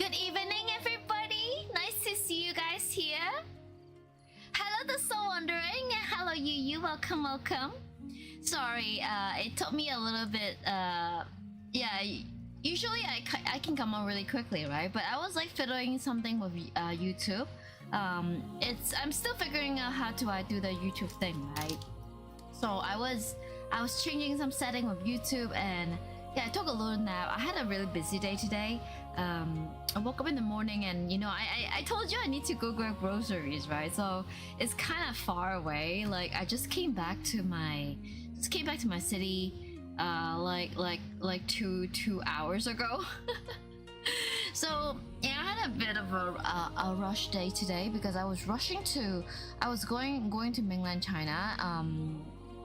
Good evening, everybody. Nice to see you guys here. Hello, the Soul Wandering. Hello, you. Welcome, welcome. Sorry, it took me a little bit. Yeah. Usually, I can come on really quickly, right? But I was like fiddling something with YouTube. I'm still figuring out how to do the YouTube thing, right? So I was changing some setting with YouTube, and yeah, I took a little nap. I had a really busy day today. I woke up in the morning, and I told you I need to go grab groceries, right? So it's kind of far away. Like I just came back to my city like 2 hours ago. So yeah, I had a bit of a rush day today because I was going to mainland China,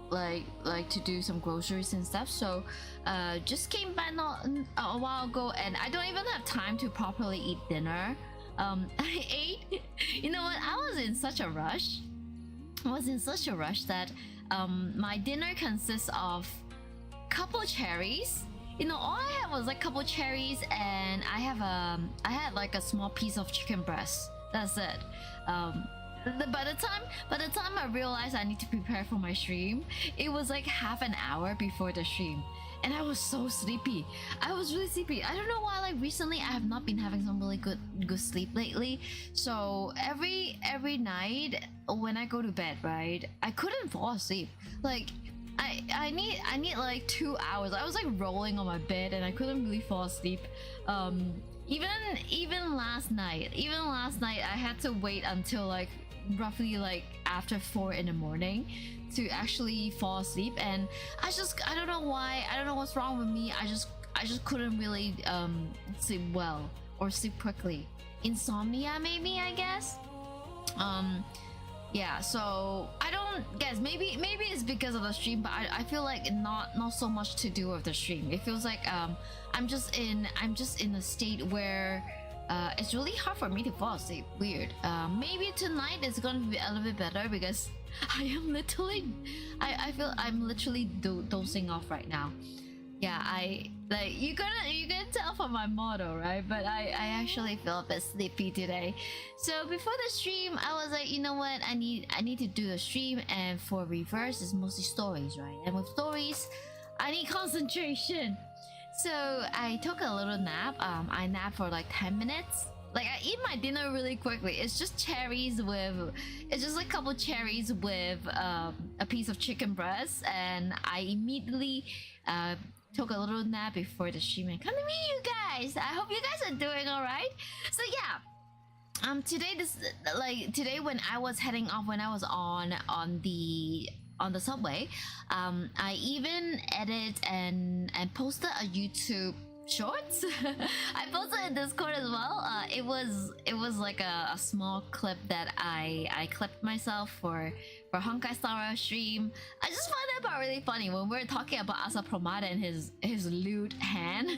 like to do some groceries and stuff. So just came back not a while ago, and I don't even have time to properly eat dinner. I ate. You know what? I was in such a rush. That my dinner consists of couple cherries. All I had was like couple cherries, and I had like a small piece of chicken breast. That's it. By the time I realized I need to prepare for my stream, it was like half an hour before the stream, and I was so sleepy. I was really sleepy. I don't know why. Like recently, I have not been having some really good sleep lately. So every night when I go to bed, right, I couldn't fall asleep. Like I need like 2 hours. I was like rolling on my bed, and I couldn't really fall asleep. Even last night, I had to wait until like roughly like after 4 in the morning to actually fall asleep. And I don't know why. I don't know what's wrong with me. I just couldn't really sleep well or sleep quickly. Insomnia, maybe, I guess. Yeah, so I don't guess. Maybe it's because of the stream, but I feel like not so much to do with the stream. It feels like I'm just in a state where it's really hard for me to fall asleep. Weird. Maybe tonight is gonna be a little bit better because I feel I'm literally dozing off right now. Yeah, you can tell from my motto, right? But I actually feel a bit sleepy today. So before the stream, I was like, you know what? I need to do the stream, and for reverse, it's mostly stories, right? And with stories, I need concentration. So I took a little nap. I napped for like 10 minutes. Like I eat my dinner really quickly. It's just like a couple cherries with a piece of chicken breast, and I immediately took a little nap before the stream and come to meet you guys. I hope you guys are doing all right. So yeah, today when I was heading off, when I was on the subway, I even edited and posted a YouTube shorts. I posted in Discord as well. It was like a small clip that I clipped myself for Honkai Star Rail stream. I just find that part really funny when we're talking about Asa Promada and his lewd hand.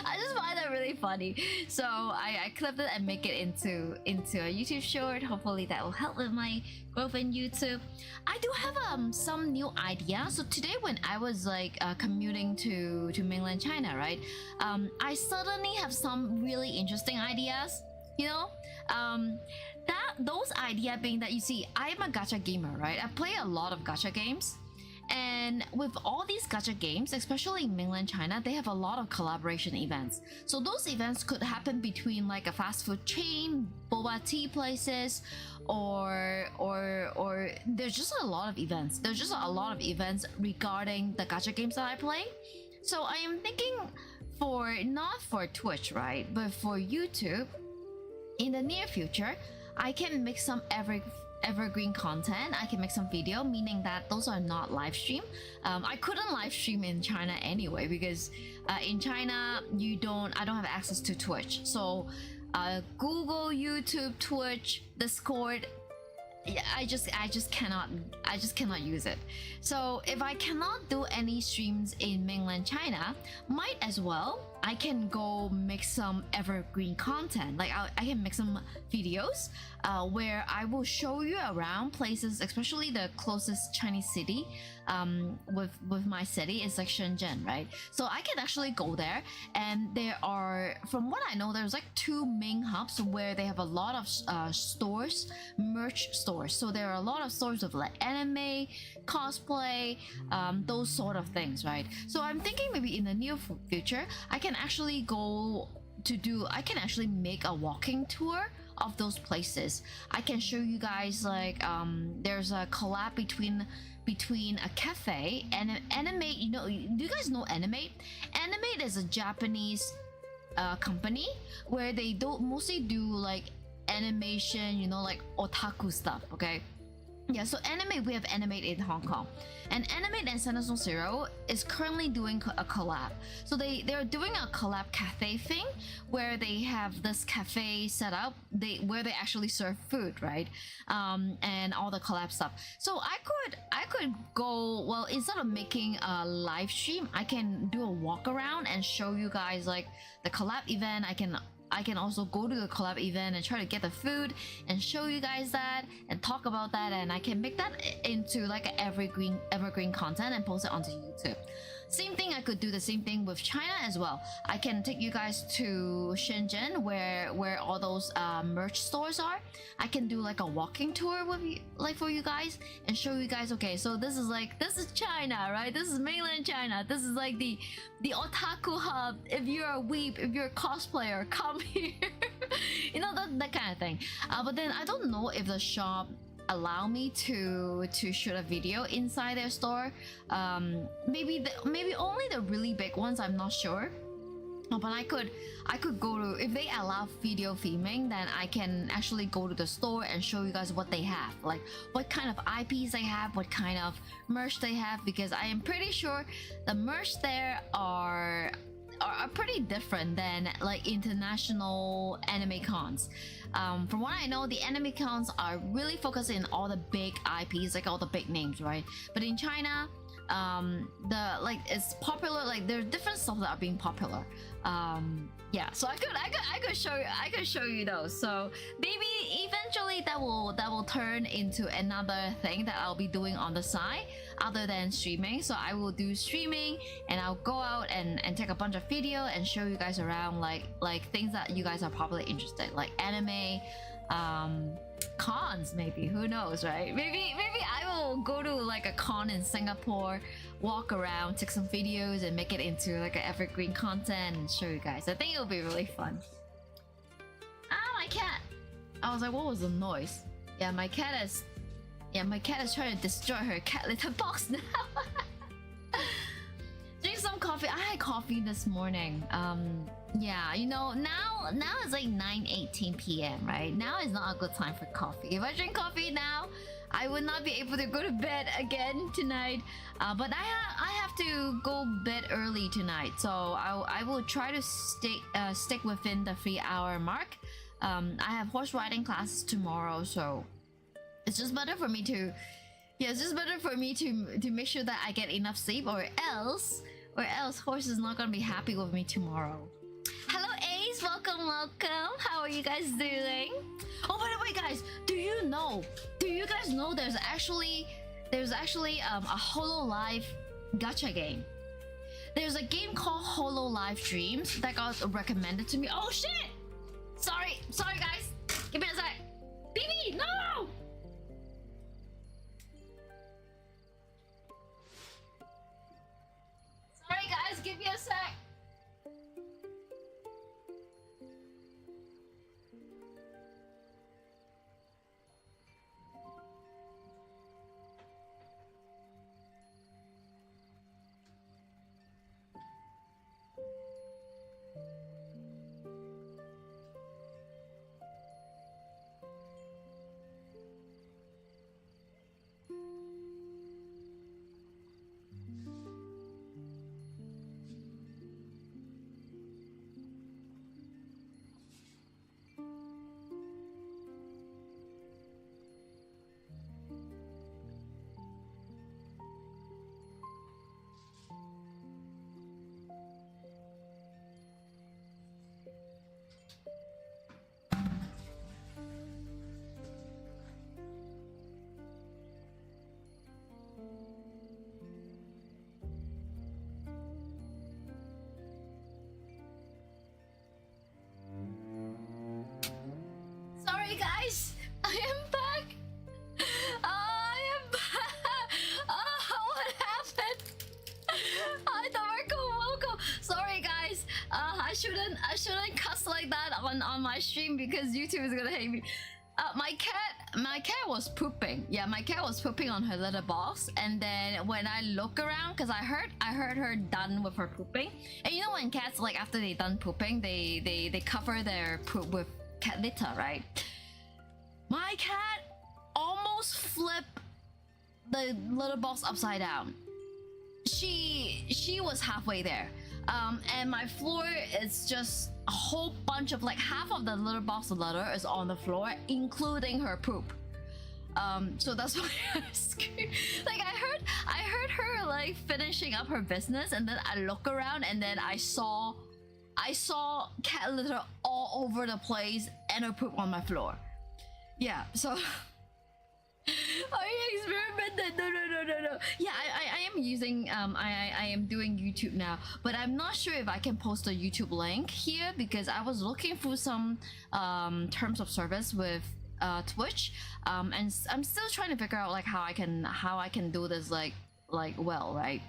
I just find that really funny. So I clipped it and make it into a YouTube short. Hopefully that will help with my growth in YouTube. I do have some new ideas. So today when I was like commuting to mainland China, right, I suddenly have some really interesting ideas. Those idea being that, you see, I am a gacha gamer, right? I play a lot of gacha games, and with all these gacha games, especially in mainland China, they have a lot of collaboration events. So those events could happen between like a fast food chain, boba tea places, or there's just a lot of events. There's just a lot of events regarding the gacha games that I play. So I am thinking not for Twitch, right, but for YouTube, in the near future, I can make some evergreen content. I can make some video, meaning that those are not live stream. I couldn't live stream in China anyway because in China I don't have access to Twitch. So Google, YouTube, Twitch, Discord, I just cannot use it. So if I cannot do any streams in mainland China, might as well I can go make some evergreen content. Like I can make some videos where I will show you around places, especially the closest Chinese city with my city is like Shenzhen, right? So I can actually go there, and there are, from what I know, there's like two main hubs where they have a lot of stores, merch stores. So there are a lot of stores of like anime, cosplay, those sort of things, right? So I'm thinking maybe in the near future I can actually I can actually make a walking tour of those places. I can show you guys like there's a collab between a cafe and an Animate. You know, do you guys know Animate? Animate is a Japanese company where they don't mostly do like animation, you know, like otaku stuff. Okay, yeah, so Animate, we have Animate in Hong Kong, and Animate and Sanderson Zero is currently doing a collab. So they're doing a collab cafe thing where they have this cafe set up, where they actually serve food, right? And all the collab stuff. So I could go, well, instead of making a live stream, I can do a walk around and show you guys like the collab event. I can also go to the collab event and try to get the food and show you guys that and talk about that, and I can make that into like an evergreen content and post it onto YouTube. Same thing, I could do the same thing with China as well. I can take you guys to Shenzhen where all those merch stores are. I can do like a walking tour with you, like for you guys, and show you guys, okay, so this is China, right? This is mainland China. This is like the otaku hub. If you're a weeb, if you're a cosplayer, come here. You know, that kind of thing. But then I don't know if the shop allow me to shoot a video inside their store. Maybe only the really big ones, I'm not sure. But I could go to, if they allow video filming, then I can actually go to the store and show you guys what they have, like what kind of IPs they have, what kind of merch they have, because I am pretty sure the merch there are pretty different than like international anime cons. From what I know, the anime cons are really focusing on all the big IPs, like all the big names, right? But in China, the like it's popular, like there are different stuff that are being popular. Yeah, so I could show you those. So maybe eventually that will turn into another thing that I'll be doing on the side other than streaming. So I will do streaming, and I'll go out and take a bunch of video and show you guys around like things that you guys are probably interested, like anime, cons, maybe, who knows, right? Maybe I will go to like a con in Singapore, walk around, take some videos, and make it into like an evergreen content and show you guys. I think it'll be really fun. Ah, my cat! I was like, what was the noise? Yeah, my cat is trying to destroy her cat litter box now. Drink some coffee. I had coffee this morning. Yeah, you know, now it's like 9:18 p.m. right? Now is not a good time for coffee. If I drink coffee now, I would not be able to go to bed again tonight. But I have to go bed early tonight, so I will try to stick within the 3-hour mark. I have horse riding classes tomorrow, so it's just better for me to make sure that I get enough sleep, or else horse is not gonna be happy with me tomorrow. Hello Ace, welcome. How are you guys doing? Oh, by the way, guys, do you guys know there's actually a Hololive gacha game? There's a game called Hololive Dreams that got recommended to me. Oh shit! Sorry guys, give me a sec. BB, no! Sorry guys, give me a sec. Hi guys, I am back. I am back. What happened? Hi Marco, welcome. Sorry guys. I shouldn't cuss like that on my stream because YouTube is gonna hate me. My cat was pooping. Yeah, my cat was pooping on her litter box, and then when I look around, because I heard her done with her pooping, and you know when cats, like, after they done pooping, they cover their poop with cat litter, right? My cat almost flipped the litter box upside down. She was halfway there, and my floor is just a whole bunch of, like, half of the litter box of litter is on the floor, including her poop. So that's why I screamed. Like, I heard her, like, finishing up her business, and then I look around, and then I saw cat litter all over the place and her poop on my floor. Yeah, so are you experimented? No. Yeah, I am using I am doing YouTube now, but I'm not sure if I can post a YouTube link here because I was looking for some terms of service with Twitch, and I'm still trying to figure out, like, how I can do this like well, right?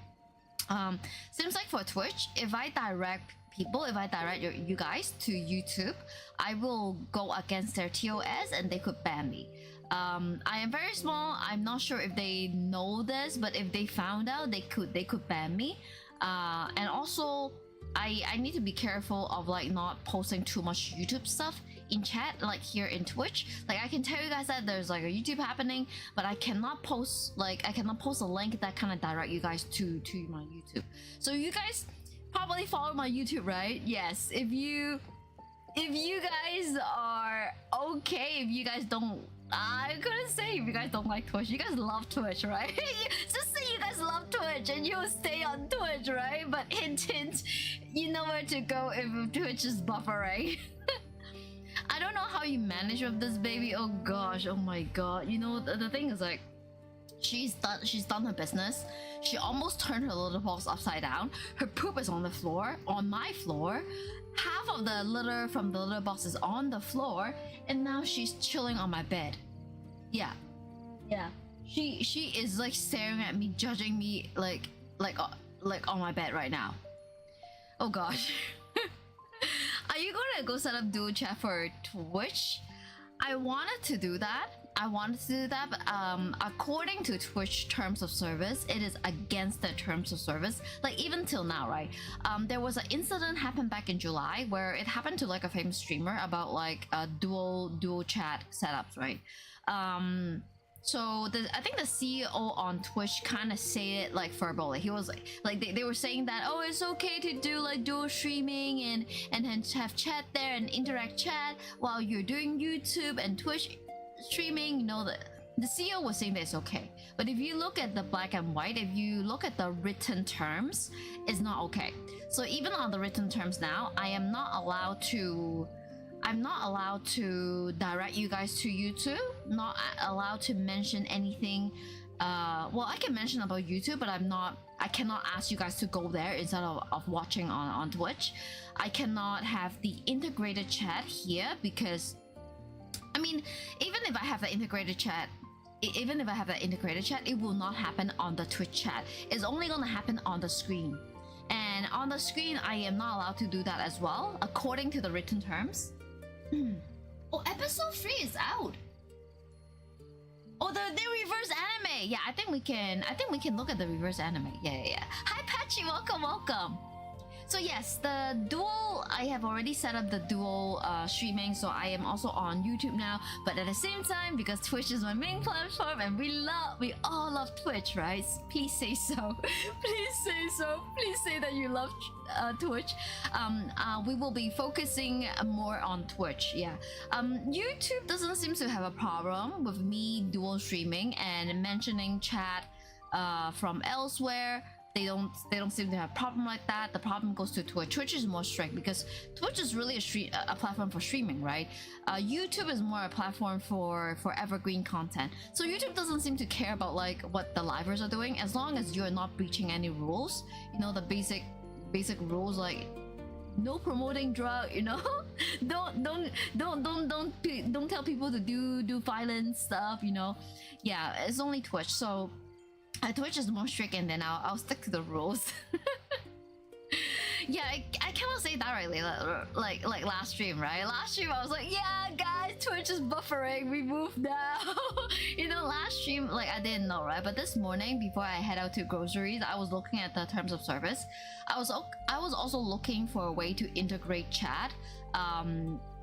Seems like for Twitch, if I direct you guys to YouTube, I will go against their TOS and they could ban me. I am very small. I'm not sure if they know this, but if they found out, they could ban me. And also, I need to be careful of, like, not posting too much YouTube stuff in chat, like here in Twitch. Like, I can tell you guys that there's, like, a YouTube happening, but I cannot post a link that kind of direct you guys to my YouTube. So you guys probably follow my YouTube, right? Yes. If you guys are okay, if you guys don't, I'm gonna say, if you guys don't like Twitch, you guys love Twitch, right? Just say you guys love Twitch and you'll stay on Twitch, right? But hint, you know where to go if Twitch is buffering. I don't know how you manage with this baby. Oh gosh, oh my god. You know, the thing is, like, she's done her business. She almost turned her litter box upside down. Her poop is on the floor, on my floor. Half of the litter from the litter box is on the floor, and now she's chilling on my bed. Yeah. She is, like, staring at me, judging me, like on my bed right now. Oh gosh. Are you gonna go set up dual chat for Twitch? I wanted to do that, but according to Twitch terms of service, it is against the terms of service. Like, even till now, right? There was an incident happened back in July where it happened to, like, a famous streamer about, like, dual chat setups, right? So I think the CEO on Twitch kind of said it, like, verbally. He was like they were saying that, oh, it's okay to do, like, dual streaming and have chat there and interact chat while you're doing YouTube and Twitch streaming. You know, the CEO was saying that it's okay. But if you look at the black and white, if you look at the written terms, it's not okay. So even on the written terms now, I'm not allowed to direct you guys to YouTube, not allowed to mention anything. Well, I can mention about YouTube, but I cannot ask you guys to go there instead of watching on Twitch. I cannot have the integrated chat here because, I mean, even if I have the integrated chat, it will not happen on the Twitch chat. It's only gonna happen on the screen. And on the screen, I am not allowed to do that as well, according to the written terms. Oh, episode 3 is out. Oh, the reverse anime. Yeah, I think we can look at the reverse anime. Yeah. Hi Patchy, welcome. So yes, the dual, I have already set up the dual streaming, so I am also on YouTube now. But at the same time, because Twitch is my main platform and we all love Twitch, right? Please say so. Please say that you love Twitch. We will be focusing more on Twitch. Yeah. YouTube doesn't seem to have a problem with me dual streaming and mentioning chat from elsewhere. They don't seem to have a problem like that. The problem goes to Twitch. Twitch is more strict because Twitch is really a platform for streaming, right? YouTube is more a platform for evergreen content. So YouTube doesn't seem to care about, like, what the livers are doing, as long as you're not breaching any rules. You know, the basic rules, like no promoting drug, you know. Don't tell people to do violent stuff, you know. Yeah, it's only Twitch. So Twitch is more strict, and then I'll stick to the rules. Yeah, I cannot say directly like last stream, right? Last stream I was like, yeah guys, Twitch is buffering, we move now. You know, last stream like I didn't know, right? But this morning before I head out to groceries, I was looking at the terms of service. I was also looking for a way to integrate chat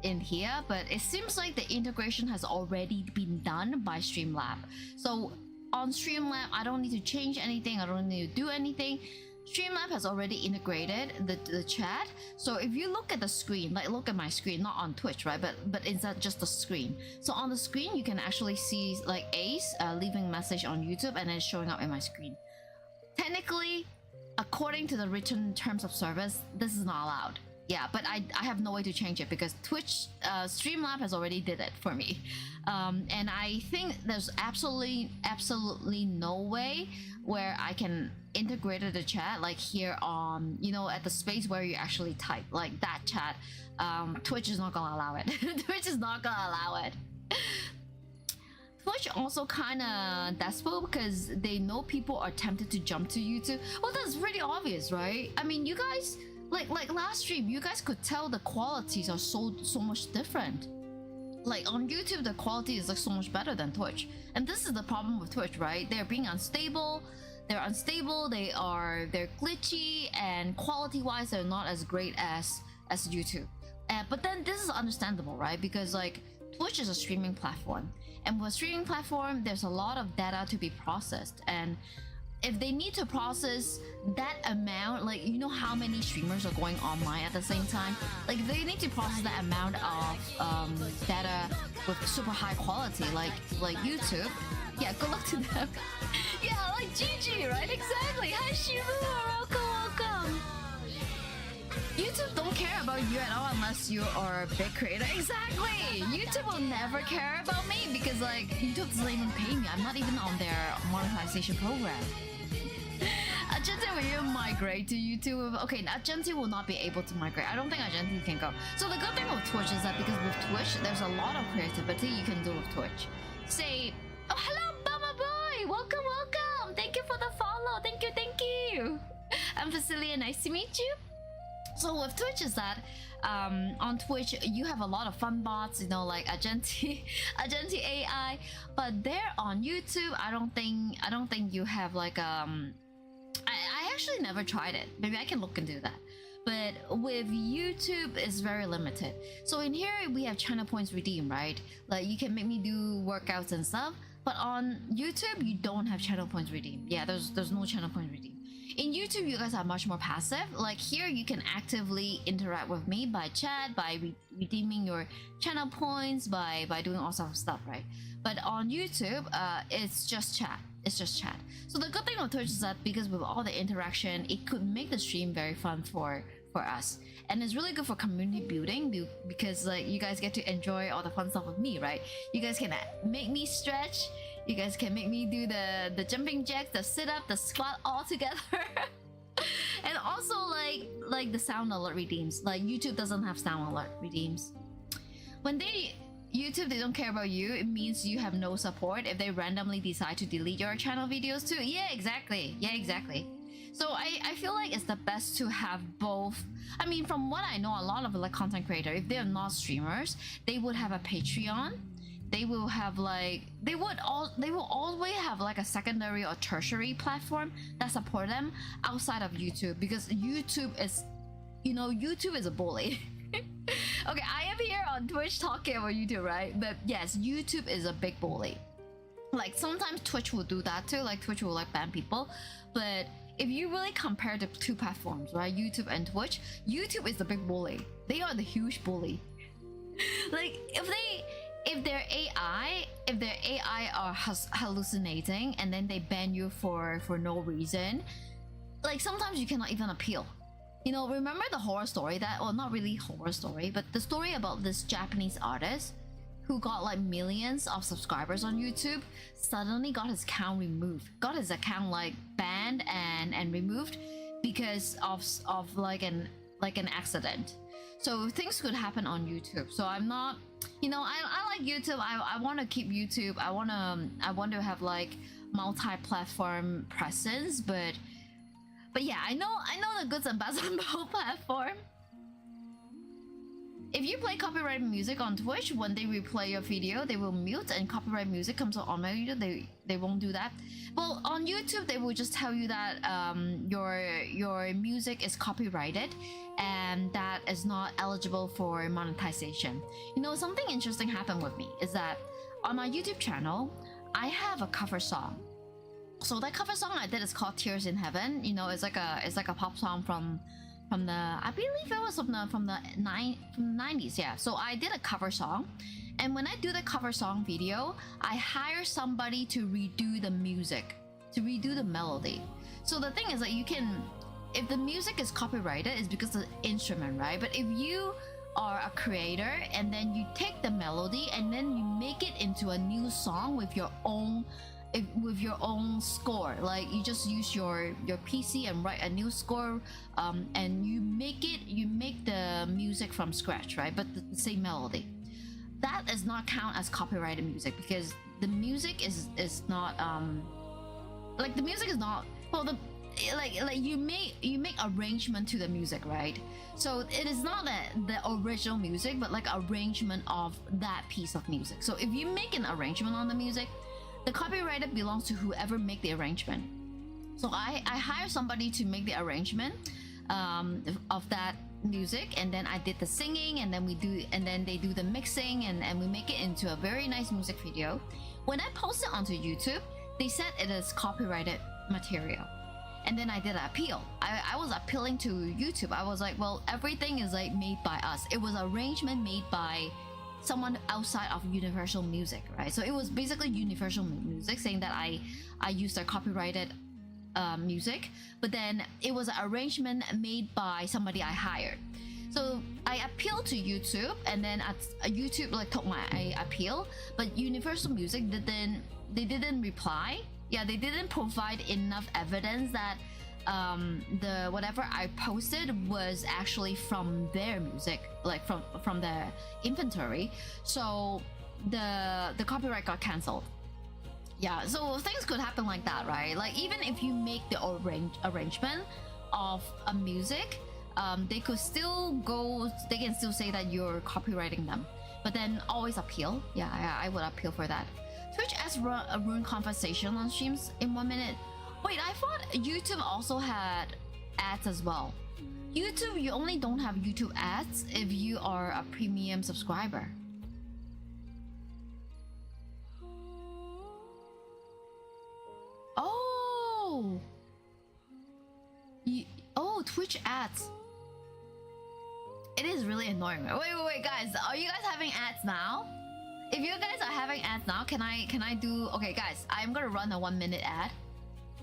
in here, but it seems like the integration has already been done by Streamlab. So on Streamlab, I don't need to change anything, I don't need to do anything. Streamlab has already integrated the chat. So if you look at the screen, like look at my screen, not on Twitch, right? But inside just the screen. So on the screen, you can actually see like Ace leaving a message on YouTube, and then it's showing up in my screen. Technically, according to the written terms of service, this is not allowed. Yeah, but I have no way to change it because Twitch Streamlab has already did it for me. And I think there's absolutely no way where I can integrate the chat like here on, you know, at the space where you actually type like that chat. Twitch is not gonna allow it. Twitch is not gonna allow it. Twitch also kind of despo because they know people are tempted to jump to YouTube. Well, that's pretty obvious, right? I mean, you guys like last stream, you guys could tell the qualities are so much different. Like on YouTube, the quality is like so much better than Twitch, and this is the problem with Twitch, right? They're being unstable. They're glitchy, and quality-wise, they're not as great as YouTube. But then this is understandable, right? Because like Twitch is a streaming platform, and with a streaming platform, there's a lot of data to be processed, and if they need to process that amount, like you know how many streamers are going online at the same time, like they need to process that amount of data with super high quality, like YouTube. Yeah, good luck to them. Yeah, like GG, right? Exactly. Hi Shimu, welcome. YouTube don't care about you at all unless you are a big creator. Exactly. YouTube will never care about me because like YouTube doesn't even pay me. I'm not even on their monetization program. Agenti, will you migrate to YouTube? Okay, Agenti will not be able to migrate. I don't think Agenti can go. So the good thing with Twitch is that because with Twitch, there's a lot of creativity you can do with Twitch. Say, oh hello, Bama Boy! Welcome! Thank you for the follow. Thank you. I'm Vasilia, nice to meet you. So with Twitch is that on Twitch you have a lot of fun bots, you know, like Agenti AI, but there on YouTube I don't think you have like I actually never tried it. Maybe I can look into that. But with YouTube, it's very limited. So in here we have channel points redeem, right? Like you can make me do workouts and stuff. But on YouTube, you don't have channel points redeem. Yeah, there's no channel points redeem. In YouTube, you guys are much more passive. Like here, you can actively interact with me by chat, by redeeming your channel points, by doing all sorts of stuff, right? But on YouTube, it's just chat. It's just chat. So the good thing with Twitch is that because with all the interaction, it could make the stream very fun for us. And it's really good for community building because like you guys get to enjoy all the fun stuff with me, right? You guys can make me stretch. You guys can make me do the jumping jacks, the sit-up, the squat all together. And also like the sound alert redeems. Like YouTube doesn't have sound alert redeems. When YouTube, they don't care about you. It means you have no support if they randomly decide to delete your channel videos too. Yeah, exactly. So I feel like it's the best to have both. I mean, from what I know, a lot of like content creator, if they're not streamers, they would have a Patreon. They will have like they will always have like a secondary or tertiary platform that support them outside of YouTube, because YouTube is, you know, YouTube is a bully. Okay, I am here on Twitch talking about YouTube, right? But yes, YouTube is a big bully. Like sometimes Twitch will do that too, like Twitch will like ban people. But if you really compare the two platforms, right, YouTube and Twitch, YouTube is the big bully. They are the huge bully. Like if their AI are hallucinating and then they ban you for no reason, like sometimes you cannot even appeal. You know, remember the horror story that, well, not really horror story, but the story about this Japanese artist who got like millions of subscribers on YouTube, suddenly got his account removed, got his account like banned and removed because of like like an accident. So things could happen on YouTube. So I'm not, you know, I like YouTube. I want to keep YouTube. I want to have like multi-platform presence, but yeah, I know the goods and bads on both platform. If you play copyrighted music on Twitch, when they replay your video, they will mute, and copyright music comes out on my video, they won't do that. Well, on YouTube, they will just tell you that your music is copyrighted and that is not eligible for monetization. You know, something interesting happened with me is that on my YouTube channel, I have a cover song. So that cover song I did is called Tears in Heaven. You know, it's like a pop song from the, I believe it was from the 90s. Yeah, so I did a cover song, and when I do the cover song video, I hire somebody to redo the music, to redo the melody. So the thing is that you can, if the music is copyrighted, it's because of the instrument, right? But if you are a creator and then you take the melody and then you make it into a new song with your own score, like you just use your PC and write a new score, and you make the music from scratch, right? But the same melody, that does not count as copyrighted music, because the music is not like, the music is not, well, the like you make arrangement to the music, right? So it is not the original music, but like arrangement of that piece of music. So if you make an arrangement on the music, the copyright belongs to whoever make the arrangement. So I hire somebody to make the arrangement of that music, and then I did the singing, and then they do the mixing, and we make it into a very nice music video. When I post it onto YouTube, they said it is copyrighted material, and then I did an appeal. I was appealing to YouTube. I was like, well, everything is like made by us. It was arrangement made by someone outside of Universal Music, right? So it was basically Universal Music saying that I used their copyrighted music, but then it was an arrangement made by somebody I hired. So I appealed to YouTube, and then YouTube like took my appeal, but Universal Music didn't reply. Yeah, they didn't provide enough evidence that the whatever I posted was actually from their music, like from their inventory. So the copyright got cancelled. Yeah, so things could happen like that, right? Like even if you make the arrangement of a music, they can still say that you're copywriting them, but then always appeal. Yeah, I would appeal for that. Twitch has ruined conversation on streams in 1 minute. Wait, I thought YouTube also had ads as well. YouTube, you only don't have YouTube ads if you are a premium subscriber. Oh! Twitch ads. It is really annoying. Wait, guys. Are you guys having ads now? If you guys are having ads now, can I do... Okay, guys, I'm gonna run a 1 minute ad.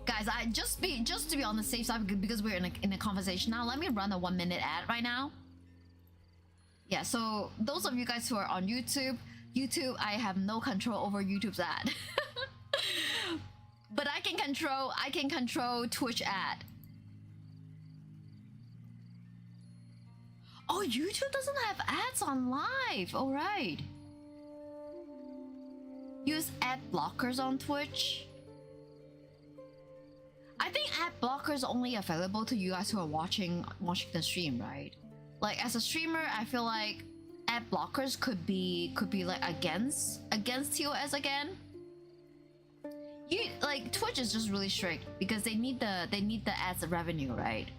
Guys, just to be on the safe side, because we're in a conversation now, let me run a 1 minute ad right now. Yeah, so those of you guys who are on YouTube, I have no control over YouTube's ad. But I can control Twitch ad. Oh, YouTube doesn't have ads on live. All right. Use ad blockers on Twitch. I think ad blockers are only available to you guys who are watching the stream, right? Like as a streamer, I feel like ad blockers could be like against TOS again. Like Twitch is just really strict because they need the ads revenue, right?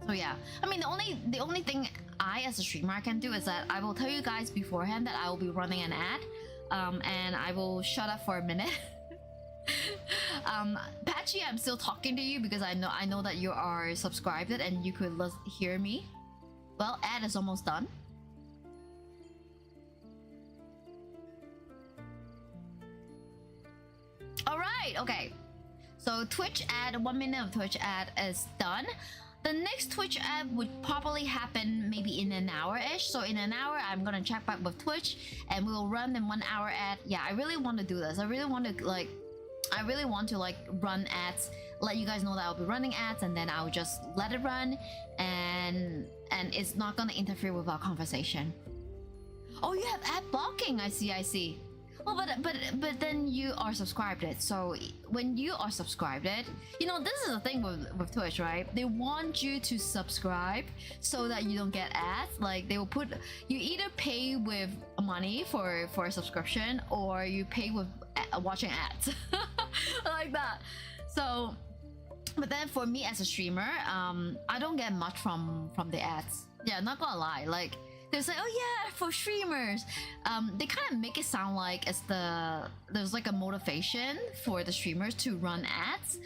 So yeah, I mean the only thing I as a streamer can do is that I will tell you guys beforehand that I will be running an ad, and I will shut up for a minute. Patchy, I'm still talking to you because I know that you are subscribed and you could hear me. Well, ad is almost done. All right, okay. So Twitch ad, 1 minute of Twitch ad is done. The next Twitch ad would probably happen maybe in an hour-ish. So in an hour, I'm gonna check back with Twitch and we'll run in 1 hour ad. Yeah, I really want to do this. I really want to like run ads let you guys know that I'll be running ads, and then I'll just let it run, and it's not gonna interfere with our conversation. Oh, you have ad blocking. I see. Well, but then you are subscribed it. So when you are subscribed it, you know, this is the thing with Twitch, right? They want you to subscribe so that you don't get ads. Like they will put you either pay with money for a subscription, or you pay with watching ads like that. So, but then for me as a streamer, I don't get much from the ads. Yeah, not gonna lie, like. They say, oh yeah, for streamers. They kind of make it sound like there's like a motivation for the streamers to run ads,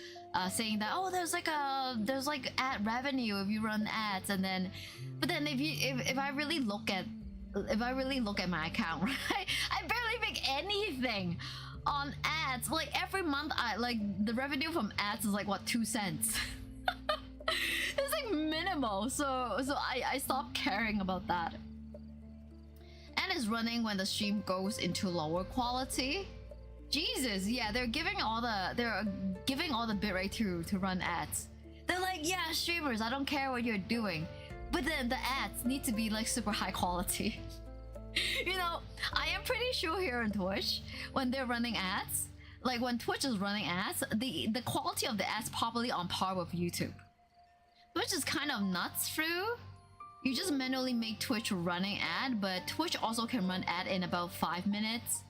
saying that, oh, there's like ad revenue if you run ads, and then, but then if I really look at my account, right, I barely make anything on ads. Like every month, the revenue from ads is like what, 2 cents. It's like minimal. So I stopped caring about that. And is running when the stream goes into lower quality. Jesus, yeah, they're giving all the bitrate to run ads. They're like, yeah, streamers, I don't care what you're doing, but then the ads need to be like super high quality. You know, I am pretty sure here on Twitch, when they're running ads, like when Twitch is running ads, the quality of the ads probably on par with YouTube, which is kind of nuts, through. You just manually make Twitch running ad, but Twitch also can run ad in about 5 minutes.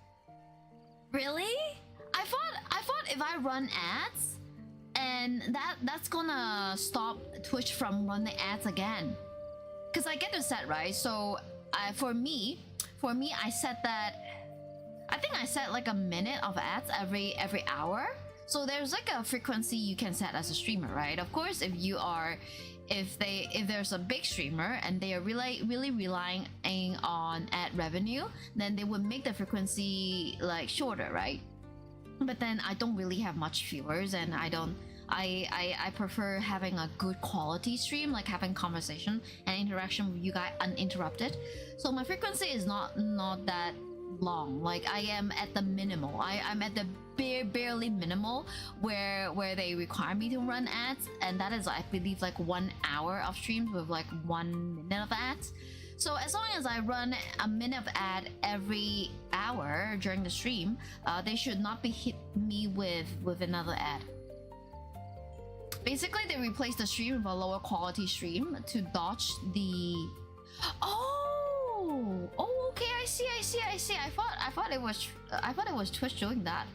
Really? I thought if I run ads, and that's gonna stop Twitch from running ads again. Cause I get to set, right? So for me, I set that. I think I set like a minute of ads every hour. So there's like a frequency you can set as a streamer, right? Of course, if there's a big streamer and they are really relying on ad revenue, then they would make the frequency like shorter, right? But then I don't really have much viewers, and I prefer having a good quality stream, like having conversation and interaction with you guys uninterrupted. So my frequency is not that long. Like I am at the minimal. I'm at the barely minimal where they require me to run ads, and that is, I believe, like 1 hour of streams with like 1 minute of ads. So as long as I run a minute of ad every hour during the stream, they should not be hit me with another ad. Basically, they replace the stream with a lower quality stream to dodge the. Oh, okay, I see. I thought it was Twitch doing that.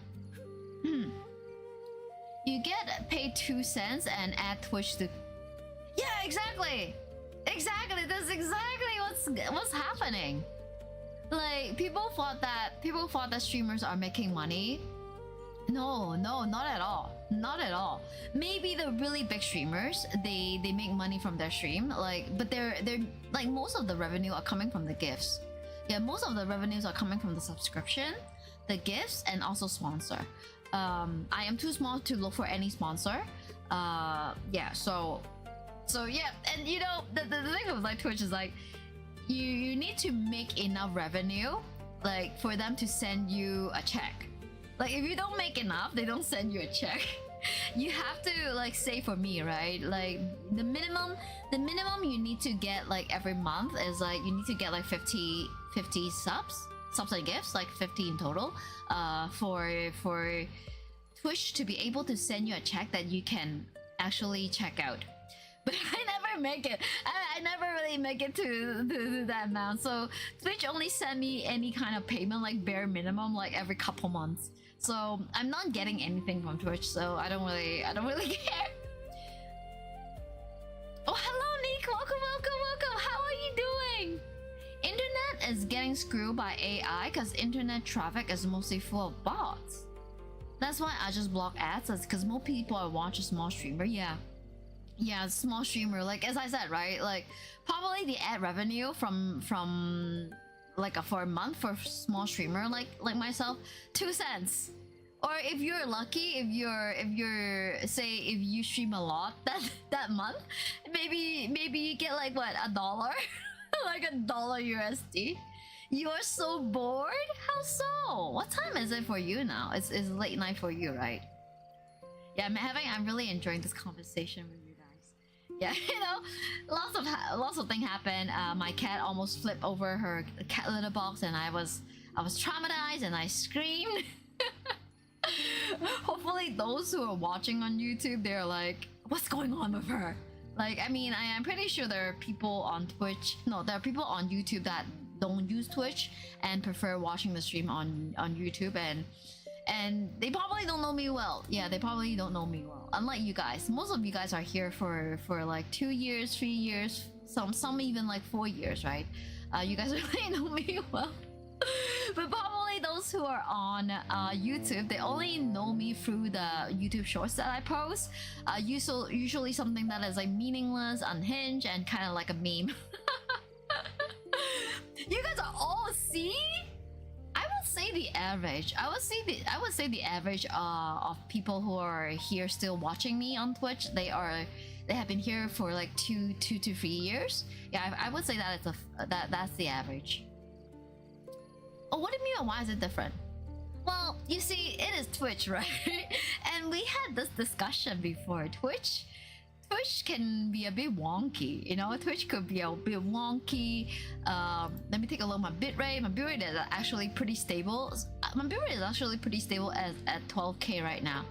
You get paid 2 cents and add Twitch to. Yeah, exactly. That's exactly what's happening. Like people thought that streamers are making money. No, not at all. Maybe the really big streamers, they make money from their stream, like, but they're like, most of the revenue are coming from the gifts. Yeah, most of the revenues are coming from the subscription, the gifts, and also sponsor. I am too small to look for any sponsor. Yeah, so yeah, and you know, the thing with like Twitch is like, you need to make enough revenue, like, for them to send you a check. Like if you don't make enough, they don't send you a check. You have to, like, say, for me, right? Like the minimum you need to get like every month is like, you need to get like 50 subs and gifts, like 50 in total, for Twitch to be able to send you a check that you can actually check out. But I never make it. I never really make it to that amount. So Twitch only send me any kind of payment, like bare minimum, like every couple months. So I'm not getting anything from Twitch, so I don't really care. Oh, hello Nick, welcome. How are you doing? Internet is getting screwed by AI because internet traffic is mostly full of bots. That's why I just block ads, because more people are watching small streamer. Yeah, small streamer, like as I said, right? Like probably the ad revenue from like for a month for small streamer like myself, 2 cents. Or if you're lucky, if you stream a lot that month, maybe you get like what, $1 like $1 USD. You are so bored? How so? What time is it for you now? It's late night for you, right? Yeah, I'm really enjoying this conversation with you guys. Yeah, lots of things happen. My cat almost flipped over her cat litter box, and I was traumatized and I screamed. Hopefully, those who are watching on YouTube, they're like, "What's going on with her?" Like, I mean, I'm pretty sure there are people on Twitch. No, there are people on YouTube that don't use Twitch and prefer watching the stream on YouTube, and they probably don't know me well. Yeah, they probably don't know me well. Unlike you guys, most of you guys are here for like 2 years, 3 years, some even like 4 years, right? You guys really know me well. But probably those who are on YouTube, they only know me through the YouTube shorts that I post. Usually something that is like meaningless, unhinged, and kind of like a meme. You guys are all see. I would say the average. I would say the average of people who are here still watching me on Twitch. They have been here for like 2 to 3 years. Yeah, I would say that it's that's the average. Oh, what do you mean? Why is it different? Well, you see, it is Twitch, right? And we had this discussion before. Twitch can be a bit wonky, you know. Twitch could be a bit wonky. Let me take a look at my bitrate. My bitrate is actually pretty stable. My bitrate is actually pretty stable at 12K right now.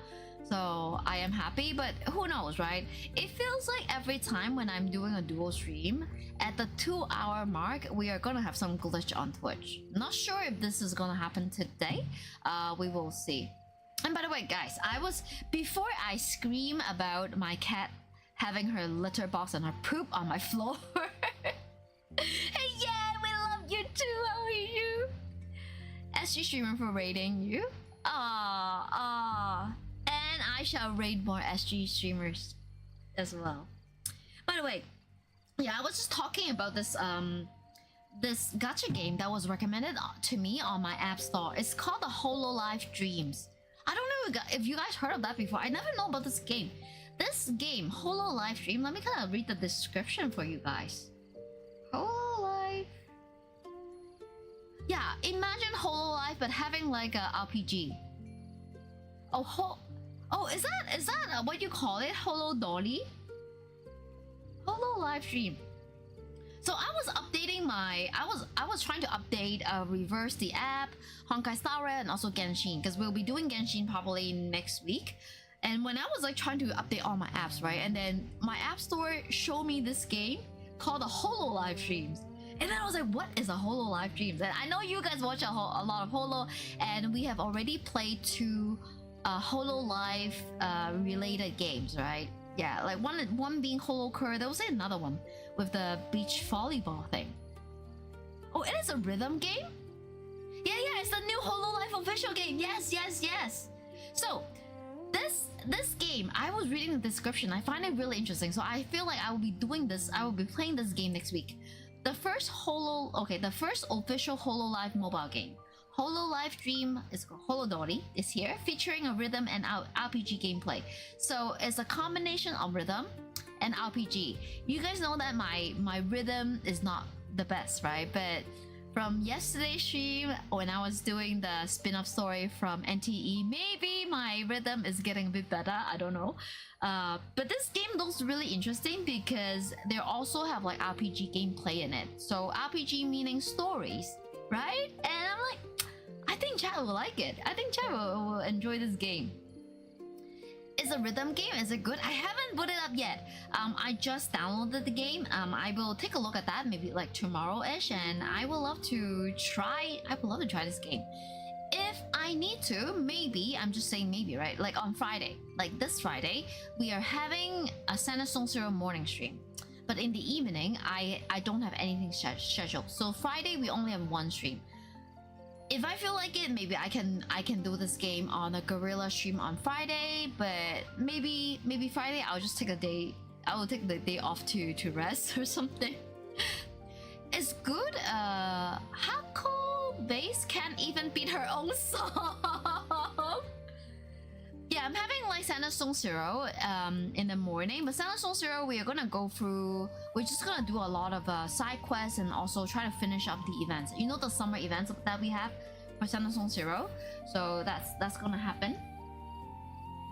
So I am happy, but who knows, right? It feels like every time when I'm doing a dual stream, at the 2-hour mark, we are gonna have some glitch on Twitch. Not sure if this is gonna happen today. We will see. And by the way, guys, before I scream about my cat having her litter box and her poop on my floor. Hey, yeah, we love you too. How are you? SG streamer for raiding you. And I shall raid more SG streamers as well. By the way, yeah, I was just talking about this this gacha game that was recommended to me on my app store. It's called the Hololive Dreams. I don't know if you guys heard of that before. I never know about this game. This game, Hololive Dream. Let me kind of read the description for you guys. Hololive. Yeah, imagine Hololive but having like a RPG. Oh, is that what you call it? Holodoli? Hololive Dream. So I was updating I was trying to update reverse the app, Honkai Star Rail, and also Genshin, because we'll be doing Genshin probably next week. And when I was like trying to update all my apps, right, and then my app store showed me this game called the Hololive Dreams. And then I was like, what is a Hololive Dreams? And I know you guys watch a lot of Holo, and we have already played 2 Hololive related games, right? Yeah, like one being Holocure. There was another one with the beach volleyball thing. Oh, it is a rhythm game? Yeah, it's the new Hololive official game. Yes. So this game, I was reading the description. I find it really interesting. So I feel like I will be playing this game next week. The first official Hololive mobile game. Hololive Dream is called Holodori is here, featuring a rhythm and RPG gameplay. So it's a combination of rhythm and RPG. You guys know that my rhythm is not the best, right? But from yesterday's stream, when I was doing the spin-off story from NTE, maybe my rhythm is getting a bit better. I don't know. But this game looks really interesting because they also have like RPG gameplay in it. So RPG meaning stories, right? And I'm like, I think chat will like it. I think chat will enjoy this game. It's a rhythm game. Is it good? I haven't put it up yet. I just downloaded the game. I will take a look at that maybe like tomorrow-ish, and I would love to try this game. If I need to, maybe, I'm just saying maybe, right? Like on Friday, like this Friday, we are having a Santa Song Zero morning stream. But in the evening, I don't have anything scheduled. So Friday, we only have one stream. If I feel like it, maybe I can do this game on a guerrilla stream on Friday, but maybe Friday I'll just take a day. I will take the day off to rest or something. It's good. Hako Base can't even beat her own song. Yeah, I'm having like Santa Song Zero in the morning, but Santa Song Zero we're just gonna do a lot of side quests and also try to finish up the events. You know, the summer events that we have for Santa Song Zero. So that's gonna happen.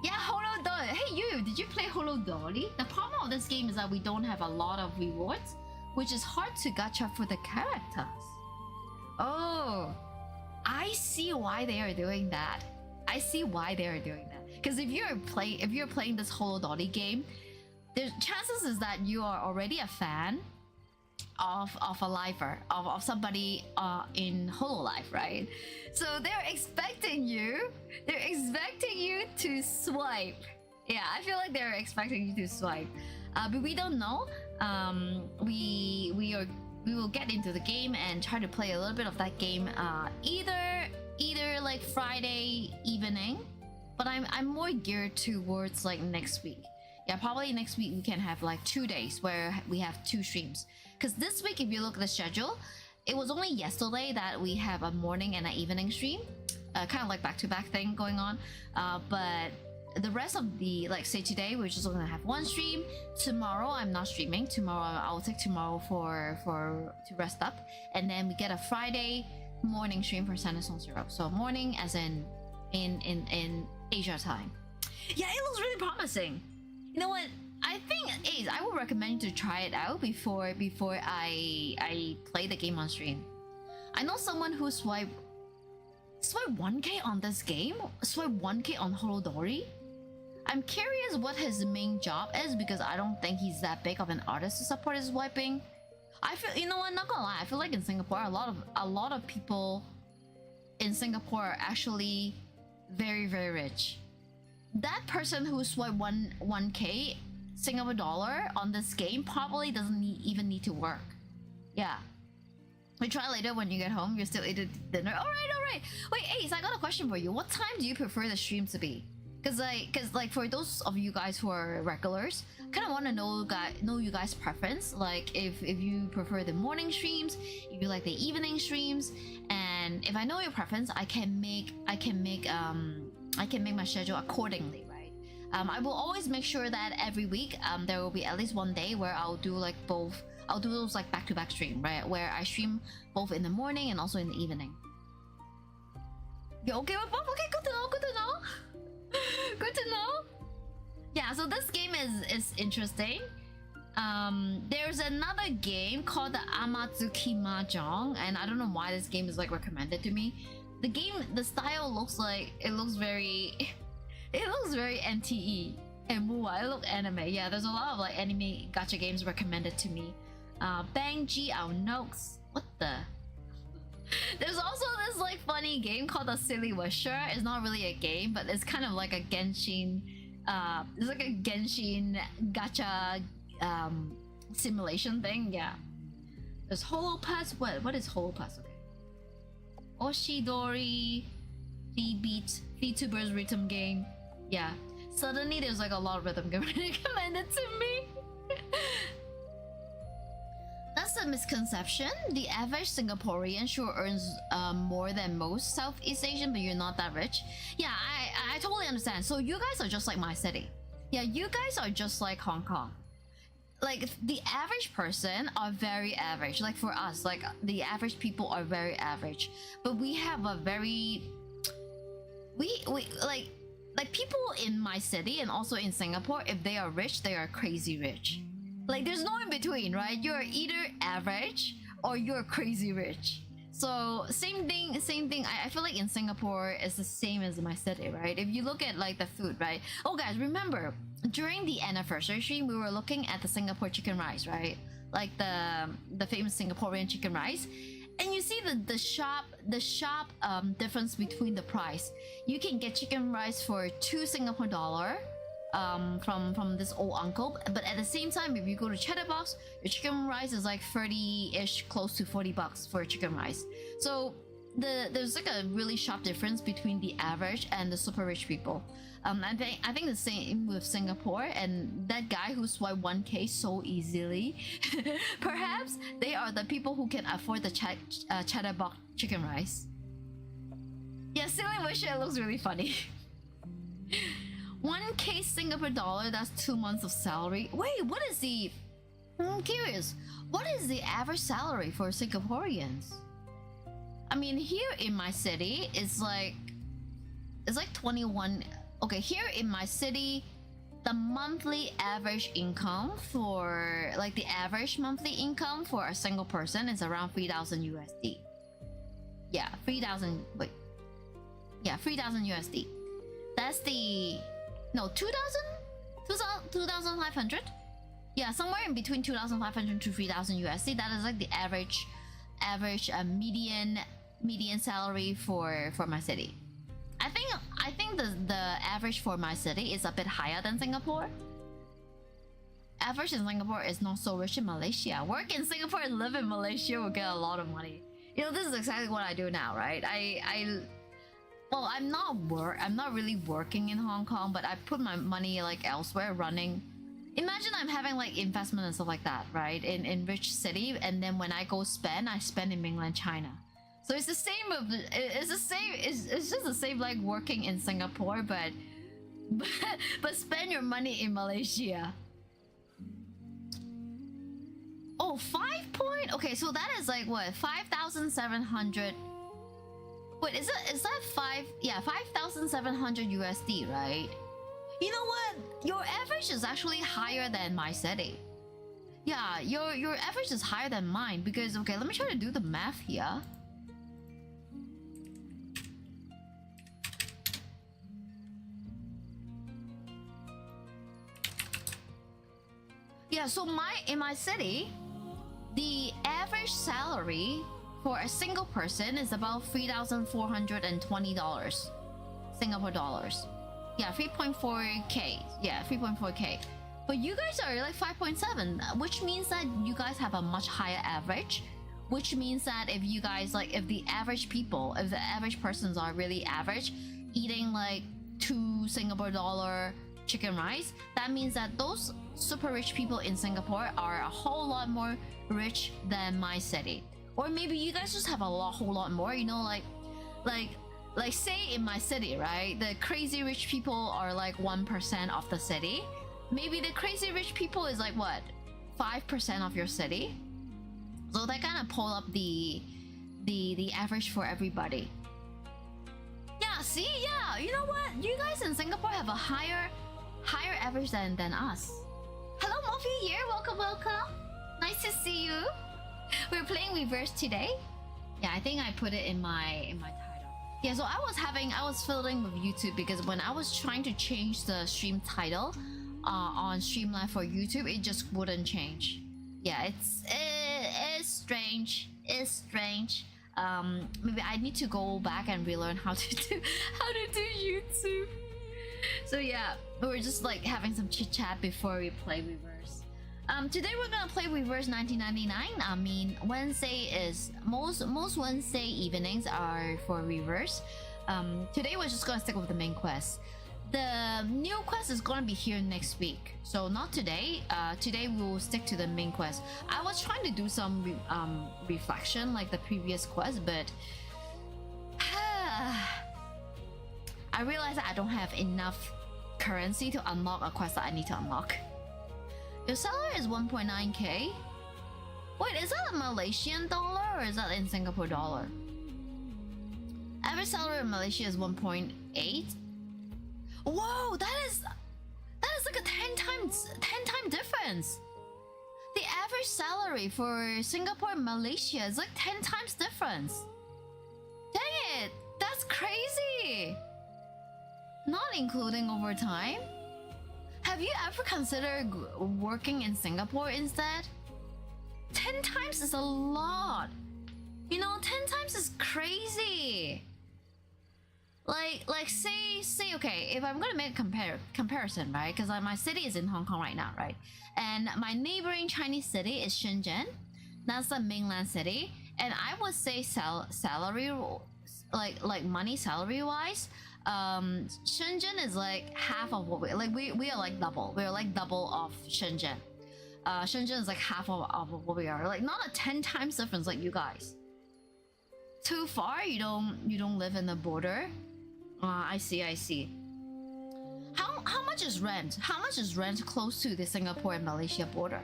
Yeah, Holo Dolly. Hey, you, did you play Holo Dolly? The problem of this game is that we don't have a lot of rewards, which is hard to gacha for the characters. Oh, I see why they are doing that. I see why they are doing that. Because if you're playing this Holo Dolly game, there's chances is that you are already a fan of a lifer, of somebody in Hololive, right? So they're expecting you to swipe. Yeah, I feel like they're expecting you to swipe, but we don't know. We will get into the game and try to play a little bit of that game either like Friday evening, but I'm more geared towards like next week. Yeah, probably next week we can have like 2 days where we have 2 streams. Because this week, if you look at the schedule, it was only yesterday that we have a morning and an evening stream, kind of like back-to-back thing going on. But the rest of the, like say today, we're just gonna have 1 stream. Tomorrow, I'm not streaming. Tomorrow, I'll take tomorrow to rest up, and then we get a Friday morning stream for Sanderson Zero. So morning, as in Asia time. Yeah, it looks really promising. You know what? I think Ace, I would recommend you to try it out before I play the game on stream. I know someone who swiped 1k on this game, swiped 1k on Holodori. I'm curious what his main job is, because I don't think he's that big of an artist to support his swiping. I feel, you know what, not gonna lie, I feel like in Singapore a lot of people in Singapore are actually very, very rich. That person who swiped 1k Singapore dollar on this game probably doesn't even need to work. Yeah. We try later when you get home. You're still eating dinner. All right. Wait, Ace, I got a question for you. What time do you prefer the streams to be? Cause like for those of you guys who are regulars, kind of want to know you guys' preference. Like if you prefer the morning streams, if you like the evening streams, and if I know your preference, I can make my schedule accordingly, right? I will always make sure that every week there will be at least 1 day where I'll do like both. I'll do those like back-to-back stream, right? Where I stream both in the morning and also in the evening. You okay with both? Okay, good to know. Good to know. Yeah, so this game is interesting. There's another game called the Amatsuki Mahjong, and I don't know why this game is like recommended to me. The style looks very NTE and Mua. It looks anime. Yeah, there's a lot of like anime gacha games recommended to me. Bang G Ao Nox. What the? There's also this like funny game called the Silly Wisher. It's not really a game, but it's kind of like a Genshin. It's like a Genshin gacha simulation thing. Yeah. There's Holopass. What is Holopass? Okay. Oshidori, V-Beat, VTubers rhythm game. Yeah. Suddenly there's like a lot of rhythm game recommended to me. That's a misconception. The average Singaporean sure earns more than most Southeast Asian, but you're not that rich. Yeah, I totally understand. So you guys are just like my city. Yeah, you guys are just like Hong Kong. Like the average person are very average. Like for us, like the average people are very average. But we have a very we like people in my city and also in Singapore, if they are rich, they are crazy rich. Like there's no in between, right? You're either average or you're crazy rich. So same thing. I feel like in Singapore it's the same as my city, right? If you look at like the food, right? Oh guys, remember during the anniversary stream we were looking at the Singapore chicken rice, right? Like the famous Singaporean chicken rice. And you see the sharp difference between the price. You can get chicken rice for 2 Singapore dollar from this old uncle, but at the same time if you go to Cheddar Box, your chicken rice is like 30-ish, close to 40 bucks for chicken rice. So there's like a really sharp difference between the average and the super rich people. I think the same with Singapore, and that guy who swiped 1k so easily perhaps they are the people who can afford the Cheddar Box chicken rice. Yeah, Silly Wisher looks really funny. 1k Singapore dollar, that's 2 months of salary. Wait, what is the... I'm curious. What is the average salary for Singaporeans? I mean, here in my city, it's like 21 okay, here in my city, the monthly average income for like the average monthly income for a single person is around 3,000 USD. Yeah, 3,000. Wait, yeah, 3,000 USD. That's the no 2,500. Yeah, somewhere in between 2,500 to 3,000 USD. That is like the average median salary for my city. I think the average for my city is a bit higher than Singapore. Average in Singapore is not so rich in Malaysia. Work in Singapore and live in Malaysia will get a lot of money. You know, this is exactly what I do now, right? Well, I'm not really working in Hong Kong, but I put my money like elsewhere running. Imagine I'm having like investment and stuff like that, right? In rich city, and then when I go spend, I spend in mainland China. So it's the same. It's the same. It's just the same like working in Singapore, but spend your money in Malaysia. Oh, 5 point. Okay, so that is like what 5,700. Wait, is that 5? Yeah, 5,700 USD, right? You know what? Your average is actually higher than my city. Yeah, your average is higher than mine because okay, let me try to do the math here. Yeah, so in my city, the average salary for a single person is about $3,420 Singapore dollars. Yeah, 3.4k. Yeah, 3.4k. But you guys are like 5.7, which means that you guys have a much higher average. Which means that if you guys like, if the average persons are really average, eating like 2 Singapore dollar chicken rice, that means that those super rich people in Singapore are a whole lot more rich than my city. Or maybe you guys just have a whole lot more, you know, like say in my city, right? The crazy rich people are like 1% of the city. Maybe the crazy rich people is like what, 5% of your city. So that kind of pull up the average for everybody. Yeah, see, yeah, you know what? You guys in Singapore have a higher average than us. Hello, Mofi here. Welcome. Nice to see you. We're playing reverse today. Yeah, I think I put it in my title. Yeah, so I was fiddling with YouTube because when I was trying to change the stream title on Streamlabs for YouTube, it just wouldn't change. Yeah, it's strange. It's strange. Maybe I need to go back and relearn how to do YouTube. So yeah, we were just like having some chit chat before we play reverse. Today we're gonna play reverse 1999. I mean, Wednesday is most Wednesday evenings are for reverse. Today we're just gonna stick with the main quest. The new quest is gonna be here next week, so not today. Today we will stick to the main quest. I was trying to do some reflection like the previous quest, but I realized that I don't have enough currency to unlock a quest that I need to unlock. Your salary is 1.9k. Wait, is that a Malaysian dollar or is that in Singapore dollar? Average salary in Malaysia is 1.8. Whoa, that is like a 10 time difference. The average salary for Singapore and Malaysia is like 10 times difference. Dang it, that's crazy. Not including overtime. Have you ever considered working in Singapore instead? 10 times is a lot. You know, 10 times is crazy. Like say okay, if I'm gonna make a comparison, right? Because my city is in Hong Kong right now, right? And my neighboring Chinese city is Shenzhen. That's the mainland city. And I would say salary, like money salary wise, Shenzhen is like half of what we are like double. We're like double of Shenzhen. Shenzhen is like half of what we are. Like not a 10 times difference like you guys. Too far? You don't live in the border? I see. How much is rent? How much is rent close to the Singapore and Malaysia border?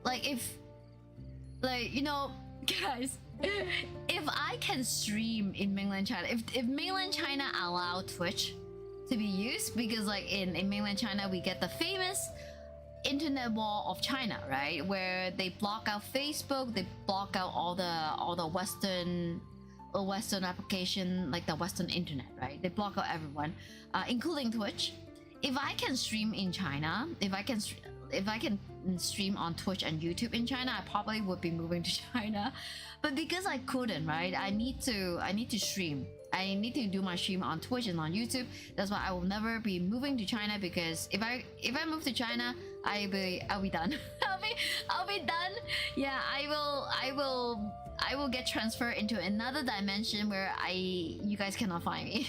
Like you know, guys, if I can stream in mainland China, if mainland China allow Twitch, to be used, because like in mainland China we get the famous internet wall of China, right, where they block out Facebook, they block out all the Western application, like the Western internet, right? They block out everyone, including Twitch. If I can stream in China, if I can stream on Twitch and YouTube in China, I probably would be moving to China. But because I couldn't, right? I need to stream. I need to do my stream on Twitch and on YouTube. That's why I will never be moving to China, because if I move to China, I'll be done. I'll be done. Yeah, I will get transferred into another dimension where you guys cannot find me.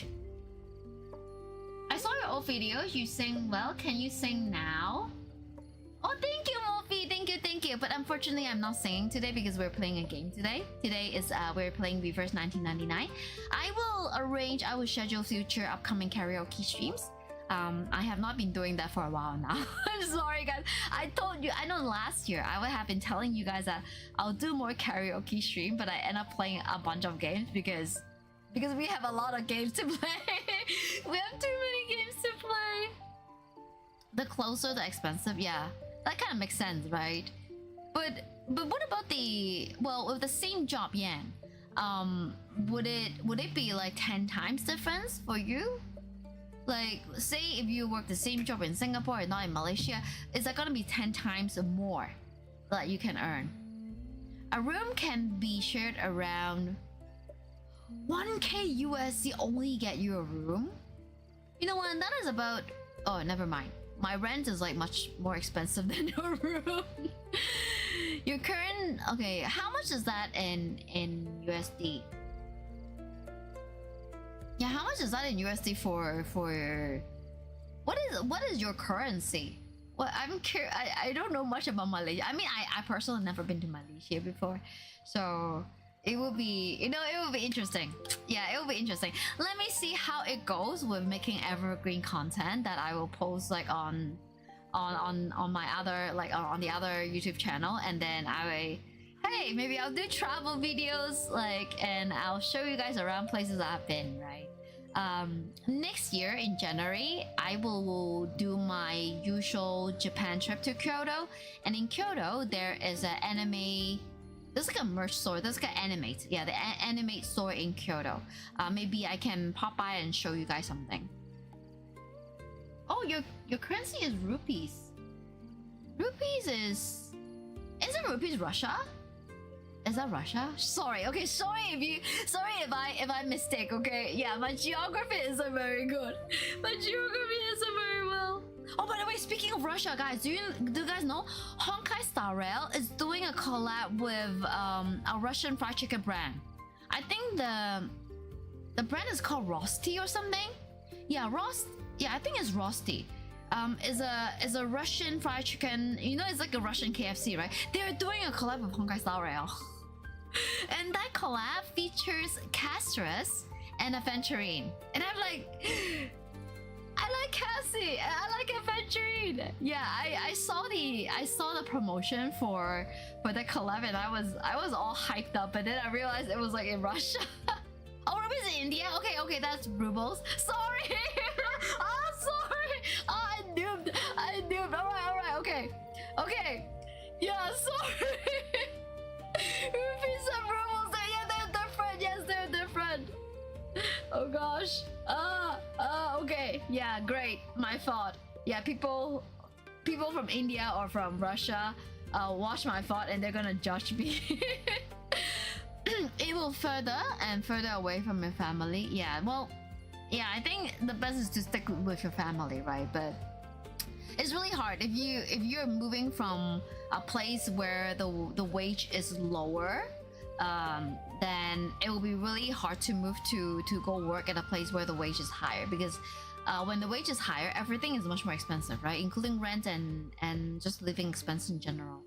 I saw your old videos. You sing well. Can you sing now? Oh, thank you, Mofi. Thank you. But unfortunately, I'm not singing today because we're playing a game today. Today is we're playing Reverse 1999. I will schedule future upcoming karaoke streams. I have not been doing that for a while now. I'm sorry, guys. I told you. I know last year I would have been telling you guys that I'll do more karaoke stream, but I end up playing a bunch of games because we have a lot of games to play. We have too many games to play. The closer, the expensive. Yeah, that kind of makes sense, right? But what about with the same job, Yan? Would it be like 10 times difference for you? Like, say if you work the same job in Singapore and not in Malaysia, is that gonna be 10 times more that you can earn? A room can be shared around 1k USD only get you a room? You know what? That is about... Oh, never mind. My rent is like much more expensive than your room. Your current... Okay, how much is that in USD? Yeah, how much is that in USD for... What is your currency? Well, I'm curious. I don't know much about Malaysia. I mean, I personally never been to Malaysia before. So... It will be, it will be interesting. Yeah, it will be interesting. Let me see how it goes with making evergreen content that I will post like on my other, like on the other YouTube channel, and then hey, maybe I'll do travel videos, like, and I'll show you guys around places I've been, right? Next year in January, I will do my usual Japan trip to Kyoto, and in Kyoto there is an anime. There's like a merch store. There's like an Animate. Yeah, the Animate store in Kyoto. Maybe I can pop by and show you guys something. Oh, your currency is rupees. Rupees is... Isn't rupees Russia? Is that Russia? Sorry. Okay, sorry if I mistake. Okay, yeah, my geography isn't very good. My geography isn't very well. Oh, by the way, speaking of Russia, guys, do you guys know Honkai Star Rail is doing a collab with a Russian fried chicken brand? I think the brand is called Rosti or something. Yeah, Yeah, I think it's Rosti. Is a Russian fried chicken. You know, it's like a Russian KFC, right? They're doing a collab with Honkai Star Rail, and that collab features Castras and Aventurine, and I'm like. I like Cassie. I like Aventurine. Yeah, I saw the promotion for the collab, and I was all hyped up, and then I realized it was like in Russia. Oh, rupees in India. Okay, that's rubles. Sorry. Oh, sorry. Oh, I duped. All right. Okay. Yeah, sorry. Rupees and rubles. Yeah, they're different. Yes, they're different. Oh gosh. Okay. Yeah, great. My fault. Yeah, people from India or from Russia watch my fault and they're gonna judge me. It will further and further away from your family. Yeah, well, yeah, I think the best is to stick with your family, right? But it's really hard if you're moving from a place where the wage is lower. Then it will be really hard to move to go work at a place where the wage is higher, because when the wage is higher, everything is much more expensive, right? Including rent and just living expense in general.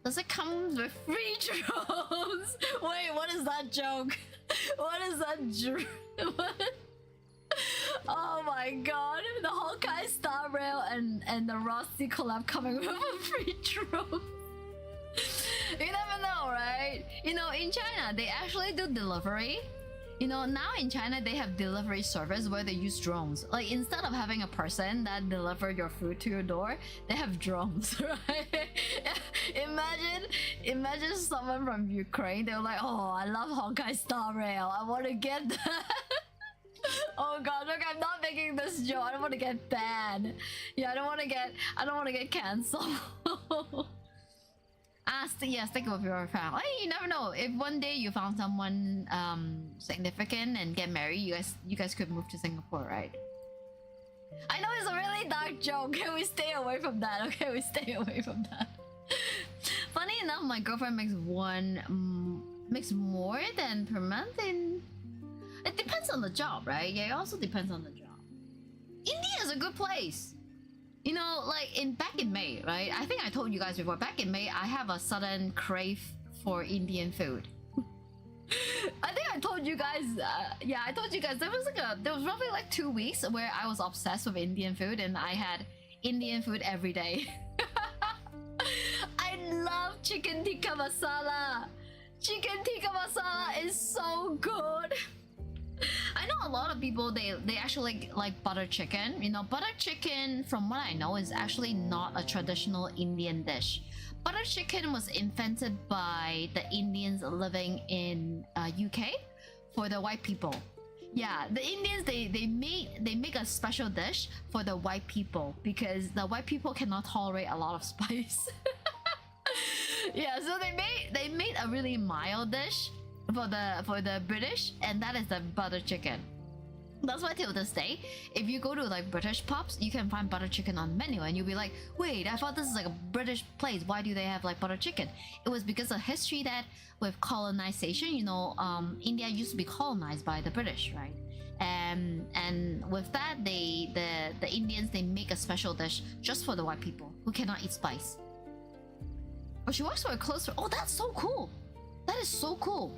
Does it come with free drones? Wait, what is that joke? What is that joke? Oh my god, the Honkai Star Rail and the Rosti collab coming with a free drone. You never know, right? You know, in China, they actually do delivery. You know, now in China they have delivery service where they use drones. Like instead of having a person that deliver your food to your door, they have drones, right? Imagine someone from Ukraine. They're like, oh, I love Honkai Star Rail. I want to get that. Oh god, look, I'm not making this joke. I don't want to get banned. Yeah, I don't want to get cancelled. Yes, think of your family. Hey, you never know. If one day you found someone significant and get married, you guys could move to Singapore, right? I know it's a really dark joke. Can we stay away from that? Okay, we stay away from that. Funny enough, my girlfriend makes more than per month, and it depends on the job, right? Yeah, it also depends on the job. India is a good place. You know, like back in May, right? I think I told you guys before. Back in May, I have a sudden crave for Indian food. I think I told you guys. Yeah, I told you guys there was roughly like 2 weeks where I was obsessed with Indian food, and I had Indian food every day. I love chicken tikka masala. Chicken tikka masala is so good. I know a lot of people they actually like butter chicken. You know, butter chicken, from what I know, is actually not a traditional Indian dish. Butter chicken was invented by the Indians living in UK for the white people. Yeah, the Indians they make a special dish for the white people because the white people cannot tolerate a lot of spice. Yeah, so they made a really mild dish for the British, and that is the butter chicken. That's why till this day, if you go to like British pubs, you can find butter chicken on the menu, and you'll be like, wait, I thought this is like a British place. Why do they have like butter chicken? It was because of history that with colonization, you know, India used to be colonized by the British, right? And with that, the Indians they make a special dish just for the white people who cannot eat spice. Oh, she works for a clothes store. Oh, that's so cool. That is so cool.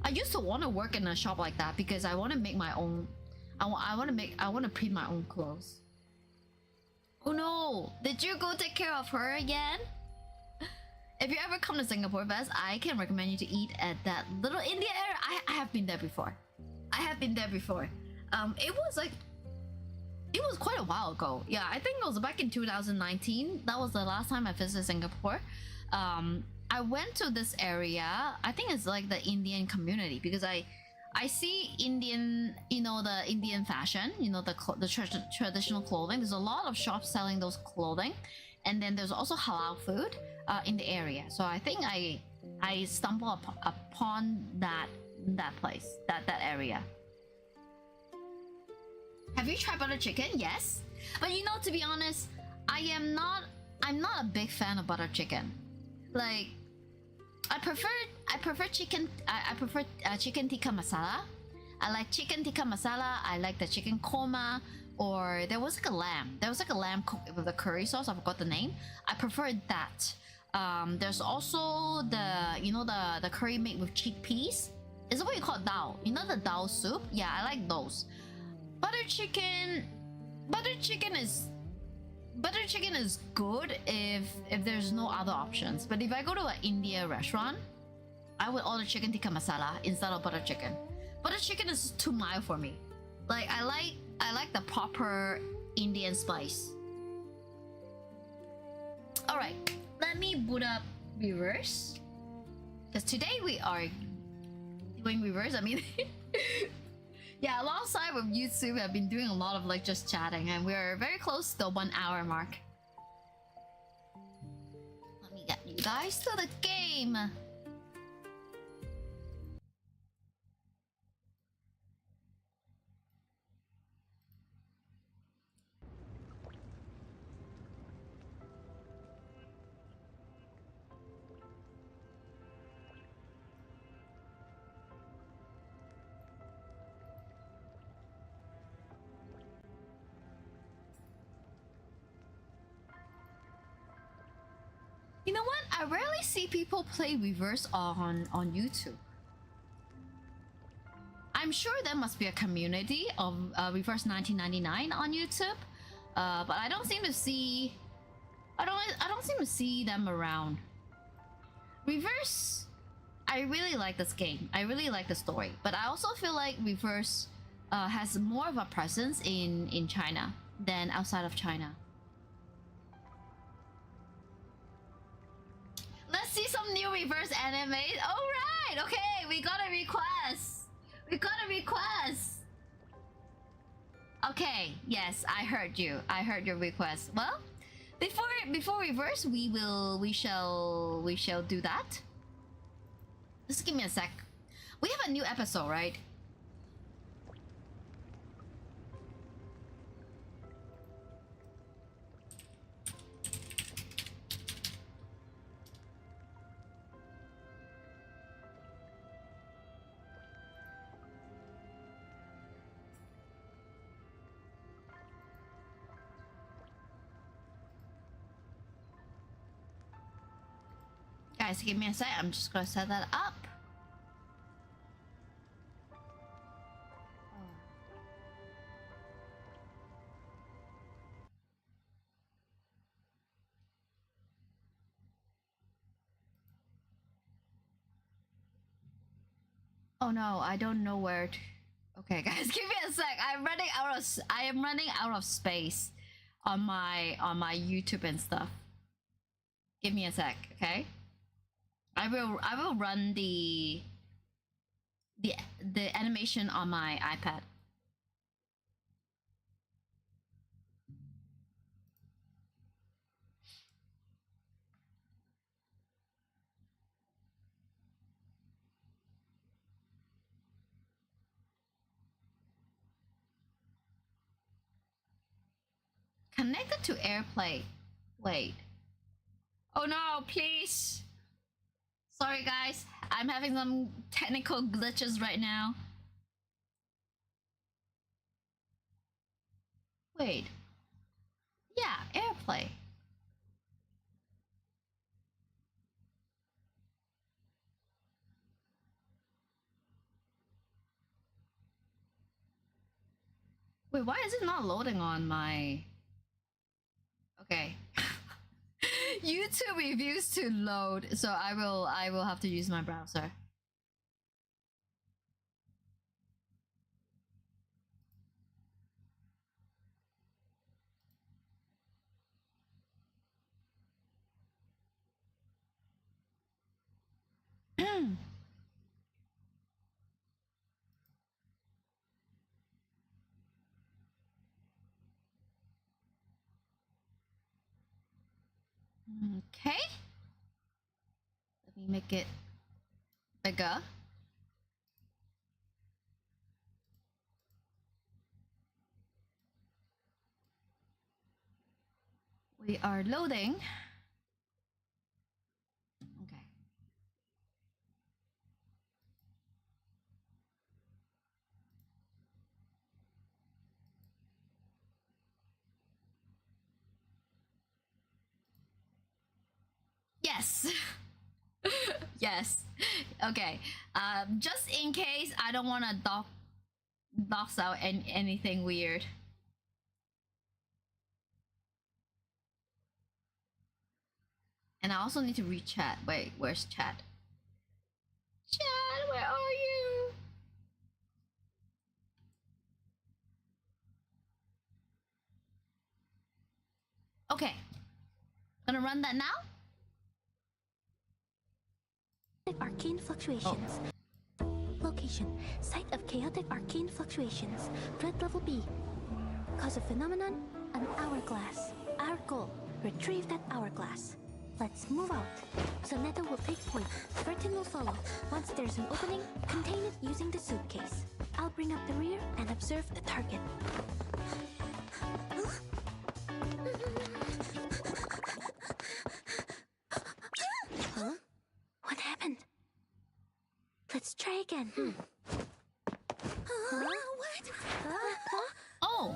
I used to want to work in a shop like that because I want to make my own. I want to print my own clothes. Oh no! Did you go take care of her again? If you ever come to Singapore Fest, I can recommend you to eat at that little India area. I have been there before. It was quite a while ago. Yeah, I think it was back in 2019. That was the last time I visited Singapore. I went to this area. I think it's like the Indian community because I see Indian, you know, the Indian fashion, you know, the traditional clothing. There's a lot of shops selling those clothing, and then there's also halal food in the area. So I think I stumbled upon that place, that area. Have you tried butter chicken? Yes, but you know, to be honest, I'm not a big fan of butter chicken. Like, I prefer chicken. I prefer chicken tikka masala. I like chicken tikka masala. I like the chicken korma, or there was like a lamb. There was like a lamb cooked with a curry sauce. I forgot the name. I preferred that. There's also the curry made with chickpeas. Is that what you call dal? You know the dal soup? Yeah, I like those. Butter chicken is good if there's no other options. But if I go to an India restaurant, I would order chicken tikka masala instead of butter chicken. Butter chicken is too mild for me. Like I like the proper Indian spice. All right, let me boot up reverse, because today we are doing reverse. I mean, yeah, alongside with YouTube, we have been doing a lot of like just chatting, and we are very close to the 1 hour mark. Let me get you guys to the game. You know what? I rarely see people play reverse on YouTube. I'm sure there must be a community of reverse 1999 on YouTube, but I don't seem to see. I don't seem to see them around. Reverse I really like this game. I really like the story, but I also feel like Reverse has more of a presence in China than outside of China. Let's see some new Reverse anime. All right, okay, we got a request. We got a request. Okay, yes, I heard you. I heard your request. Well, before Reverse, we shall do that. Just give me a sec. We have a new episode, right? Guys, give me a sec. I'm just gonna set that up. Oh no, I don't know where to... Okay, guys, give me a sec. I am running out of space on my YouTube and stuff. Give me a sec, okay? I will run the animation on my iPad. Connected to AirPlay. Wait. Oh no, please. Sorry guys, I'm having some technical glitches right now. Wait. Yeah, AirPlay. Wait, why is it not loading on my... Okay. YouTube reviews to load, so I will have to use my browser. Okay. Let me make it bigger. We are loading. Okay. Yes. Yes. Okay. Just in case I don't want to dox out anything weird. And I also need to read chat. Wait, where's chat? Chat, where are you? Okay. Gonna run that now? Arcane fluctuations. Location: site of chaotic arcane fluctuations. Threat level B. Cause of phenomenon: an hourglass. Our goal: retrieve that hourglass. Let's move out. Sonetta will take point. Burton will follow. Once there's an opening, contain it using the suitcase. I'll bring up the rear and observe the target. Huh? What happened? Let's try again. Huh? What? Oh.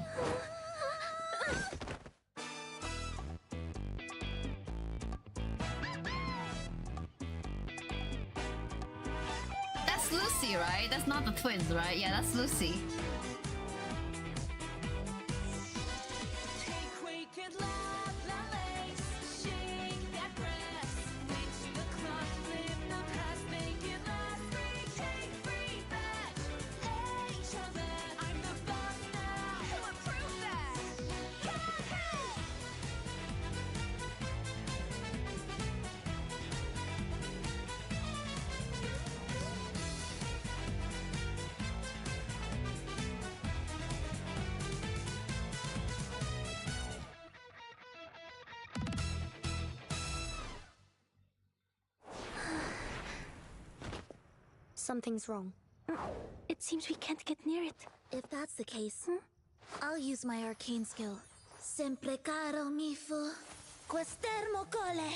That's Lucy, right? That's not the twins, right? Yeah, that's Lucy. Something's wrong. It seems we can't get near it. If that's the case, I'll use my arcane skill. Sempre caro mi fu, quest'ermo cole.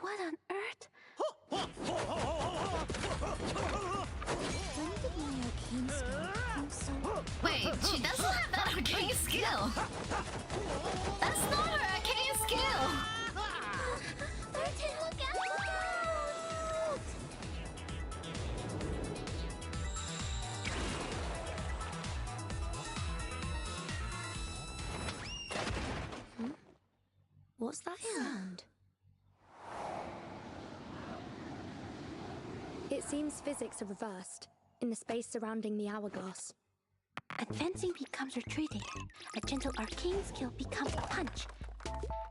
What on earth? When did my arcane skill become so... Wait, she doesn't have that arcane skill. That's not her arcane skill. Martin, look out! What's that sound? It seems physics are reversed in the space surrounding the hourglass. Advancing becomes retreating. A gentle arcane skill becomes a punch.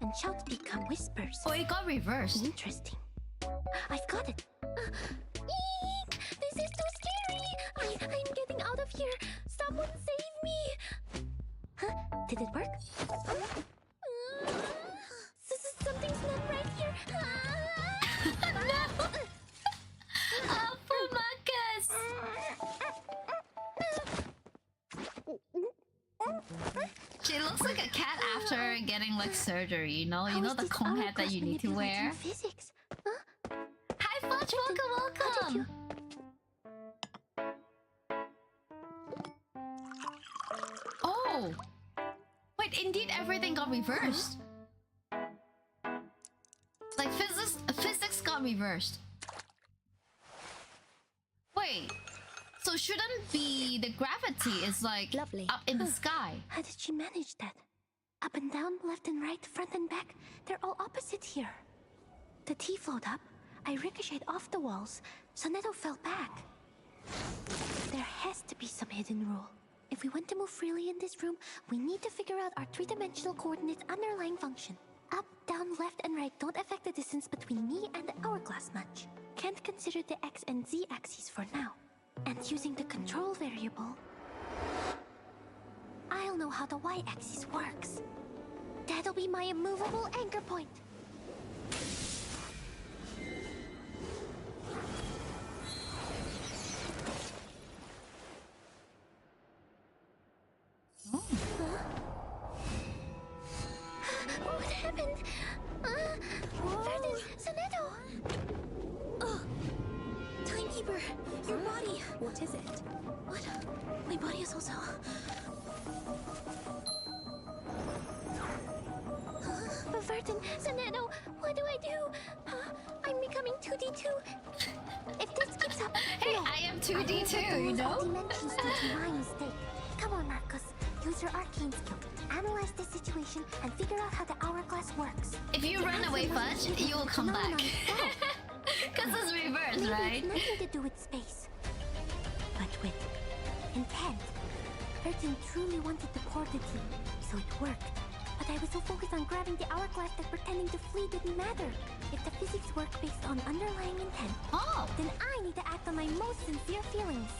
And shouts become whispers. Oh, it got reversed. Interesting. I've got it. Eek! This is too scary! I'm getting out of here! Someone save me! Huh? Did it work? Something's not right here! No! Oh, poor Marcus! She looks like a cat after getting like surgery, you know? You know the cone head that you need to wear? Physics? Huh? Hi Fudge, welcome! Oh! Wait, indeed everything got reversed. Like physics got reversed. Wait, so shouldn't be the gravity is like Lovely. up in the sky? How did she manage that? Up and down, left and right, front and back, they're all opposite here. The tea flowed up, I ricocheted off the walls, Sonetto fell back. There has to be some hidden rule. If we want to move freely in this room, we need to figure out our three-dimensional coordinates underlying function. Up, down, left, and right don't affect the distance between me and the hourglass much. Can't consider the X and Z axes for now. And using the control variable, I'll know how the Y axis works. That'll be my immovable anchor point. What happened? Verdun, Sonetto! Timekeeper, your body. What is it? What? My body is also... Verdun, Sonetto, what do I do? I'm becoming 2D2. If this keeps up... Hey, no. I am 2D2, you know? Dimensions due to my mistake. Come on, Marcus. Use your arcane skill. Analyze the situation and figure out how the hourglass works. If you run away, Fudge, you will come back. Because it's reversed, Maybe right? it's nothing to do with space, but with intent. Verdun truly wanted to pour the tea, so it worked. But I was so focused on grabbing the hourglass that pretending to flee didn't matter. If the physics work based on underlying intent, Oh! then I need to act on my most sincere feelings.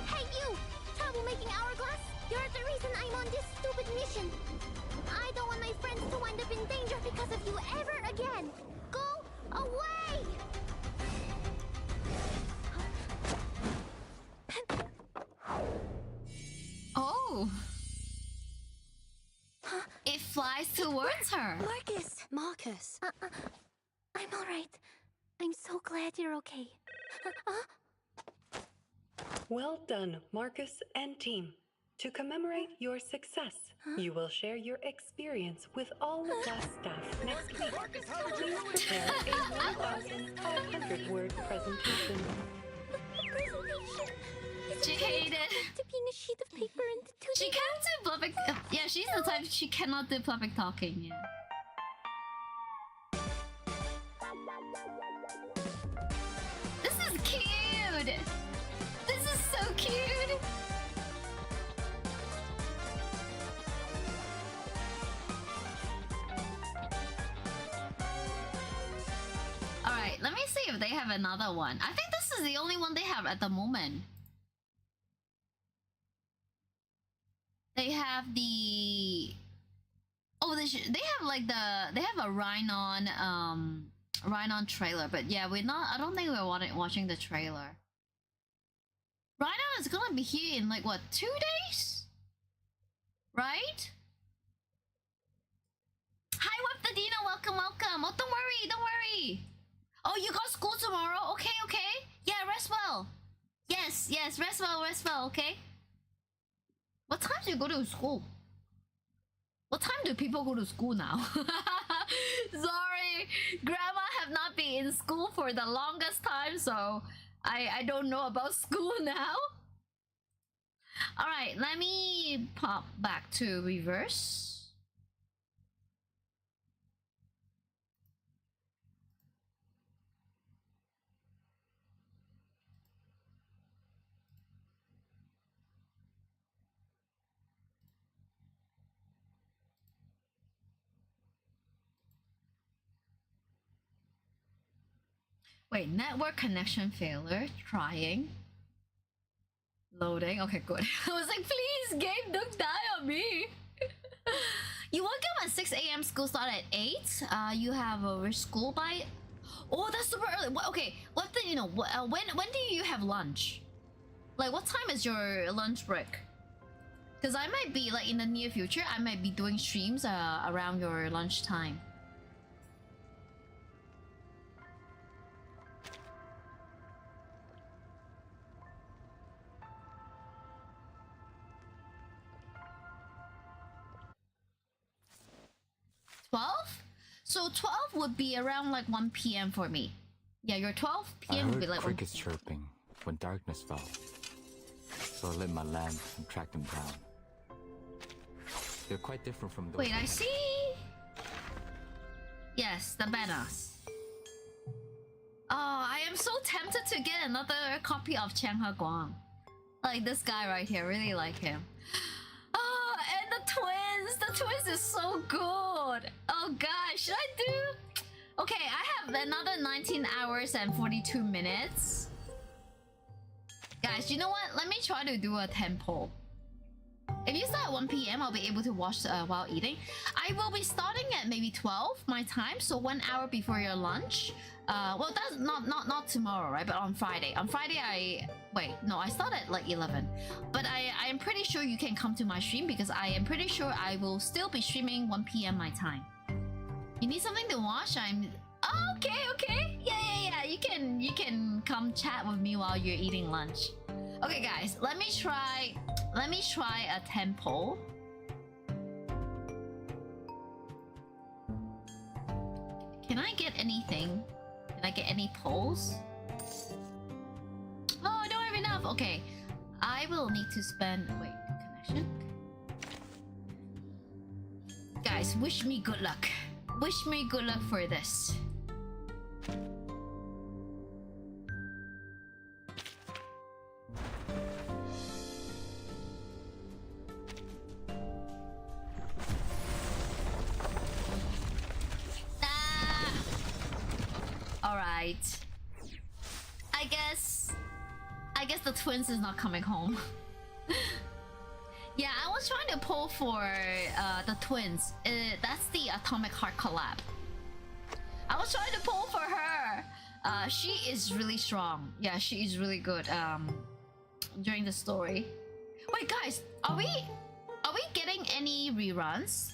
Hey you! Troublemaking hourglass! You're the reason I'm on this stupid mission! I don't want my friends to wind up in danger because of you ever again! Go away! Oh! It flies towards her! Marcus! I'm alright. I'm so glad you're okay. Well done, Marcus and team. To commemorate your success, you will share your experience with all the class staff next week. Please prepare a 1,500-word presentation. Presentation! She hated it. To being a sheet of paper and two She can't do public... yeah, she's the type she cannot do public talking, yeah. This is cute! This is so cute! Alright, let me see if they have another one. I think this is the only one they have at the moment. They have the they have like they have a Rhinon trailer, but yeah, we're not. I don't think we're watching the trailer. Rhinon is gonna be here in like what, 2 days, right? Hi, Webtadina, welcome. Oh, don't worry. Oh, you got school tomorrow? Okay. Yeah, rest well. Yes, rest well. Okay. What time do you go to school? What time do people go to school now? Sorry, Grandma have not been in school for the longest time, so I don't know about school now. All right, let me pop back to reverse. Wait, network connection failure. Trying. Loading. Okay, good. I was like, please, game, don't die on me. You woke up at 6 a.m. School start at 8. You have a school by. Oh, that's super early. Okay, what the when do you have lunch? Like, what time is your lunch break? Because I might be like in the near future. I might be doing streams around your lunchtime. So 12 would be around like 1 p.m. for me. Yeah, your 12 p.m. would be like 1 crickets chirping when darkness fell. So I lit my lamp and tracked them down. They're quite different from those. Wait, I see. Yes, the banners. Oh, I am so tempted to get another copy of Chang He Guang. Like this guy right here, really like him. Oh, and the twins. The twins is so good. Oh gosh, should I do? Okay, I have another 19 hours and 42 minutes. Guys, you know what? Let me try to do a tempo. If you start at 1 p.m, I'll be able to watch while eating. I will be starting at maybe 12 my time, so 1 hour before your lunch. Well, that's not tomorrow, right? But on Friday. On Friday, I start at like 11. But I am pretty sure you can come to my stream because I am pretty sure I will still be streaming 1 p.m. my time. You need something to watch? Okay. Yeah. You can come chat with me while you're eating lunch. Okay, guys, let me try a tempo. Can I get anything? Can I get any polls? Oh, I don't have enough. Okay, I will need to spend. Wait, connection. Guys, wish me good luck. Wish me good luck for this. Alright. I guess the twins is not coming home. Yeah, I was trying to pull for the twins. That's the Atomic Heart collab. I was trying to pull for her. She is really strong. Yeah, she is really good during the story. Wait, guys, are we getting any reruns?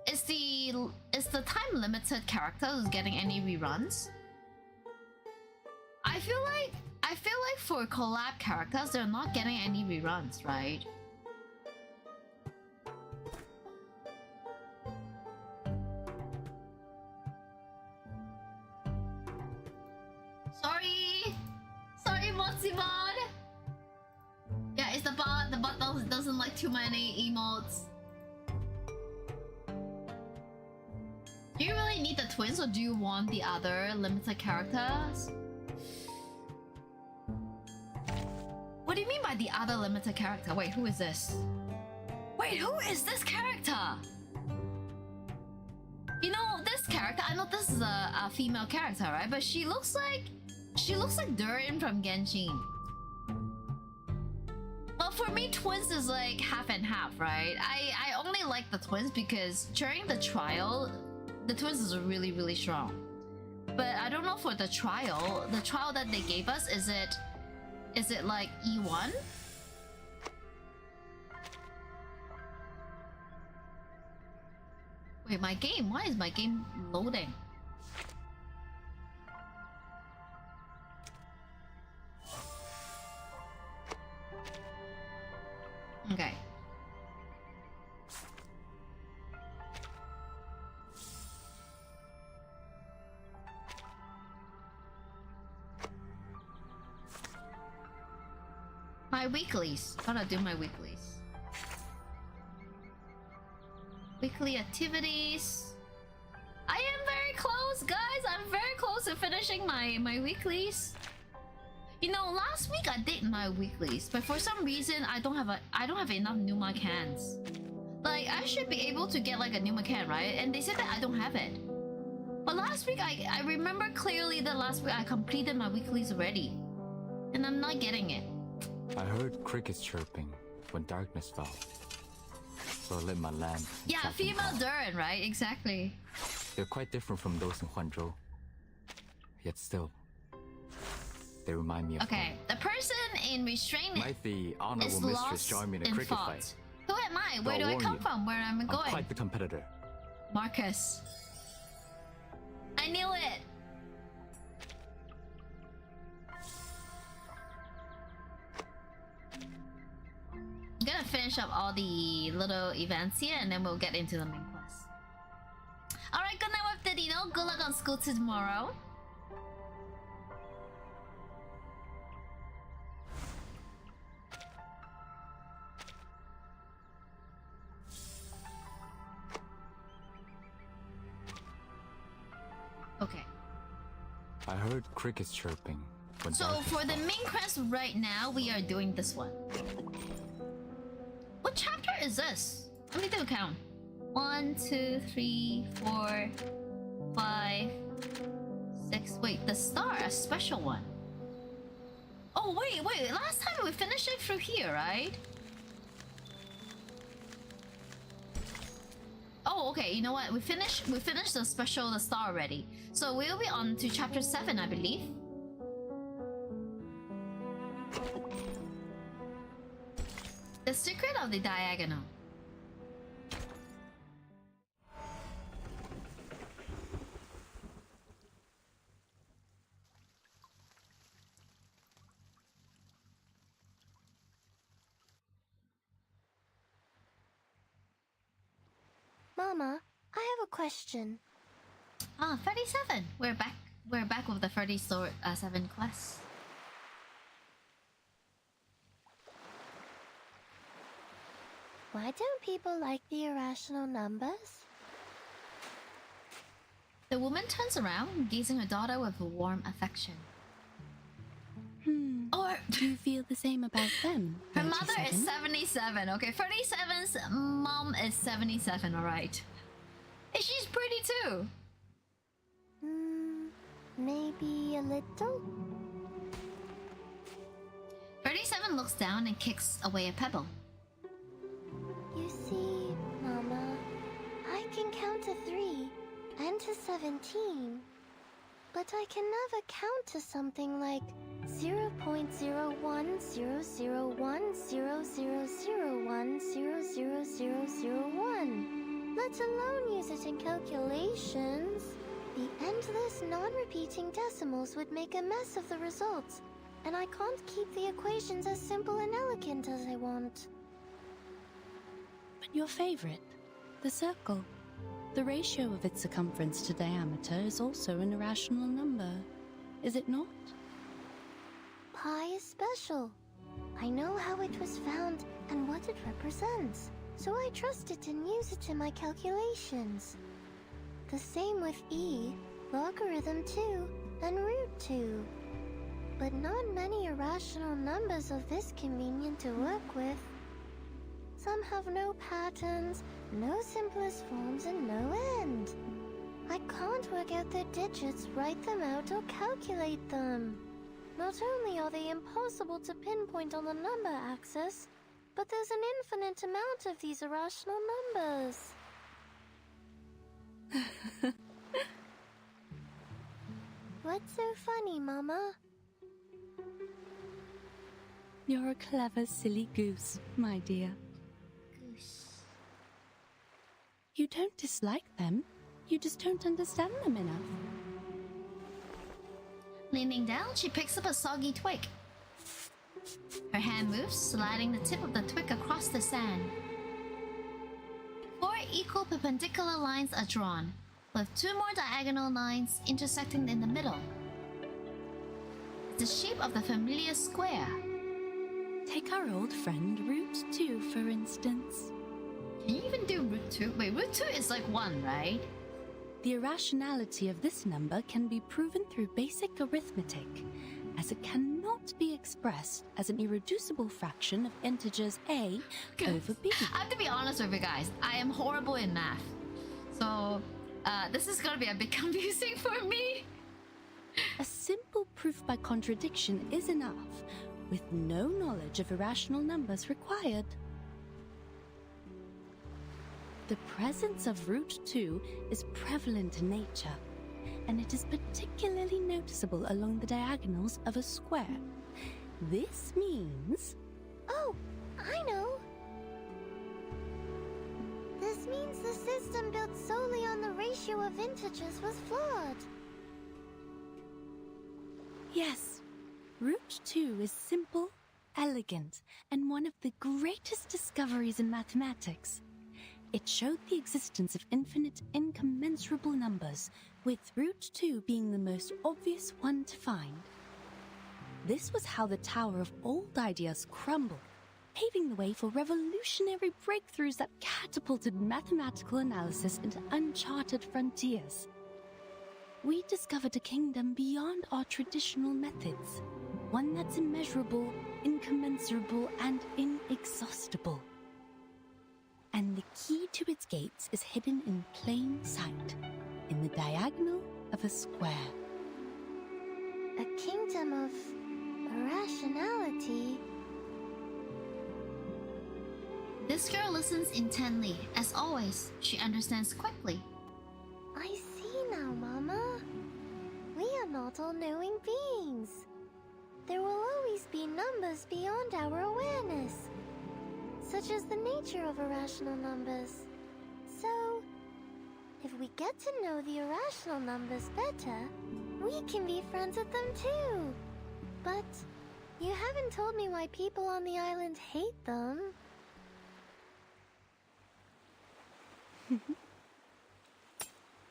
Is the time limited character who's getting any reruns? I feel like for collab characters they're not getting any reruns, right? Sorry, Motsibot. Yeah, it's the bot. The bot doesn't like too many emotes. Do you really need the twins, or do you want the other limited characters? What do you mean by the other limited character? Wait, who is this? Wait, who is this character? You know, this character, I know this is a female character, right? But she looks like Durin from Genshin. Well, for me, twins is like half and half, right? I only like the twins because during the trial, the twins is really, really strong. But I don't know for the trial that they gave us, is it like E1? Wait, my game, why is my game loading? Okay. My weeklies. Gotta do my weeklies. Weekly activities. I am very close, guys. I'm very close to finishing my weeklies. You know, last week I did my weeklies, but for some reason I don't have enough Numa cans. Like I should be able to get like a Numa can, right? And they said that I don't have it. But last week I remember clearly that last week I completed my weeklies already, and I'm not getting it. I heard crickets chirping when darkness fell, so I lit my lamp. And Yeah, tracked them female down. Duran, right? Exactly. They're quite different from those in Huanzhou, yet still, they remind me of Okay, the person in restraint home. Might the honorable is mistress lost join me in a in cricket thought. fight? Who am I? Where I'll do I warn come you. from? Where am I I'm going? quite the competitor. Marcus. I knew it. I'm gonna finish up all the little events here and then we'll get into the main quest. Alright, good night with Didino. Good luck on school tomorrow. Okay. I heard crickets chirping when So darkness for the fell. main quest right now, we are doing this one. What chapter is this? Let me do a count. 1, 2, 3, 4, 5, 6. Wait, the star, a special one. Oh wait. Last time we finished it through here, right? Oh, okay. You know what? We finished the special, the star already. So we'll be on to chapter 7, I believe. The secret of the diagonal. Mama, I have a question. Ah, 37. We're back. We're back with the 37 quest. Why don't people like the irrational numbers? The woman turns around, gazing her daughter with a warm affection. Or Do you feel the same about them? her mother is 37? 77. Okay, 37's mom is 77. All right. And she's pretty too. Maybe a little? 37 looks down and kicks away a pebble. You see, Mama, I can count to 3 and to 17, but I can never count to something like 0.0100100001000001, let alone use it in calculations. The endless, non-repeating decimals would make a mess of the results, and I can't keep the equations as simple and elegant as I want. But your favorite, the circle. The ratio of its circumference to diameter is also an irrational number, is it not? Pi is special. I know how it was found and what it represents, so I trust it and use it in my calculations. The same with e, logarithm 2, and root 2. But not many irrational numbers are this convenient to work with. Some have no patterns, no simplest forms, and no end. I can't work out their digits, write them out, or calculate them. Not only are they impossible to pinpoint on the number axis, But there's an infinite amount of these irrational numbers. What's so funny, Mama? You're a clever, silly goose, my dear. Goose. You don't dislike them. You just don't understand them enough. Leaning down, she picks up a soggy twig. Her hand moves, sliding the tip of the twig across the sand. 4 equal perpendicular lines are drawn, with 2 more diagonal lines intersecting in the middle. It's the shape of the familiar square. Take our old friend Root 2, for instance. Can you even do root 2? Wait, root 2 is like 1, right? The irrationality of this number can be proven through basic arithmetic, as it cannot be expressed as an irreducible fraction of integers a over b. I have to be honest with you guys. I am horrible in math. So, this is gonna be a bit confusing for me. A simple proof by contradiction is enough, with no knowledge of irrational numbers required. The presence of root 2 is prevalent in nature, and it is particularly noticeable along the diagonals of a square. This means... Oh, I know. This means the system built solely on the ratio of integers was flawed. Yes, root 2 is simple, elegant, and one of the greatest discoveries in mathematics. It showed the existence of infinite incommensurable numbers, with root 2 being the most obvious one to find. This was how the Tower of Old Ideas crumbled, paving the way for revolutionary breakthroughs that catapulted mathematical analysis into uncharted frontiers. We discovered a kingdom beyond our traditional methods, one that's immeasurable, incommensurable, and inexhaustible. And the key to its gates is hidden in plain sight, in the diagonal of a square. A kingdom of irrationality. This girl listens intently. As always, she understands quickly. I see now, Mama. We are not all-knowing beings. There will always be numbers beyond our awareness, such as the nature of irrational numbers. So, if we get to know the irrational numbers better, we can be friends with them too. But you haven't told me why people on the island hate them.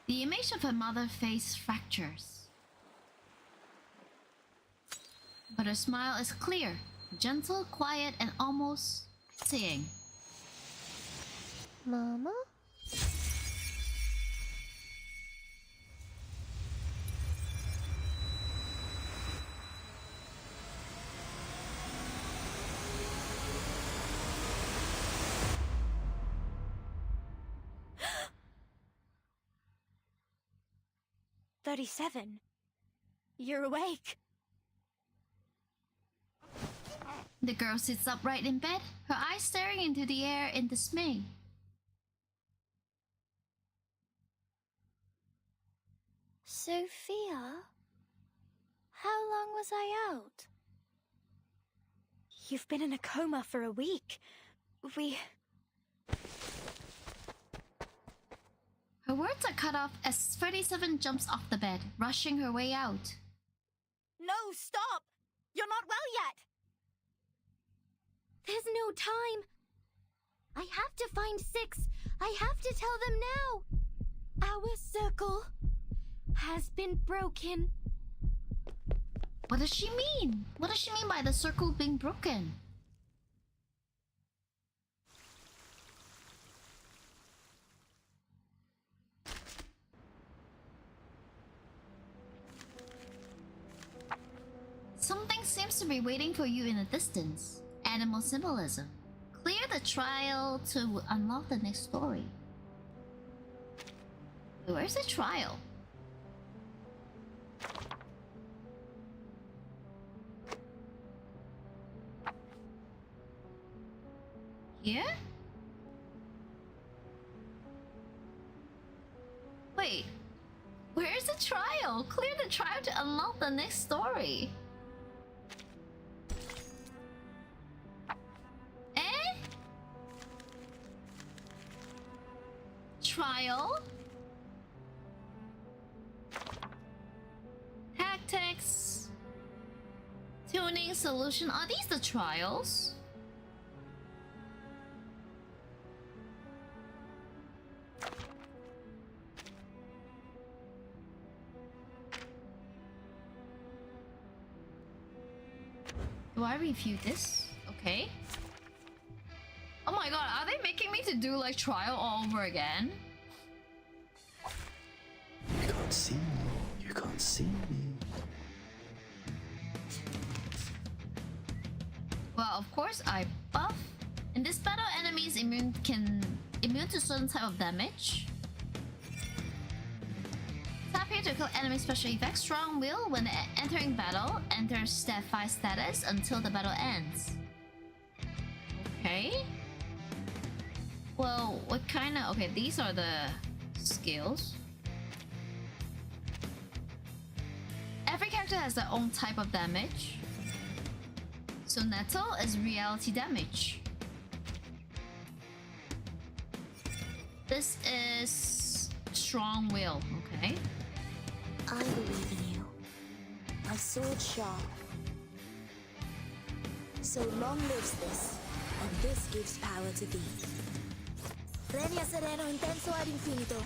The image of her mother face fractures. But her smile is clear, gentle, quiet, and almost pitying. Mama? You're awake. The girl sits upright in bed, her eyes staring into the air in dismay. Sophia? How long was I out? You've been in a coma for a week. Her words are cut off as 37 jumps off the bed, rushing her way out. No, stop! You're not well yet! There's no time. I have to find 6. I have to tell them now. Our circle has been broken. What does she mean? What does she mean by the circle being broken? Something seems to be waiting for you in the distance. Animal symbolism. Clear the trial to unlock the next story. Where's the trial? Wait, where's the trial? Clear the trial to unlock the next story. Eh? Trial? Tactics? Tuning solution? Are these the trials? Do I review this? Okay. Oh my god, are they making me to do like trial all over again? You can't see me. You can't see me. Well, of course I buff. In this battle, enemies immune to certain type of damage. Tap here to kill enemy special effects. Strong will when entering battle. Enter step 5 status until the battle ends. Okay. Well, what kind of... Okay, these are the skills. Every character has their own type of damage. So Nettle is reality damage. This is strong will, okay? I believe in you. My sword sharp. So long lives this, and this gives power to thee. Regna sereno intenso ad infinito.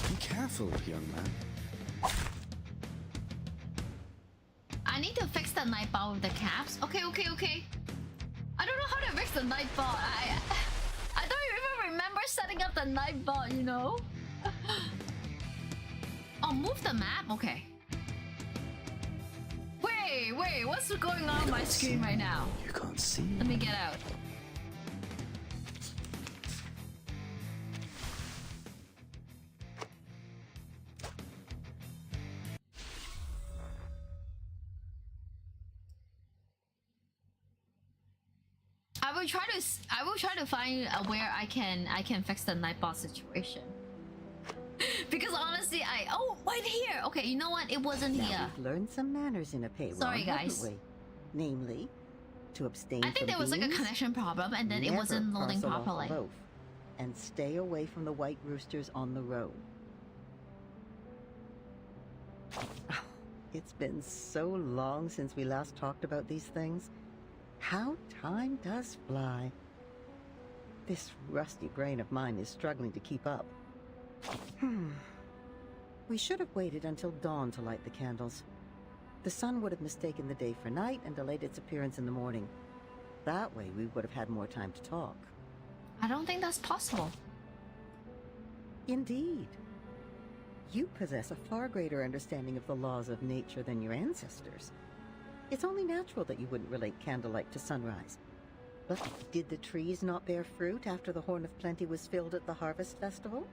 Be careful, young man. I need to fix the Nightbot with the caps. Okay. I don't know how to fix the Nightbot. I don't even remember setting up the Nightbot, you know? Oh, move the map? Okay. Wait, what's going on my screen right now? You can't see me. Let me get out. I will try to find where I can fix the Nightbot situation. Because honestly, right here. Okay, you know what? It wasn't Now here. we've learned some manners in a payroll, Sorry, guys. haven't we? Namely, to abstain I think from there was like a beans, connection problem, and then it never wasn't loading parcel off a properly. loaf, and stay away from the white roosters on the road. It's been so long since we last talked about these things. How time does fly. This rusty brain of mine is struggling to keep up. We should have waited until dawn to light the candles. The sun would have mistaken the day for night and delayed its appearance in the morning. That way we would have had more time to talk. I don't think that's possible. Indeed. You possess a far greater understanding of the laws of nature than your ancestors. It's only natural that you wouldn't relate candlelight to sunrise. But did the trees not bear fruit after the Horn of Plenty was filled at the Harvest Festival?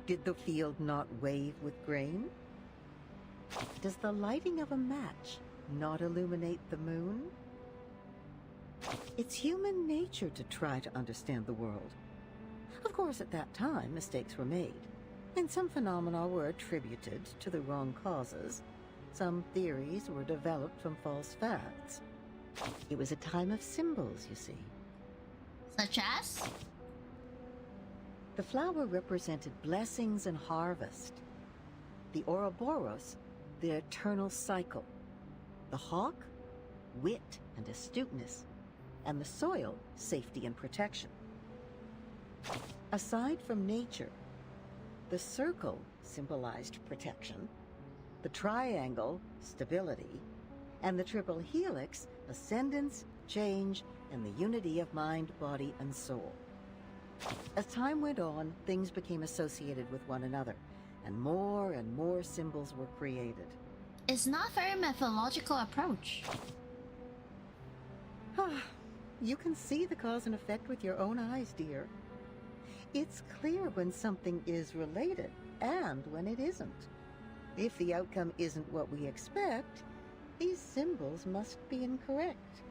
Did the field not wave with grain? Does the lighting of a match not illuminate the moon? It's human nature to try to understand the world. Of course, at that time, mistakes were made, and some phenomena were attributed to the wrong causes. Some theories were developed from false facts. It was a time of symbols, you see. Such as? The flower represented blessings and harvest. The Ouroboros, the eternal cycle. The hawk, wit and astuteness. And the soil, safety and protection. Aside from nature, the circle symbolized protection, the triangle, stability, and the triple helix, ascendance, change, and the unity of mind, body, and soul. As time went on, things became associated with one another, and more symbols were created. It's not very methodological approach. You can see the cause and effect with your own eyes, dear. It's clear when something is related and when it isn't. If the outcome isn't what we expect, these symbols must be incorrect.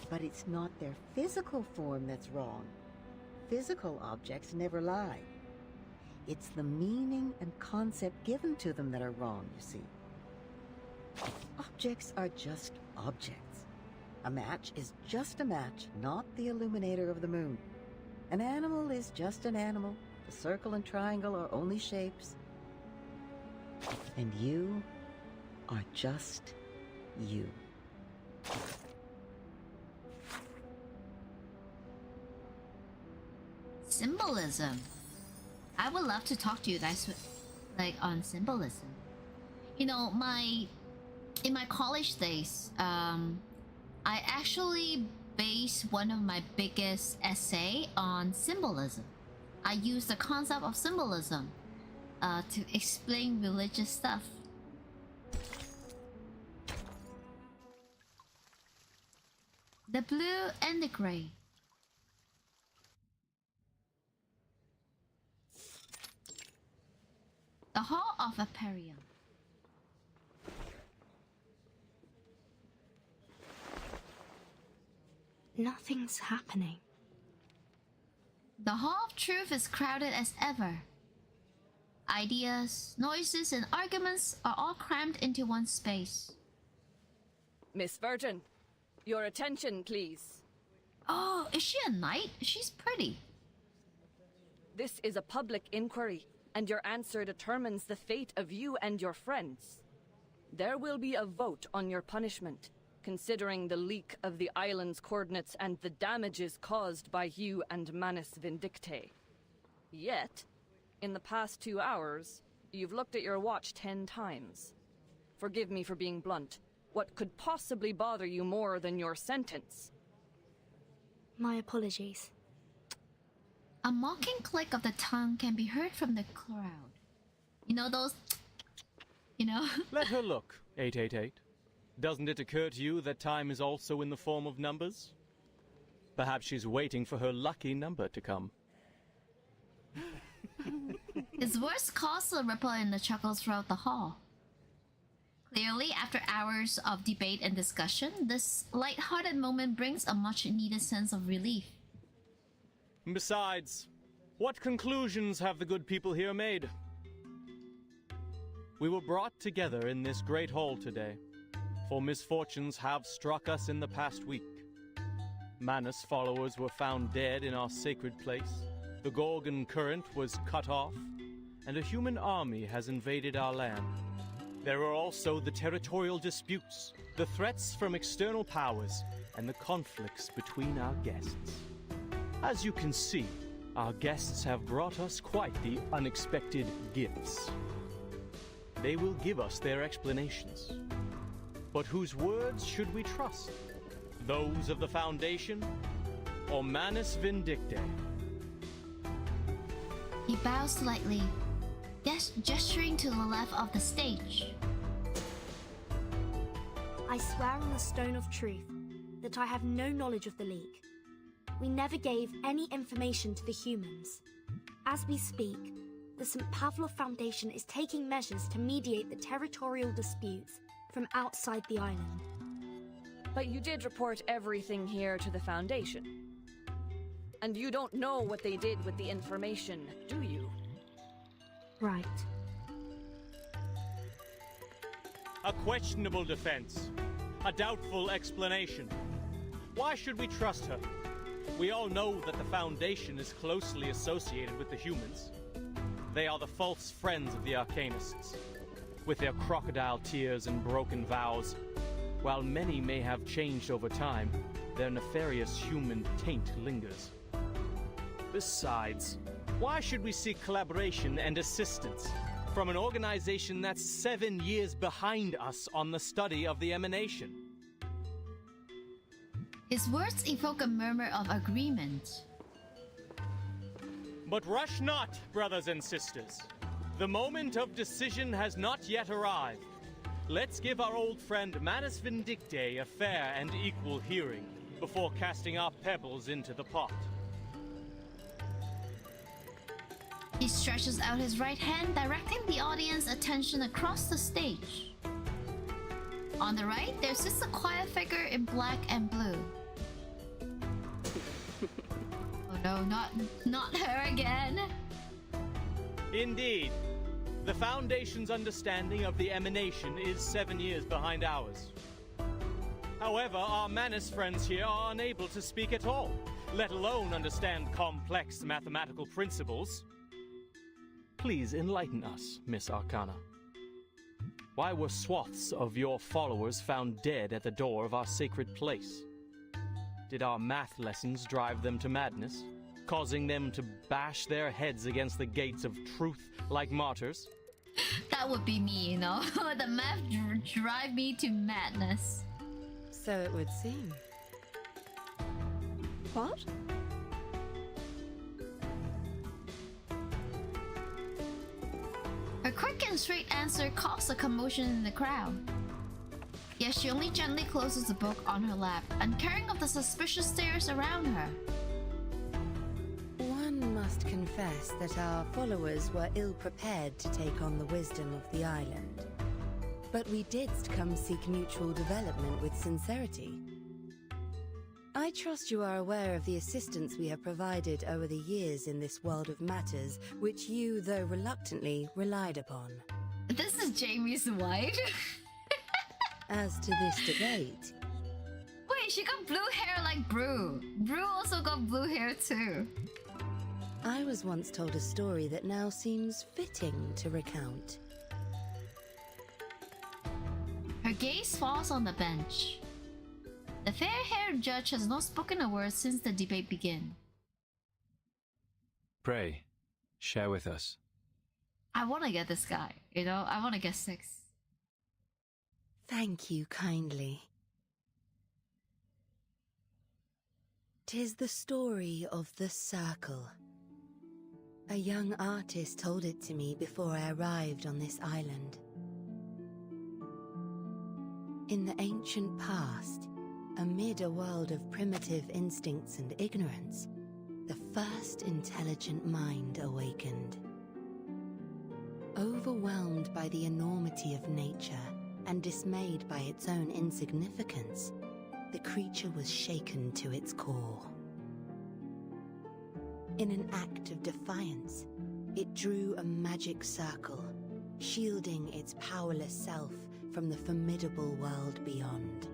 But it's not their physical form that's wrong. physical objects never lie. It's the meaning and concept given to them that are wrong, you see. Objects are just objects. A match is just a match, not the illuminator of the moon. An animal is just an animal. The circle and triangle are only shapes. And you are just you. Symbolism. I would love to talk to you guys like on symbolism. You know, in my college days, I actually based one of my biggest essay on symbolism. I used the concept of symbolism to explain religious stuff. The blue and the gray. The Hall of Aperion. Nothing's happening. The Hall of Truth is crowded as ever. Ideas, noises, and arguments are all crammed into one space. Miss Virgin, your attention, please. Oh, is she a knight? She's pretty. This is a public inquiry, and your answer determines the fate of you and your friends. There will be a vote on your punishment, considering the leak of the island's coordinates and the damages caused by you and Manus Vindictae. Yet, in the past 2 hours, you've looked at your watch 10 times. Forgive me for being blunt. What could possibly bother you more than your sentence? My apologies. A mocking click of the tongue can be heard from the crowd. You know those... You know? Let her look, 888. Doesn't it occur to you that time is also in the form of numbers? Perhaps she's waiting for her lucky number to come. His words caused a ripple in the chuckles throughout the hall. Clearly, after hours of debate and discussion, this light-hearted moment brings a much-needed sense of relief. Besides, what conclusions have the good people here made? We were brought together in this great hall today, for misfortunes have struck us in the past week. Manus followers were found dead in our sacred place, the Gorgon current was cut off, and a human army has invaded our land. There are also the territorial disputes, the threats from external powers, and the conflicts between our guests. As you can see, our guests have brought us quite the unexpected gifts. They will give us their explanations. But whose words should we trust? Those of the Foundation or Manus Vindictae? He bows slightly, gesturing to the left of the stage. I swear on the Stone of Truth that I have no knowledge of the League. We never gave any information to the humans. As we speak, the St. Pavlov Foundation is taking measures to mediate the territorial disputes from outside the island. But you did report everything here to the Foundation. And you don't know what they did with the information, do you? Right. A questionable defense. A doubtful explanation. Why should we trust her? We all know that the Foundation is closely associated with the humans. They are the false friends of the Arcanists, with their crocodile tears and broken vows. While many may have changed over time, their nefarious human taint lingers. Besides, why should we seek collaboration and assistance from an organization that's 7 years behind us on the study of the emanation? His words evoke a murmur of agreement. But rush not, brothers and sisters. The moment of decision has not yet arrived. Let's give our old friend Manus Vindictae a fair and equal hearing before casting our pebbles into the pot. He stretches out his right hand, directing the audience's attention across the stage. On the right, there sits a quiet figure in black and blue. Oh no, not her again. Indeed. The Foundation's understanding of the emanation is 7 years behind ours. However, our Manus friends here are unable to speak at all, let alone understand complex mathematical principles. Please enlighten us, Miss Arcana. Why were swaths of your followers found dead at the door of our sacred place? Did our math lessons drive them to madness, causing them to bash their heads against the gates of truth like martyrs? That would be me, you know. The math drive me to madness. So it would seem. What? Her quick and straight answer caused a commotion in the crowd. Yet she only gently closes the book on her lap, uncaring of the suspicious stares around her. One must confess that our followers were ill-prepared to take on the wisdom of the island. But we did come seek mutual development with sincerity. I trust you are aware of the assistance we have provided over the years in this world of matters, which you, though reluctantly, relied upon. This is Jamie's wife. As to this debate... Wait, she got blue hair like Brew. Brew also got blue hair too. I was once told a story that now seems fitting to recount. Her gaze falls on the bench. The fair-haired judge has not spoken a word since the debate began. Pray, share with us. I want to get this guy, you know? I want to get 6. Thank you kindly. 'Tis the story of the Circle. A young artist told it to me before I arrived on this island. In the ancient past, amid a world of primitive instincts and ignorance, the first intelligent mind awakened. Overwhelmed by the enormity of nature and dismayed by its own insignificance, the creature was shaken to its core. In an act of defiance, it drew a magic circle, shielding its powerless self from the formidable world beyond.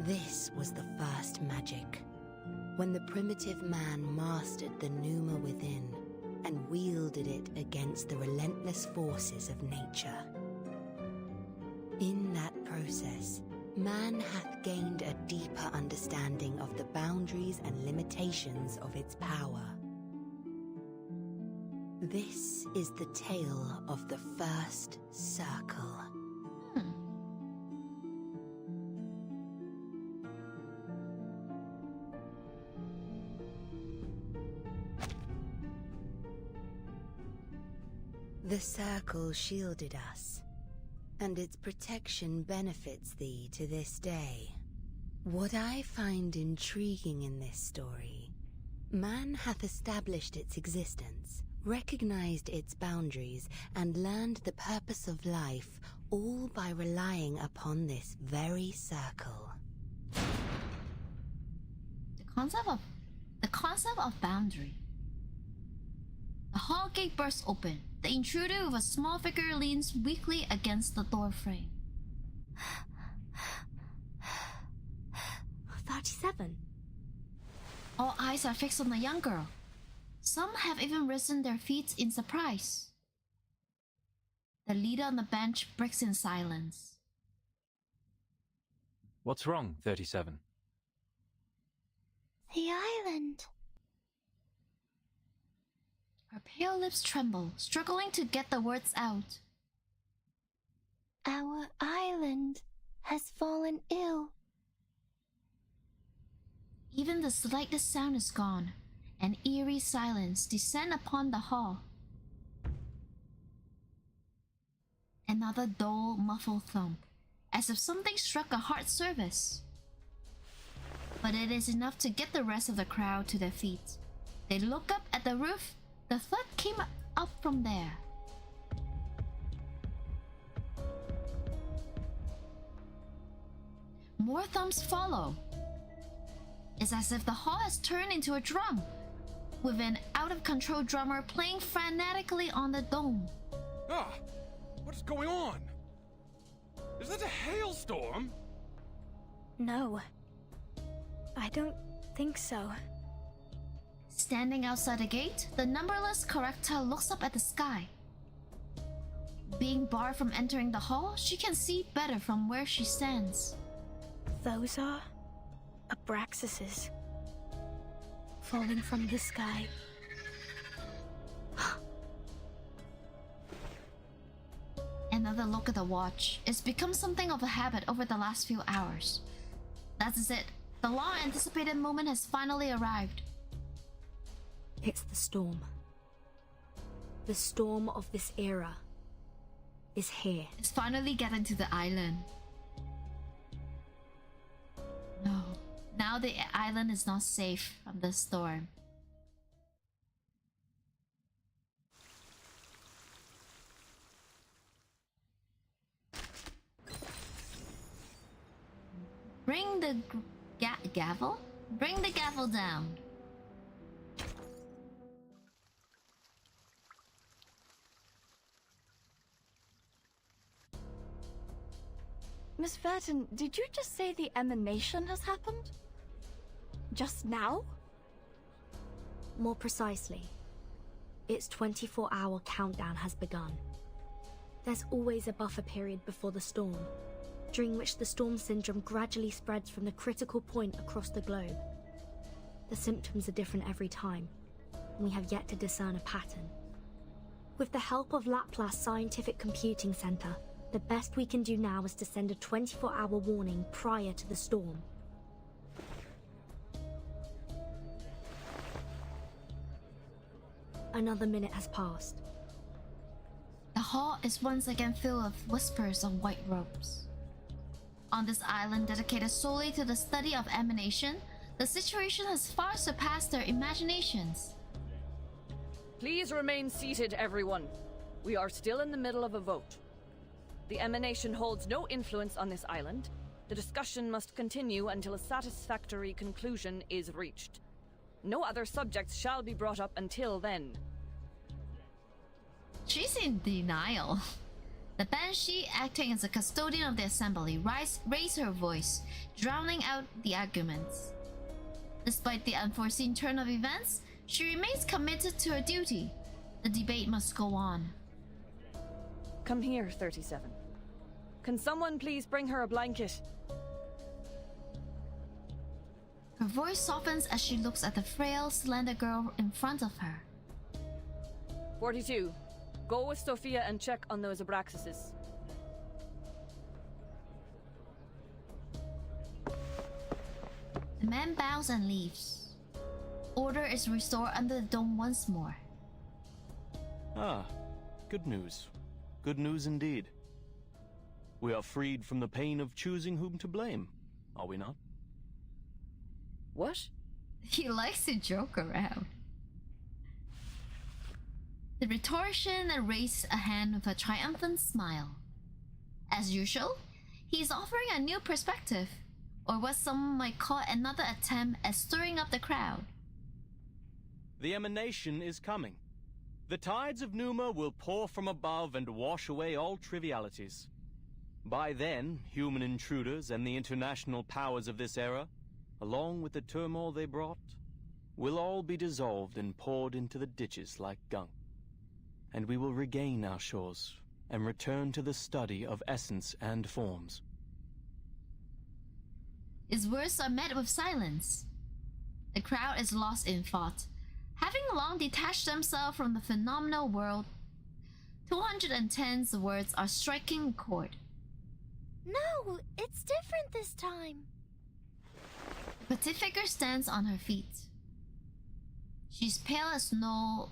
This was the first magic, when the primitive man mastered the pneuma within and wielded it against the relentless forces of nature. In that process, man hath gained a deeper understanding of the boundaries and limitations of its power. This is the tale of the first circle. The circle shielded us, and its protection benefits thee to this day. What I find intriguing in this story, man hath established its existence, recognized its boundaries, and learned the purpose of life, all by relying upon this very circle. The concept of boundary. The hall gate bursts open. The intruder with a small figure leans weakly against the door frame. 37. All eyes are fixed on the young girl. Some have even risen their feet in surprise. The leader on the bench breaks in silence. What's wrong, 37? The island. Her pale lips tremble, struggling to get the words out. Our island has fallen ill. Even the slightest sound is gone. An eerie silence descends upon the hall. Another dull, muffled thump, as if something struck a hard surface. But it is enough to get the rest of the crowd to their feet. They look up at the roof. The thud came up from there. More thumps follow. It's as if the hall has turned into a drum, with an out-of-control drummer playing frenetically on the dome. Ah! What is going on? Is that a hailstorm? No. I don't think so. Standing outside the gate, the numberless character looks up at the sky. Being barred from entering the hall, she can see better from where she stands. Those are Abraxases falling from the sky. Another look at the watch. It's become something of a habit over the last few hours. That is it. The long-anticipated moment has finally arrived. It's the storm. The storm of this era is here. It's finally getting to the island. No. Now the island is not safe from the storm. Bring the gavel? Bring the gavel down. Miss Verton, did you just say the emanation has happened? Just now? More precisely, its 24-hour countdown has begun. There's always a buffer period before the storm, during which the storm syndrome gradually spreads from the critical point across the globe. The symptoms are different every time, and we have yet to discern a pattern. With the help of Laplace Scientific Computing Center, the best we can do now is to send a 24-hour warning prior to the storm. Another minute has passed. The hall is once again filled with whispers of white robes. On this island dedicated solely to the study of emanation, the situation has far surpassed their imaginations. Please remain seated, everyone. We are still in the middle of a vote. The emanation holds no influence on this island. The discussion must continue until a satisfactory conclusion is reached. No other subjects shall be brought up until then. She's in denial. The Banshee, acting as a custodian of the assembly, raised her voice, drowning out the arguments. Despite the unforeseen turn of events, she remains committed to her duty. The debate must go on. Come here, 37. Can someone please bring her a blanket? Her voice softens as she looks at the frail, slender girl in front of her. 42. Go with Sophia and check on those Abraxases. The man bows and leaves. Order is restored under the dome once more. Ah, good news. Good news indeed. We are freed from the pain of choosing whom to blame, are we not? What? He likes to joke around. The rhetorician raised a hand with a triumphant smile. As usual, he is offering a new perspective, or what some might call another attempt at stirring up the crowd. The emanation is coming. The tides of Numa will pour from above and wash away all trivialities. By then, human intruders and the international powers of this era, along with the turmoil they brought, will all be dissolved and poured into the ditches like gunk. And we will regain our shores and return to the study of essence and forms. His words are met with silence. The crowd is lost in thought. Having long detached themselves from the phenomenal world, 210's words are striking a chord. No, it's different this time. The petite figure stands on her feet. She's pale as snow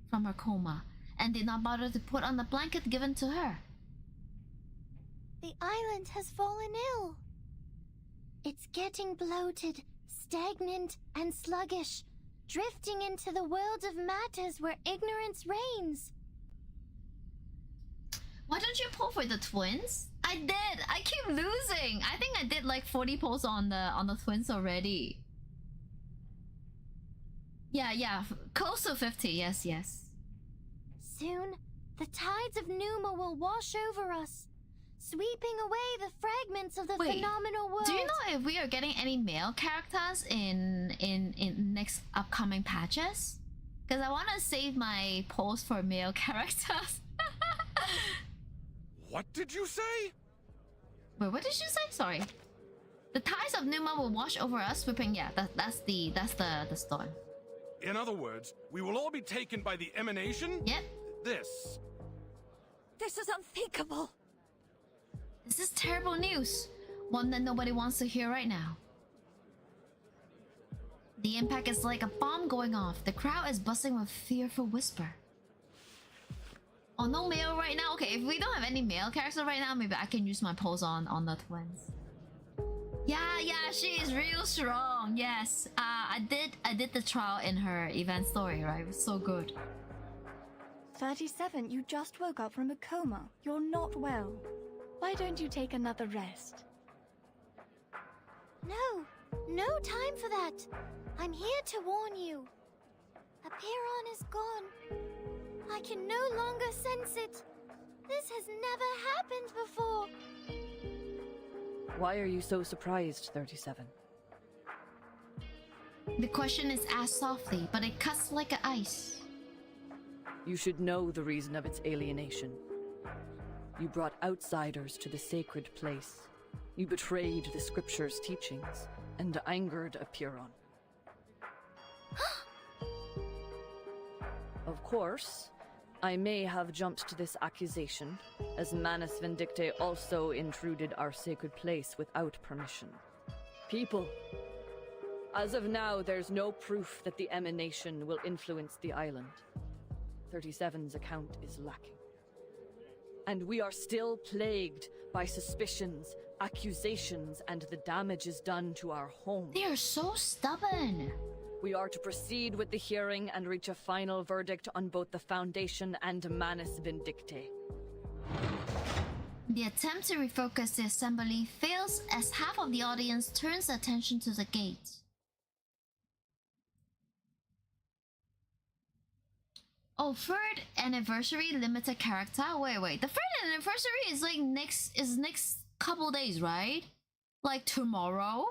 from her coma, and did not bother to put on the blanket given to her. The island has fallen ill. It's getting bloated, stagnant, and sluggish, drifting into the world of matters where ignorance reigns. Why don't you pull for the twins? I did. I keep losing. I think I did like 40 pulls on the twins already. Yeah, close to 50, yes. Soon, the tides of Numa will wash over us, sweeping away the fragments of the phenomenal world. Do you know if we are getting any male characters in next upcoming patches? Because I want to save my post for male characters. What did you say? Wait, what did you say? Sorry. The tides of Numa will wash over us, sweeping. Yeah, that's the storm. In other words, we will all be taken by the emanation? Yep. This is unthinkable. This is terrible news. One that nobody wants to hear right now. The impact is like a bomb going off. The crowd is buzzing with fearful whisper. Oh, no male right now? Okay, if we don't have any male characters right now, maybe I can use my pose on the twins. Yeah, she is real strong. Yes, I did the trial in her event story, right? It was so good. 37, you just woke up from a coma. You're not well. Why don't you take another rest? No time for that. I'm here to warn you. Apiron is gone. I can no longer sense it. This has never happened before. Why are you so surprised, 37? The question is asked softly, but it cuts like a ice. You should know the reason of its alienation. You brought outsiders to the sacred place. You betrayed the scripture's teachings and angered Apiron. Of course, I may have jumped to this accusation, as Manus Vindicte also intruded our sacred place without permission. People, as of now, there's no proof that the emanation will influence the island. 37's account is lacking. And we are still plagued by suspicions, accusations, and the damages done to our home. They are so stubborn. We are to proceed with the hearing and reach a final verdict on both the Foundation and Manus Vindicte. The attempt to refocus the assembly fails as half of the audience turns attention to the gate. Oh, third anniversary limited character? Wait. The third anniversary is like next couple days, right? Like tomorrow?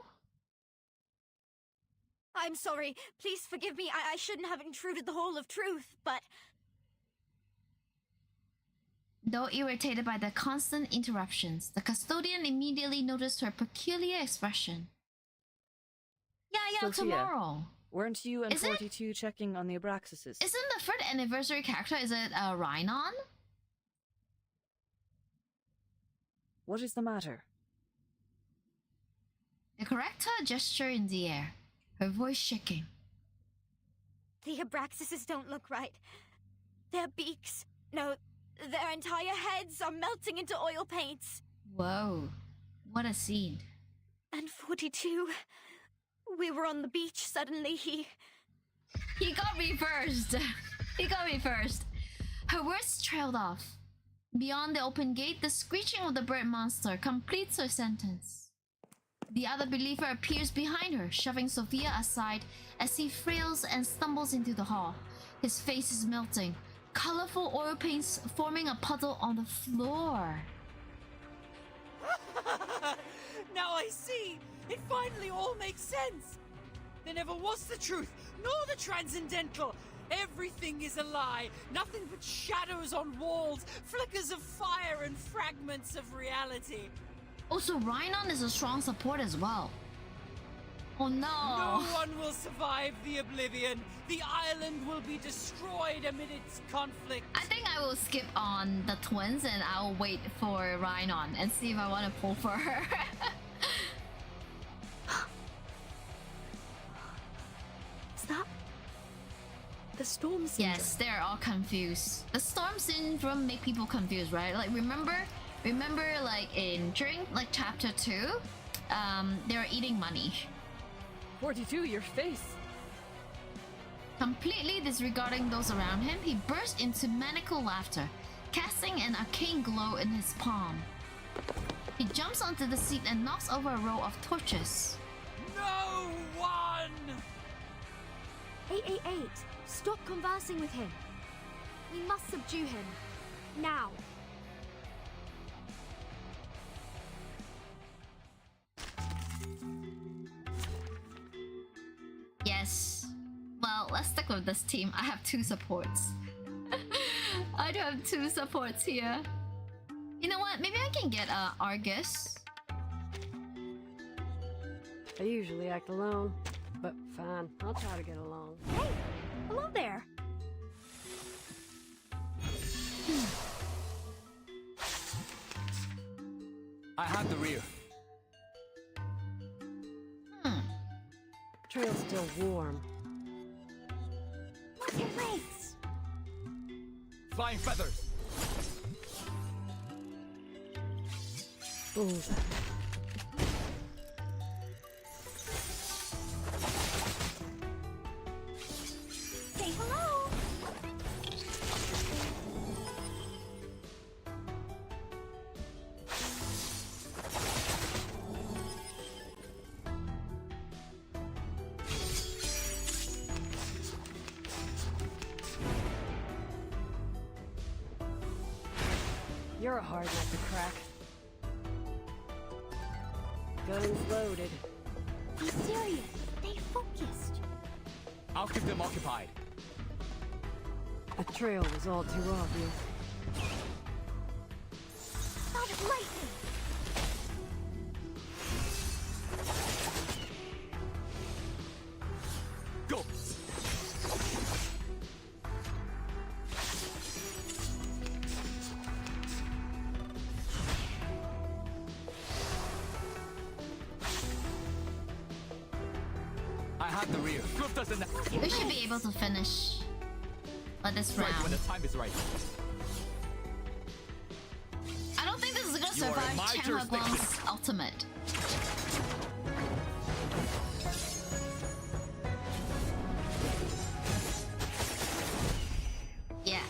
I'm sorry. Please forgive me. I shouldn't have intruded the Hall of Truth, but... Though irritated by the constant interruptions, the custodian immediately noticed her peculiar expression. Yeah, Sophia, tomorrow. Weren't you and Is it? 42 checking on the Abraxases? Isn't the third anniversary character, is it Rhinon? What is the matter? The corrector gesture in the air, her voice shaking. The Abraxases don't look right. Their beaks, no, their entire heads are melting into oil paints. Whoa, what a scene. And 42, we were on the beach, suddenly he got me first. He got me first. Her words trailed off. Beyond the open gate, the screeching of the bird monster completes her sentence. The other believer appears behind her, shoving Sophia aside as he frails and stumbles into the hall. His face is melting, colorful oil paints forming a puddle on the floor. Now I see! It finally all makes sense! There never was the truth, nor the transcendental! Everything is a lie! Nothing but shadows on walls, flickers of fire and fragments of reality! Also, Rhinon is a strong support as well. Oh no! No one will survive the oblivion! The island will be destroyed amid its conflict! I think I will skip on the twins and I'll wait for Rhinon and see if I want to pull for her. Stop. The storm syndrome. Yes, they're all confused. The storm syndrome make people confused, right? Like remember like during like chapter 2, they were eating money. 42, your face. Completely disregarding those around him, he burst into maniacal laughter, casting an arcane glow in his palm. He jumps onto the seat and knocks over a row of torches. No one! 888, stop conversing with him. We must subdue him. Now. Yes. Well, let's stick with this team. I have 2 supports. I do have 2 supports here. You know what? Maybe I can get Argus. I usually act alone, but fine. I'll try to get along. Hey! Hello there! I have the rear. Trail's still warm. What's your race? Flying feathers. Bullseye. Say hello! You're a hard nut to crack. Guns loaded. Be serious. Stay focused. I'll keep them occupied. A trail was all too obvious. Out of lightning! Go! I have the rear. Group doesn't. We should be able to finish this Strike round. when the time is right. I don't think this is gonna You are in survive my Chen jurisdiction. Heguang's ultimate. Yeah.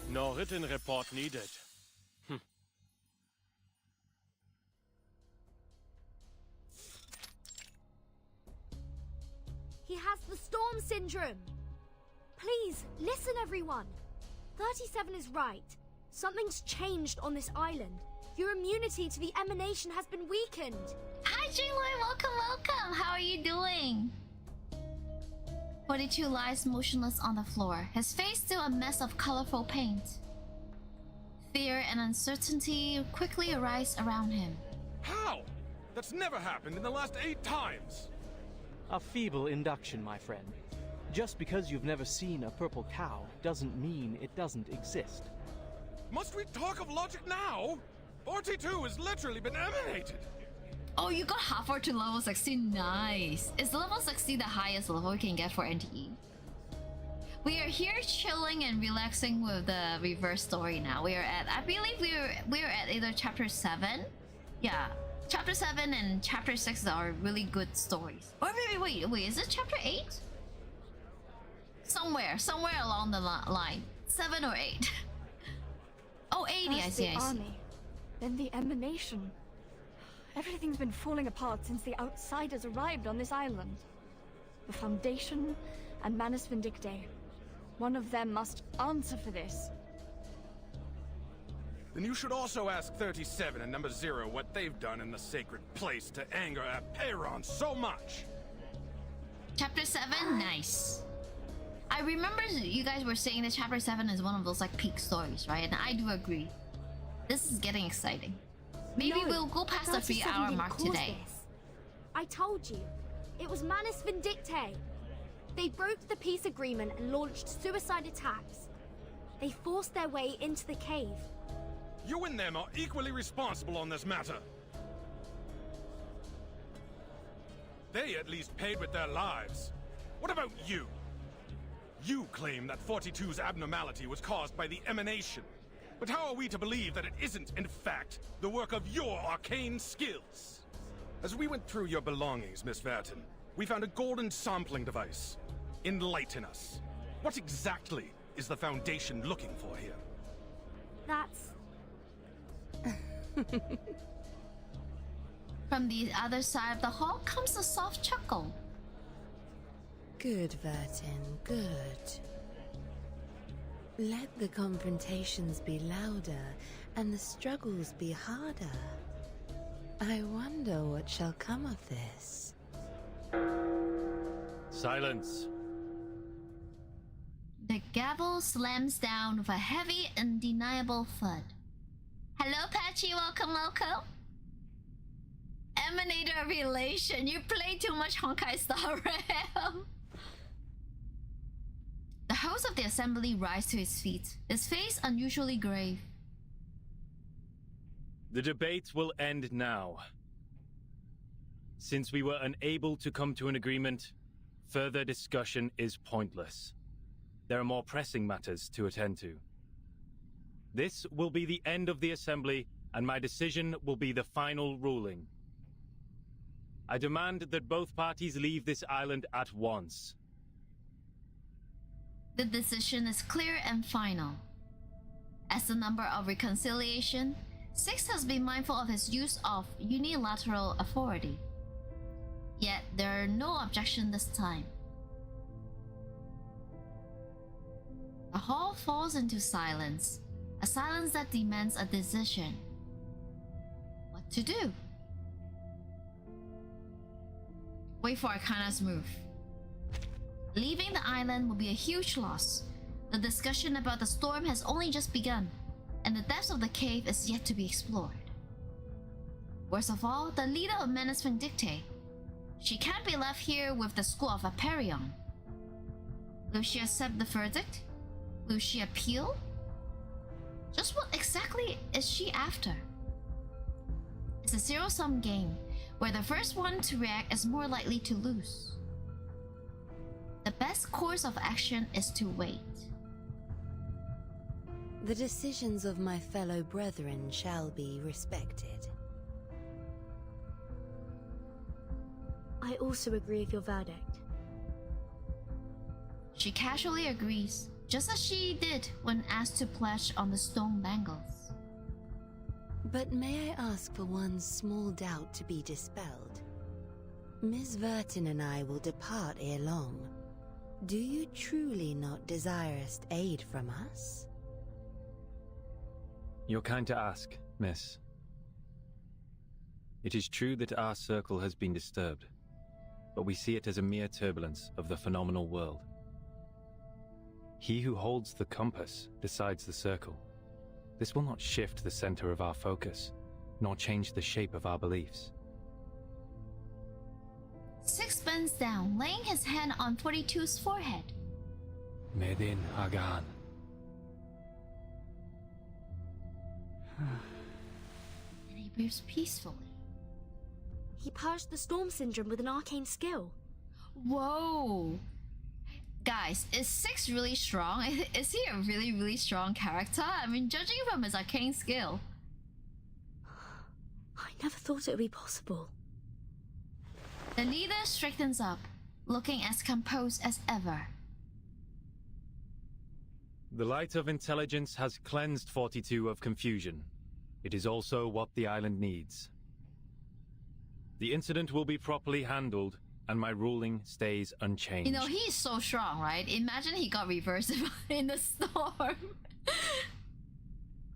No written report needed. He has the storm syndrome. Please, listen everyone. 37 is right. Something's changed on this island. Your immunity to the emanation has been weakened. Hi Jingloi, welcome, welcome. How are you doing? 42 lies motionless on the floor, his face still a mess of colorful paint. Fear and uncertainty quickly arise around him. How? That's never happened in the last 8 times. A feeble induction, my friend. Just because you've never seen a purple cow doesn't mean it doesn't exist. Must we talk of logic now? 42 has literally been emanated. Oh, you got halfway to level 16. Nice. Is level 60 the highest level we can get for NTE? We are here chilling and relaxing with the reverse story now. We are at, I believe we are at either chapter 7. Yeah, chapter 7 and chapter 6 are really good stories. Or maybe wait, is it chapter 8? Somewhere along the line. 7 or 8. Oh, 80, I First see, the I see. army, then the emanation. Everything's been falling apart since the outsiders arrived on this island. The Foundation and Manus Vindicte. One of them must answer for this. Then you should also ask 37 and number 0 what they've done in the sacred place to anger Apeiron so much. Chapter 7, nice. I remember you guys were saying that chapter 7 is one of those like peak stories, right? And I do agree. This is getting exciting. Maybe No, we'll go past the 37 3-hour didn't mark cause today. this. I told you. It was Manus Vindicte. They broke the peace agreement and launched suicide attacks. They forced their way into the cave. You and them are equally responsible on this matter. They at least paid with their lives. What about you? You claim that 42's abnormality was caused by the emanation. But how are we to believe that it isn't, in fact, the work of your arcane skills? As we went through your belongings, Miss Verton, we found a golden sampling device. Enlighten us. What exactly is the Foundation looking for here? That's... From the other side of the hall comes a soft chuckle. Good, Vertin, good. Let the confrontations be louder and the struggles be harder. I wonder what shall come of this. Silence. The gavel slams down with a heavy, undeniable thud. Hello, Patchy. Welcome, welcome. Emanator of Elation. You play too much Honkai Star Rail. The host of the assembly rises to his feet, his face unusually grave. The debate will end now. Since we were unable to come to an agreement, further discussion is pointless. There are more pressing matters to attend to. This will be the end of the assembly, and my decision will be the final ruling. I demand that both parties leave this island at once. The decision is clear and final. As the number of reconciliation, Six has been mindful of his use of unilateral authority. Yet there are no objections this time. The hall falls into silence, a silence that demands a decision. What to do? Wait for Arcana's move. Leaving the island will be a huge loss. The discussion about the storm has only just begun, and the depths of the cave is yet to be explored. Worst of all, the leader of Manus Vindicte. She can't be left here with the school of Aperion. Will she accept the verdict? Will she appeal? Just what exactly is she after? It's a zero-sum game, where the first one to react is more likely to lose. The best course of action is to wait. The decisions of my fellow brethren shall be respected. I also agree with your verdict. She casually agrees, just as she did when asked to pledge on the stone bangles. But may I ask for one small doubt to be dispelled? Miss Vertin and I will depart ere long. Do you truly not desirest aid from us? You're kind to ask, miss. It is true that our circle has been disturbed, but we see it as a mere turbulence of the phenomenal world. He who holds the compass decides the circle. This will not shift the center of our focus, nor change the shape of our beliefs. Six bends down, laying his hand on 42's forehead. Medin Hagan. And he breathes peacefully. He purged the storm syndrome with an arcane skill. Whoa! Guys, is Six really strong? Is he a really, really strong character? I mean, judging from his arcane skill. I never thought it would be possible. The leader straightens up, looking as composed as ever. The light of intelligence has cleansed 42 of confusion. It is also what the island needs. The incident will be properly handled, and my ruling stays unchanged. You know, he's so strong, right? Imagine he got reversed in the storm.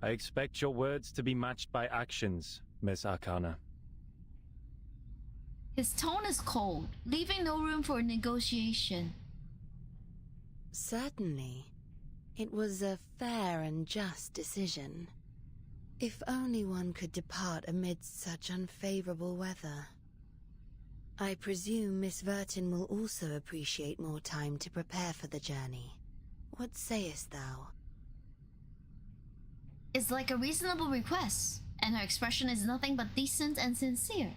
I expect your words to be matched by actions, Miss Arcana. His tone is cold, leaving no room for negotiation. Certainly. It was a fair and just decision. If only one could depart amidst such unfavorable weather. I presume Miss Vertin will also appreciate more time to prepare for the journey. What sayest thou? It's like a reasonable request, and her expression is nothing but decent and sincere.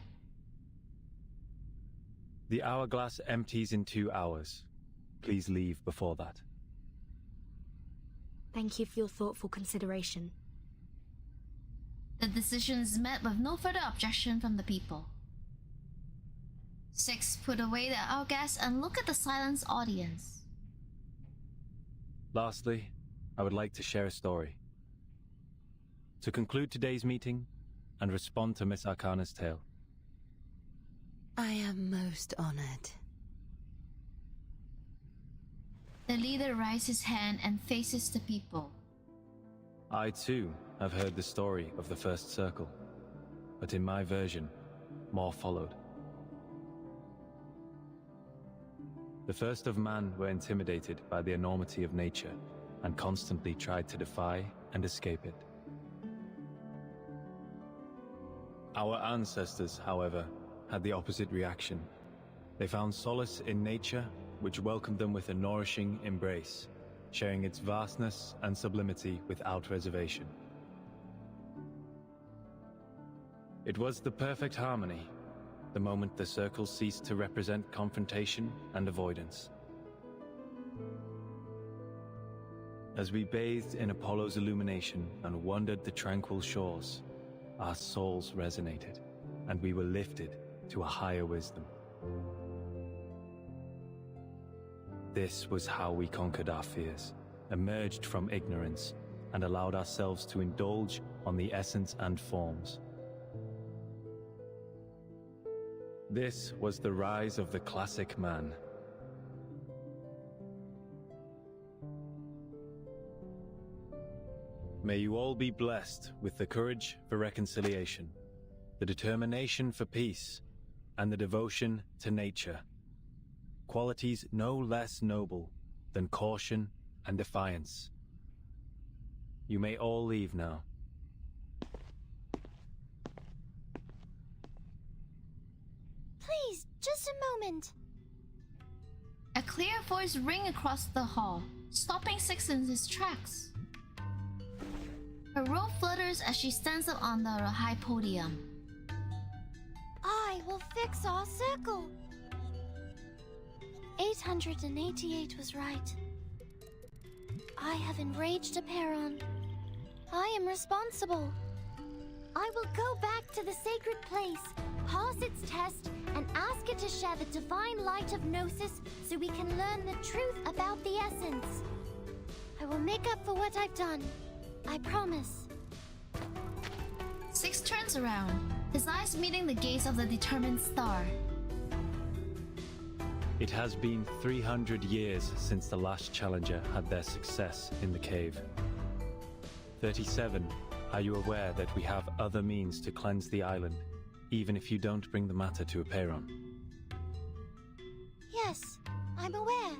The hourglass empties in 2 hours. Please leave before that. Thank you for your thoughtful consideration. The decision is met with no further objection from the people. Six put away the hourglass and look at the silenced audience. Lastly, I would like to share a story. To conclude today's meeting and respond to Miss Arcana's tale. I am most honored. The leader raises his hand and faces the people. I too have heard the story of the first circle, but in my version, more followed. The first of man were intimidated by the enormity of nature and constantly tried to defy and escape it. Our ancestors, however, had the opposite reaction. They found solace in nature, which welcomed them with a nourishing embrace, sharing its vastness and sublimity without reservation. It was the perfect harmony, the moment the circle ceased to represent confrontation and avoidance. As we bathed in Apollo's illumination and wandered the tranquil shores, our souls resonated, and we were lifted to a higher wisdom. This was how we conquered our fears, emerged from ignorance, and allowed ourselves to indulge on the essence and forms. This was the rise of the classic man. May you all be blessed with the courage for reconciliation, the determination for peace, and the devotion to nature. Qualities no less noble than caution and defiance. You may all leave now. Please, just a moment. A clear voice rings across the hall, stopping Six in his tracks. Her robe flutters as she stands up on the high podium. I will fix our circle. 888 was right. I have enraged Aperon. I am responsible. I will go back to the sacred place, pass its test, and ask it to share the divine light of Gnosis so we can learn the truth about the essence. I will make up for what I've done. I promise. Six turns around, his eyes meeting the gaze of the determined star. It has been 300 years since the last challenger had their success in the cave. 37, are you aware that we have other means to cleanse the island, even if you don't bring the matter to Aperon? Yes, I'm aware.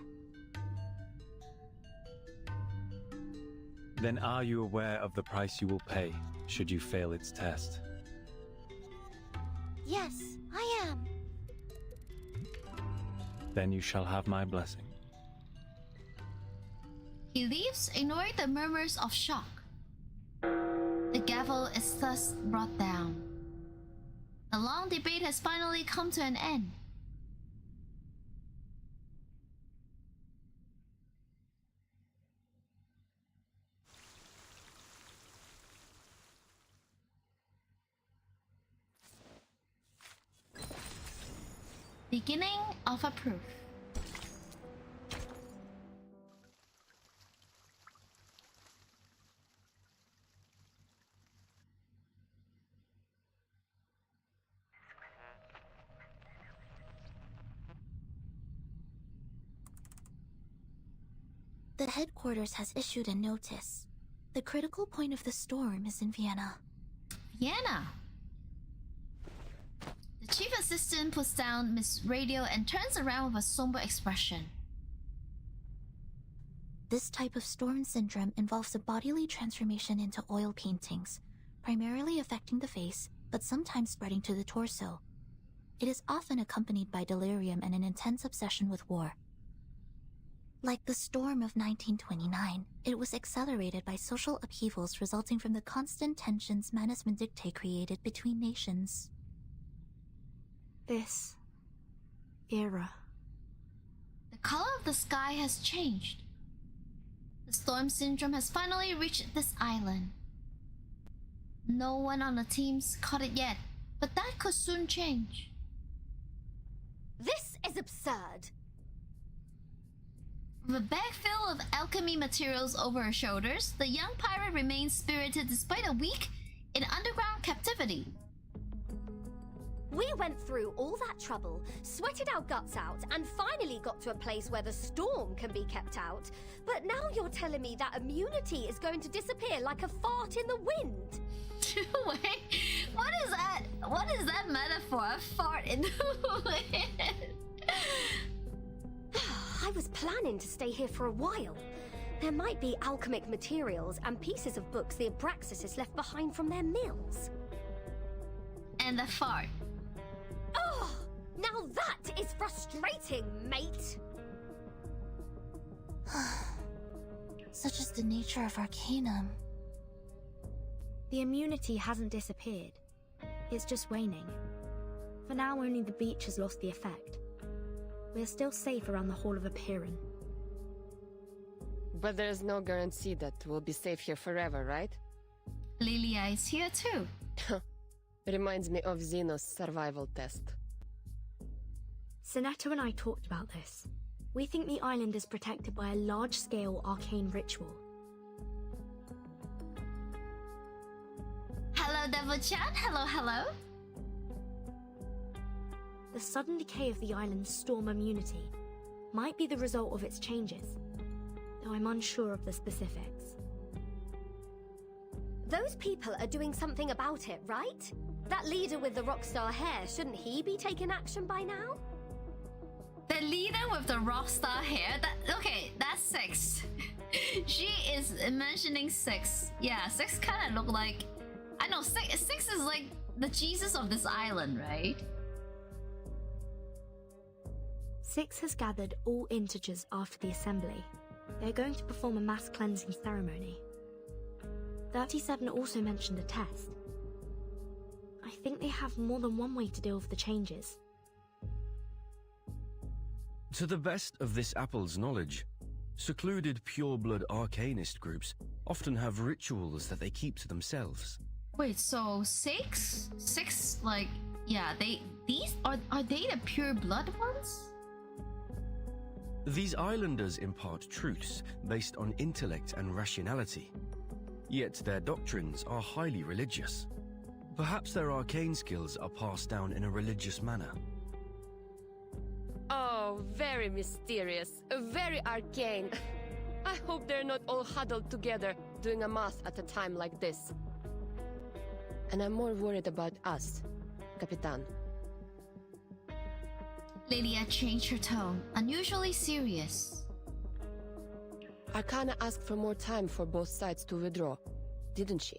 Then are you aware of the price you will pay, should you fail its test? Yes, I am. Then you shall have my blessing. He leaves, ignoring the murmurs of shock. The gavel is thus brought down. The long debate has finally come to an end. Beginning of a proof. The headquarters has issued a notice. The critical point of the storm is in Vienna. Vienna? The chief assistant puts down Miss Radio and turns around with a somber expression. This type of storm syndrome involves a bodily transformation into oil paintings, primarily affecting the face, but sometimes spreading to the torso. It is often accompanied by delirium and an intense obsession with war. Like the storm of 1929, it was accelerated by social upheavals resulting from the constant tensions Manus Vindictae created between nations. This era. The color of the sky has changed. The storm syndrome has finally reached this island. No one on the team's caught it yet, but that could soon change. This is absurd! With a bag full of alchemy materials over her shoulders, the young pirate remains spirited despite a week in underground captivity. We went through all that trouble, sweated our guts out, and finally got to a place where the storm can be kept out. But now you're telling me that immunity is going to disappear like a fart in the wind. Wait, what is that? What is that metaphor? A fart in the wind? I was planning to stay here for a while. There might be alchemic materials and pieces of books the Abraxas left behind from their mills. And the fart. Oh, now that is frustrating, mate. Such is the nature of Arcanum. The immunity hasn't disappeared. It's just waning. For now, only the beach has lost the effect. We're still safe around the Hall of Apiran. But there's no guarantee that we'll be safe here forever, right? Lilia is here too. Reminds me of Xenos' survival test. Sinetto and I talked about this. We think the island is protected by a large-scale arcane ritual. Hello, Devil-chan. Hello, hello. The sudden decay of the island's storm immunity might be the result of its changes, though I'm unsure of the specifics. Those people are doing something about it, right? That leader with the rockstar hair, shouldn't he be taking action by now? The leader with the rockstar hair? Okay, that's Six. She is mentioning Six. Yeah, Six kind of look like... I know, Six is like the Jesus of this island, right? Six has gathered all integers after the assembly. They're going to perform a mass cleansing ceremony. 37 also mentioned a test. I think they have more than one way to deal with the changes. To the best of this apple's knowledge, secluded pure-blood arcanist groups often have rituals that they keep to themselves. Wait, so Six, like, yeah, these are they the pure blood ones? These islanders impart truths based on intellect and rationality, yet their doctrines are highly religious. Perhaps their arcane skills are passed down in a religious manner. Oh, very mysterious, very arcane. I hope they're not all huddled together doing a math at a time like this. And I'm more worried about us, Capitan. Lilia changed her tone, unusually serious. Arcana asked for more time for both sides to withdraw, didn't she?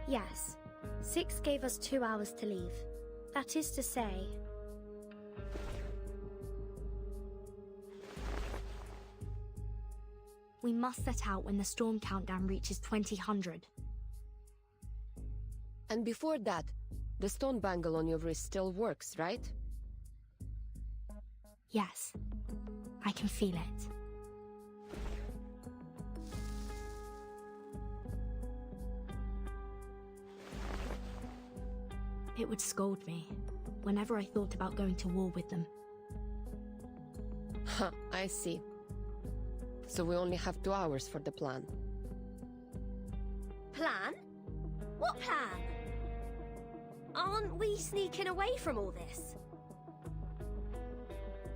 Yes. Six gave us 2 hours to leave. That is to say... we must set out when the storm countdown reaches 2000. And before that, the stone bangle on your wrist still works, right? Yes. I can feel it. It would scold me whenever I thought about going to war with them. Huh, I see. So we only have 2 hours for the plan. Plan? What plan? Aren't we sneaking away from all this?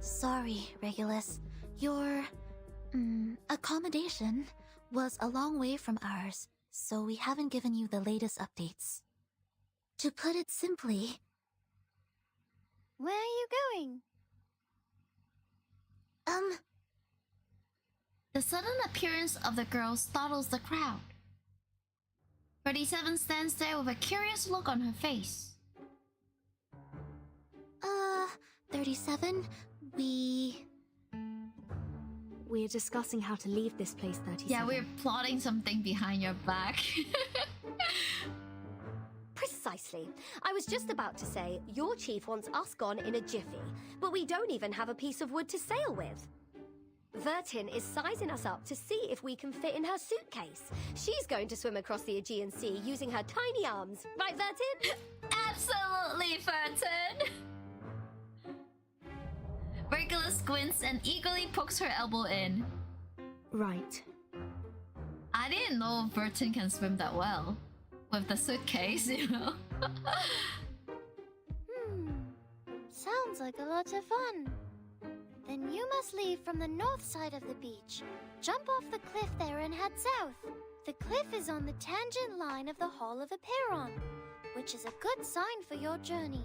Sorry, Regulus. Your... accommodation was a long way from ours, so we haven't given you the latest updates. To put it simply... Where are you going? The sudden appearance of the girl startles the crowd. 37 stands there with a curious look on her face. 37, We're discussing how to leave this place, 37. Yeah, we're plotting something behind your back. Precisely. I was just about to say, your chief wants us gone in a jiffy, but we don't even have a piece of wood to sail with. Vertin is sizing us up to see if we can fit in her suitcase. She's going to swim across the Aegean Sea using her tiny arms. Right, Vertin? Absolutely, Vertin! Regulus squints and eagerly pokes her elbow in. Right. I didn't know Vertin can swim that well. With the suitcase, you know. Sounds like a lot of fun. Then you must leave from the north side of the beach. Jump off the cliff there and head south. The cliff is on the tangent line of the Hall of Aperon, which is a good sign for your journey.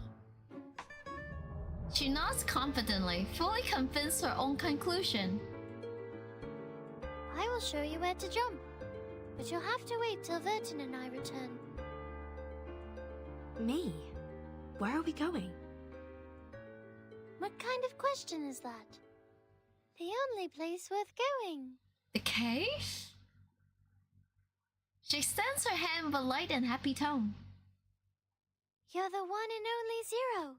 She nods confidently, fully convinced her own conclusion. I will show you where to jump, but you'll have to wait till Vertin and I return. Me? Where are we going? What kind of question is that? The only place worth going. The cave? She extends her hand with a light and happy tone. You're the one and only Zero.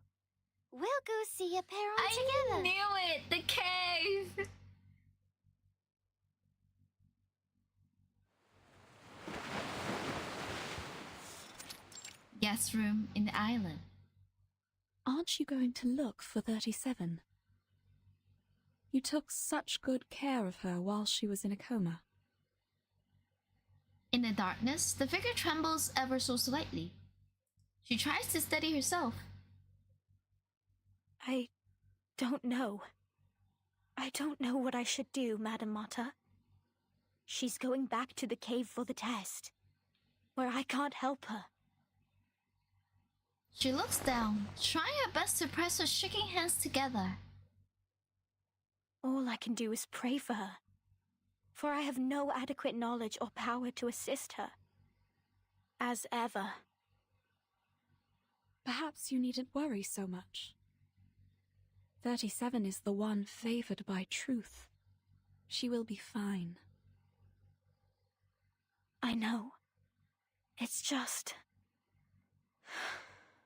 We'll go see Aperon together. I knew it! The cave! Guest room in the island. Aren't you going to look for 37? You took such good care of her while she was in a coma. In the darkness, the figure trembles ever so slightly. She tries to steady herself. I don't know. I don't know what I should do, Madame Mata. She's going back to the cave for the test, where I can't help her. She looks down, trying her best to press her shaking hands together. All I can do is pray for her, for I have no adequate knowledge or power to assist her. As ever. Perhaps you needn't worry so much. 37 is the one favored by truth. She will be fine. I know. It's just...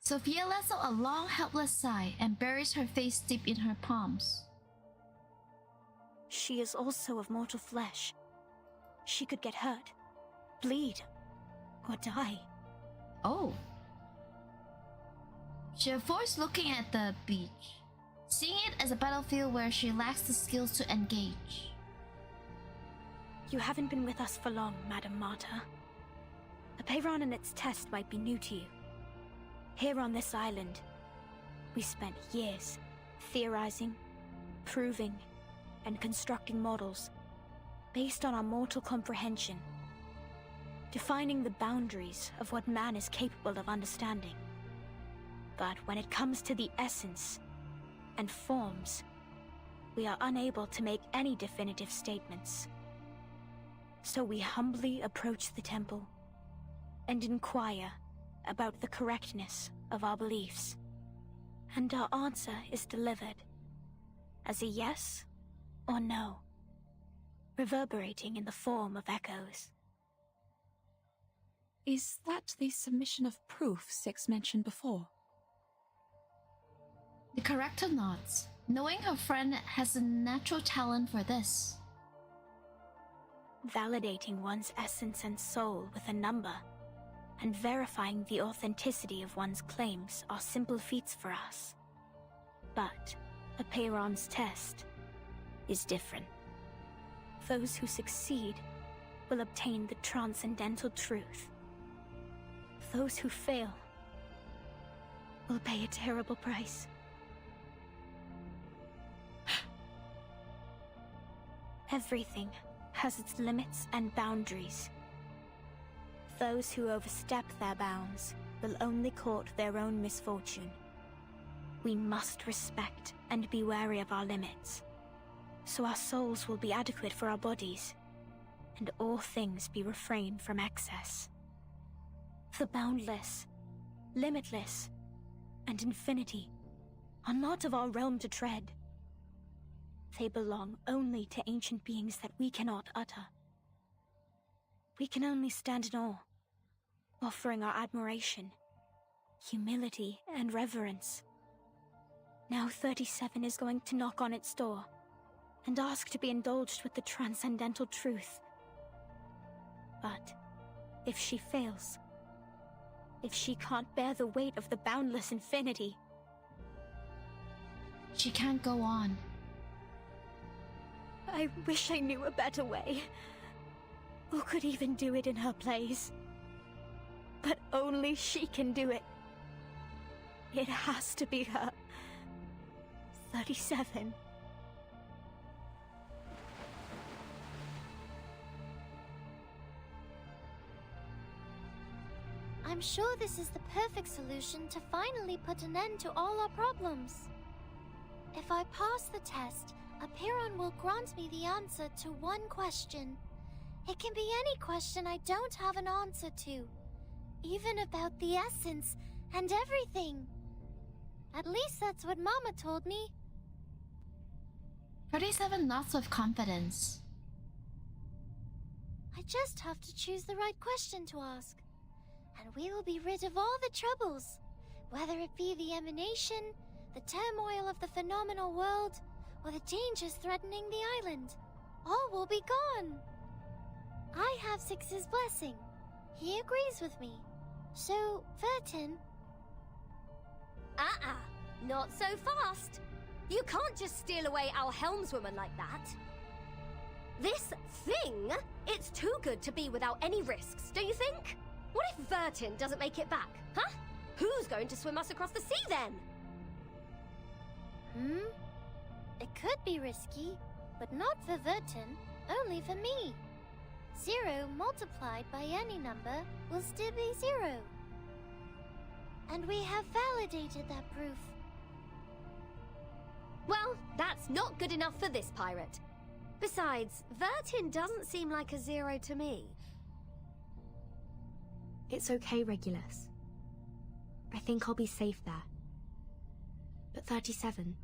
Sophia lets out a long, helpless sigh and buries her face deep in her palms. She is also of mortal flesh. She could get hurt, bleed, or die. Oh. She avoids looking at the beach, seeing it as a battlefield where she lacks the skills to engage. You haven't been with us for long, Madame Mata. Aperon and its test might be new to you. Here on this island, we spent years theorizing, proving, and constructing models based on our mortal comprehension, defining the boundaries of what man is capable of understanding. But when it comes to the essence and forms, we are unable to make any definitive statements. So we humbly approach the temple and inquire about the correctness of our beliefs. And our answer is delivered as a yes or no, reverberating in the form of echoes. Is that the submission of proof Six mentioned before? The corrector nods, knowing her friend has a natural talent for this. Validating one's essence and soul with a number, and verifying the authenticity of one's claims are simple feats for us. But Aperon's test is different. Those who succeed will obtain the transcendental truth. Those who fail will pay a terrible price. Everything has its limits and boundaries. Those who overstep their bounds will only court their own misfortune. We must respect and be wary of our limits, so our souls will be adequate for our bodies, and all things be refrained from excess. The boundless, limitless, and infinity are not of our realm to tread. They belong only to ancient beings that we cannot utter. We can only stand in awe, offering our admiration, humility, and reverence. Now 37 is going to knock on its door and ask to be indulged with the transcendental truth. But if she fails, if she can't bear the weight of the boundless infinity, she can't go on. I wish I knew a better way, or could even do it in her place. But only she can do it. It has to be her. 37. I'm sure this is the perfect solution to finally put an end to all our problems. If I pass the test, Apiron will grant me the answer to one question. It can be any question I don't have an answer to, even about the essence and everything. At least that's what Mama told me. 37 nods with confidence. I just have to choose the right question to ask, and we will be rid of all the troubles, whether it be the emanation, the turmoil of the phenomenal world, or the dangers threatening the island. All will be gone. I have Six's blessing. He agrees with me. So, Vertin... Not so fast. You can't just steal away our helmswoman like that. This thing, it's too good to be without any risks, don't you think? What if Vertin doesn't make it back, huh? Who's going to swim us across the sea then? It could be risky, but not for Vertin, only for me. 0 multiplied by any number will still be 0. And we have validated that proof. Well, that's not good enough for this pirate. Besides, Vertin doesn't seem like a 0 to me. It's okay, Regulus. I think I'll be safe there. But 37,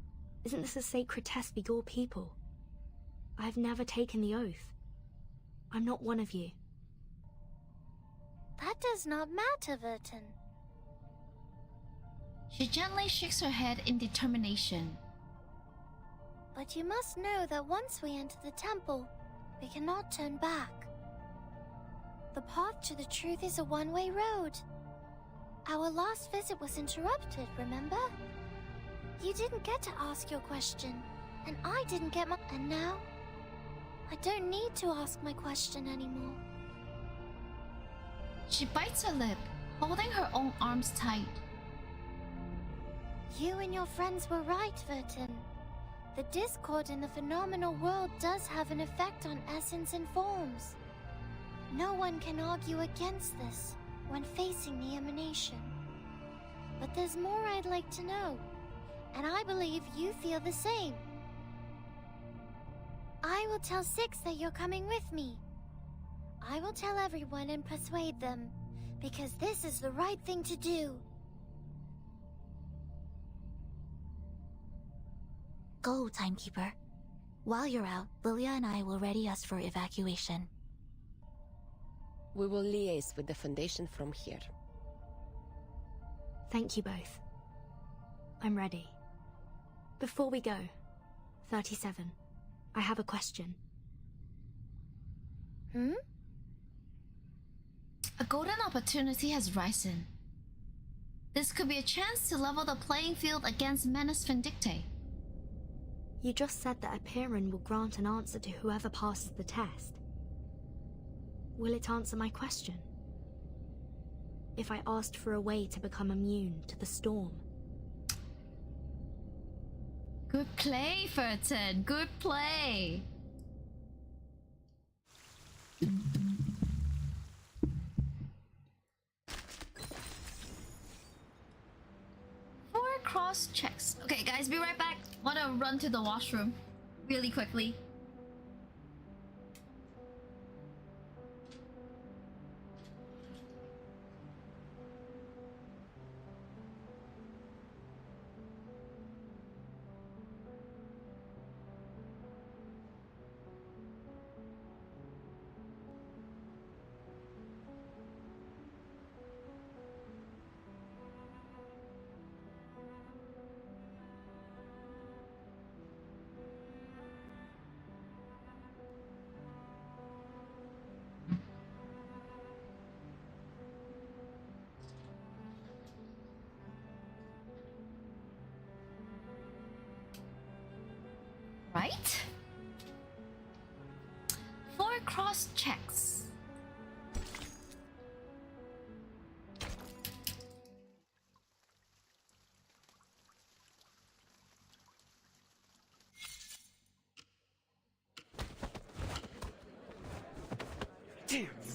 isn't this a sacred test for your people? I've never taken the oath. I'm not one of you. That does not matter, Vertin. She gently shakes her head in determination. But you must know that once we enter the temple, we cannot turn back. The path to the truth is a one-way road. Our last visit was interrupted, remember? You didn't get to ask your question, and I didn't get my... And now, I don't need to ask my question anymore. She bites her lip, holding her own arms tight. You and your friends were right, Vertin. The discord in the phenomenal world does have an effect on essence and forms. No one can argue against this when facing the emanation. But there's more I'd like to know, and I believe you feel the same. I will tell Six that you're coming with me. I will tell everyone and persuade them, because this is the right thing to do. Go, Timekeeper. While you're out, Lilia and I will ready us for evacuation. We will liaise with the Foundation from here. Thank you both. I'm ready. Before we go, 37, I have a question. A golden opportunity has risen. This could be a chance to level the playing field against Manus Vindicte. You just said that Apiron will grant an answer to whoever passes the test. Will it answer my question? If I asked for a way to become immune to the storm? Good play, Vertin. Good play. Four cross checks. Okay, guys, be right back. Wanna run to the washroom really quickly. Right? 4 cross checks.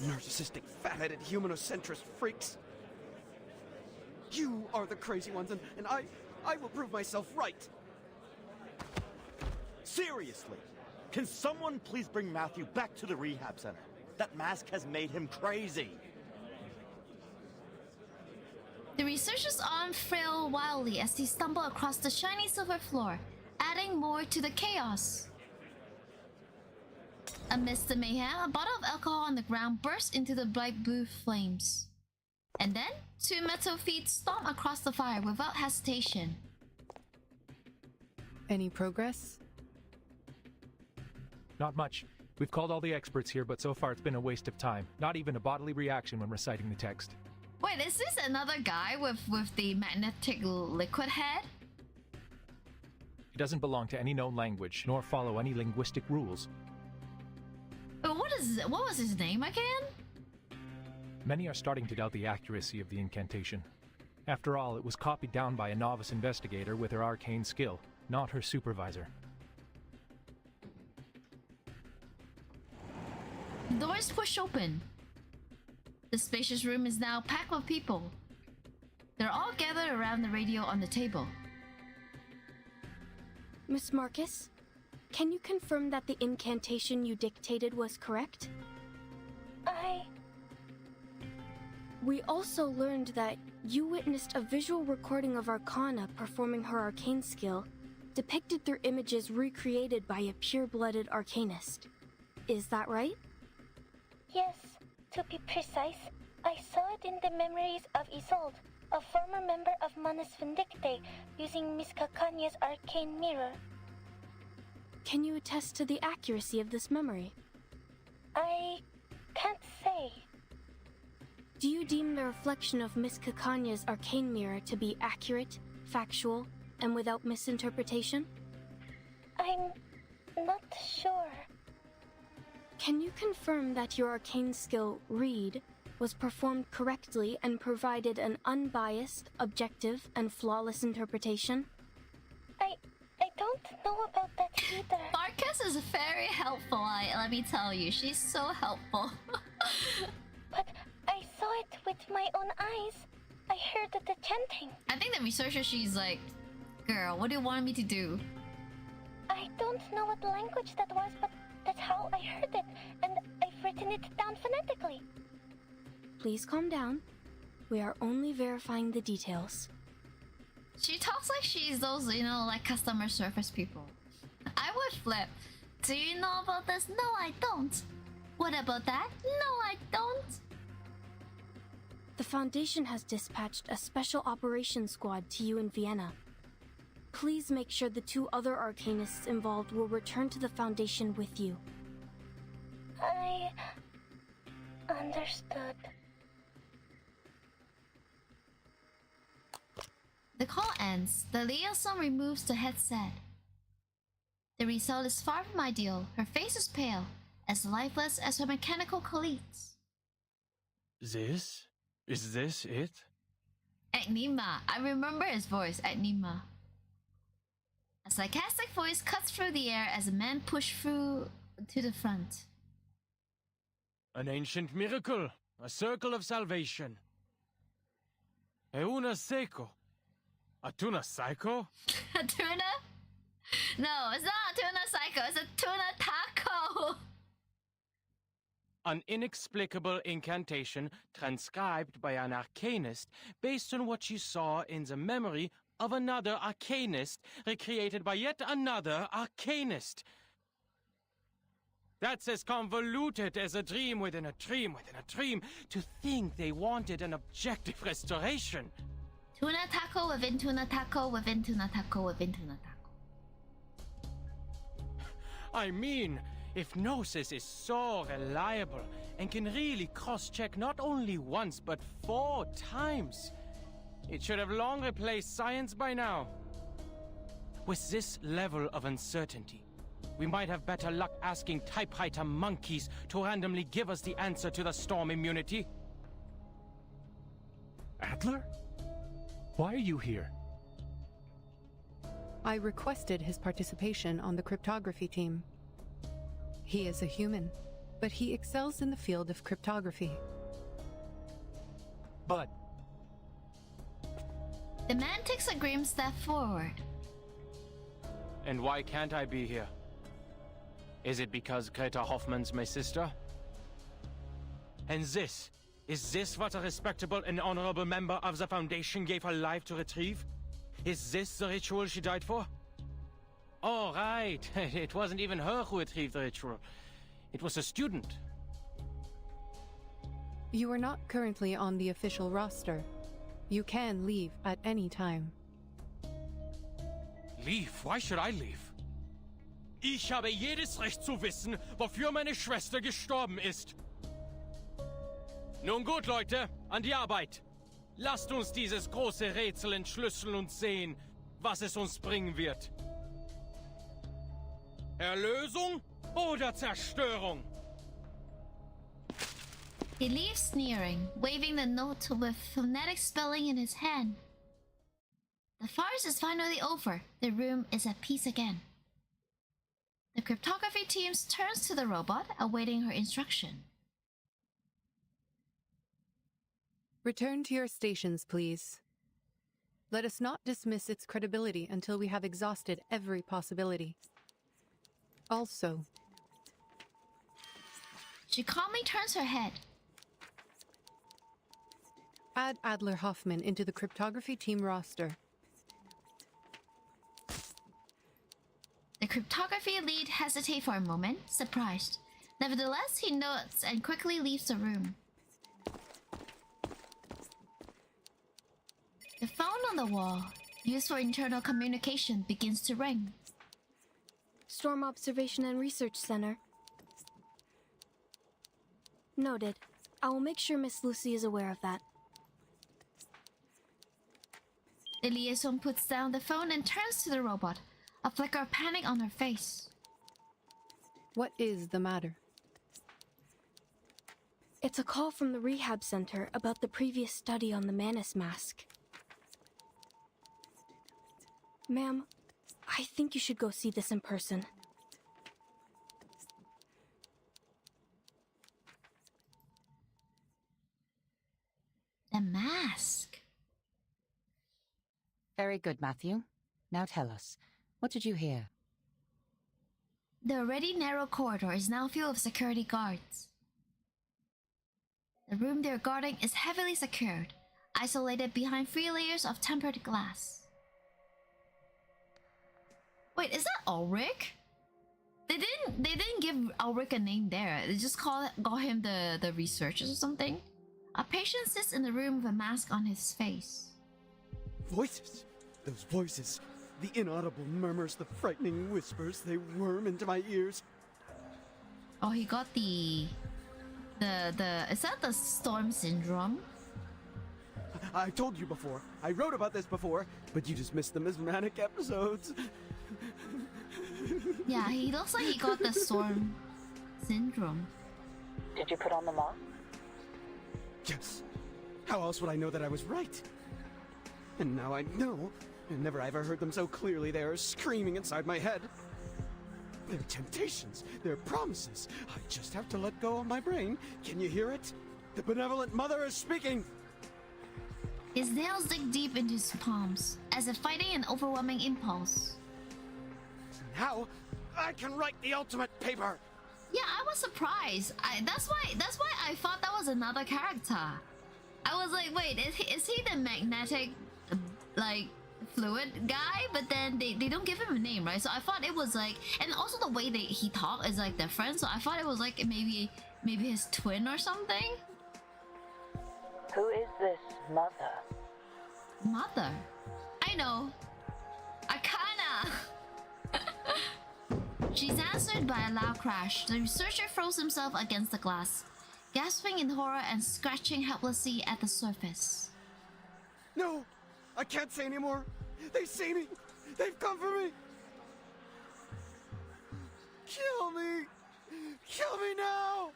Narcissistic, fat-headed, humanocentrist freaks. You are the crazy ones, and I will prove myself right. Seriously, can someone please bring Matthew back to the rehab center? That mask has made him crazy. The researchers' arm flail wildly as they stumble across the shiny silver floor, adding more to the chaos. Amidst the mayhem, a bottle of alcohol on the ground bursts into the bright blue flames. And then, two metal feet stomp across the fire without hesitation. Any progress? Not much. We've called all the experts here, but so far it's been a waste of time. Not even a bodily reaction when reciting the text. Wait, is this another guy with the magnetic liquid head? He doesn't belong to any known language, nor follow any linguistic rules. But what was his name again? Many are starting to doubt the accuracy of the incantation. After all, it was copied down by a novice investigator with her arcane skill, not her supervisor. The doors push open. The spacious room is now packed with people. They're all gathered around the radio on the table. Miss Marcus, can you confirm that the incantation you dictated was correct? We also learned that you witnessed a visual recording of Arcana performing her arcane skill, depicted through images recreated by a pure-blooded arcanist. Is that right? Yes, to be precise, I saw it in the memories of Isolde, a former member of Manus Vindicte, using Miss Cacanya's arcane mirror. Can you attest to the accuracy of this memory? I can't say. Do you deem the reflection of Miss Cacanya's arcane mirror to be accurate, factual, and without misinterpretation? I'm not sure. Can you confirm that your arcane skill, Read, was performed correctly and provided an unbiased, objective, and flawless interpretation? I don't know about that either. Marcus is very helpful, let me tell you. She's so helpful. But I saw it with my own eyes. I heard the chanting. I think the researcher, she's like, girl, what do you want me to do? I don't know what language that was, but that's how I heard it, and I've written it down phonetically. Please calm down. We are only verifying the details. She talks like she's those, like customer service people. I would flip. Do you know about this? No, I don't. What about that? No, I don't. The Foundation has dispatched a special operations squad to you in Vienna. Please make sure the two other arcanists involved will return to the Foundation with you. I understood. The call ends. The liaison removes the headset. The result is far from ideal. Her face is pale, as lifeless as her mechanical colleagues. Is this it? Enigma. I remember his voice, Enigma. A sarcastic voice cuts through the air as a man pushed through to the front. An ancient miracle, a circle of salvation. Euna seco. A tuna psycho? A tuna? No, it's not a tuna psycho, it's a tuna taco! An inexplicable incantation transcribed by an arcanist based on what she saw in the memory of another arcanist recreated by yet another arcanist. That's as convoluted as a dream within a dream within a dream. To think they wanted an objective restoration. Tuna taco within tuna taco within tuna taco within tuna taco. I mean, if Gnosis is so reliable and can really cross-check not only once but 4 times, it should have long replaced science by now. With this level of uncertainty, we might have better luck asking typewriter monkeys to randomly give us the answer to the storm immunity. Adler? Why are you here? I requested his participation on the cryptography team. He is a human, but he excels in the field of cryptography. But the man takes a grim step forward. And why can't I be here? Is it because Greta Hoffman's my sister? And is this what a respectable and honorable member of the Foundation gave her life to retrieve? Is this the ritual she died for? Oh, right. It wasn't even her who retrieved the ritual. It was a student. You are not currently on the official roster. You can leave at any time. Leave? Why should I leave? Ich habe jedes Recht zu wissen, wofür meine Schwester gestorben ist. Nun gut, Leute, an die Arbeit. Lasst uns dieses große Rätsel entschlüsseln und sehen, was es uns bringen wird. Erlösung oder Zerstörung? He leaves sneering, waving the note with phonetic spelling in his hand. The farce is finally over. The room is at peace again. The cryptography team turns to the robot, awaiting her instruction. Return to your stations, please. Let us not dismiss its credibility until we have exhausted every possibility. Also, she calmly turns her head. Add Adler Hoffman into the cryptography team roster. The cryptography lead hesitates for a moment, surprised. Nevertheless, he nods and quickly leaves the room. The phone on the wall, used for internal communication, begins to ring. Storm Observation and Research Center. Noted. I will make sure Miss Lucy is aware of that. The liaison puts down the phone and turns to the robot, a flicker of panic on her face. What is the matter? It's a call from the rehab center about the previous study on the Manus mask. Ma'am, I think you should go see this in person. The mask. Very good, Matthew. Now tell us, what did you hear? The already narrow corridor is now filled with security guards. The room they're guarding is heavily secured, isolated behind 3 layers of tempered glass. Wait, is that Ulrich? They didn't give Ulrich a name there. They just call him the researcher or something. A patient sits in the room with a mask on his face. Voices! Those voices! The inaudible murmurs, the frightening whispers, they worm into my ears. Oh, he got the is that the Storm Syndrome? I told you before. I wrote about this before, but you just missed the mesmeric episodes. Yeah, he looks like he got the Storm Syndrome. Did you put on the mask? Yes. How else would I know that I was right? And now I know. And never have I heard them so clearly. They are screaming inside my head. Their temptations, their promises. I just have to let go of my brain. Can you hear it? The benevolent mother is speaking. His nails dig deep into his palms, as if fighting an overwhelming impulse. Now, I can write the ultimate paper. Yeah, I was surprised. That's why I thought that was another character. I was like, wait, is he the magnetic, like, fluid guy? But then they don't give him a name, right? So I thought it was like, and also the way he talk is like different. So I thought it was like maybe his twin or something. Who is this mother? Mother? I know. Arcana! She's answered by a loud crash. The researcher throws himself against the glass, gasping in horror and scratching helplessly at the surface. No! I can't say anymore! They see me! They've come for me! Kill me! Kill me now!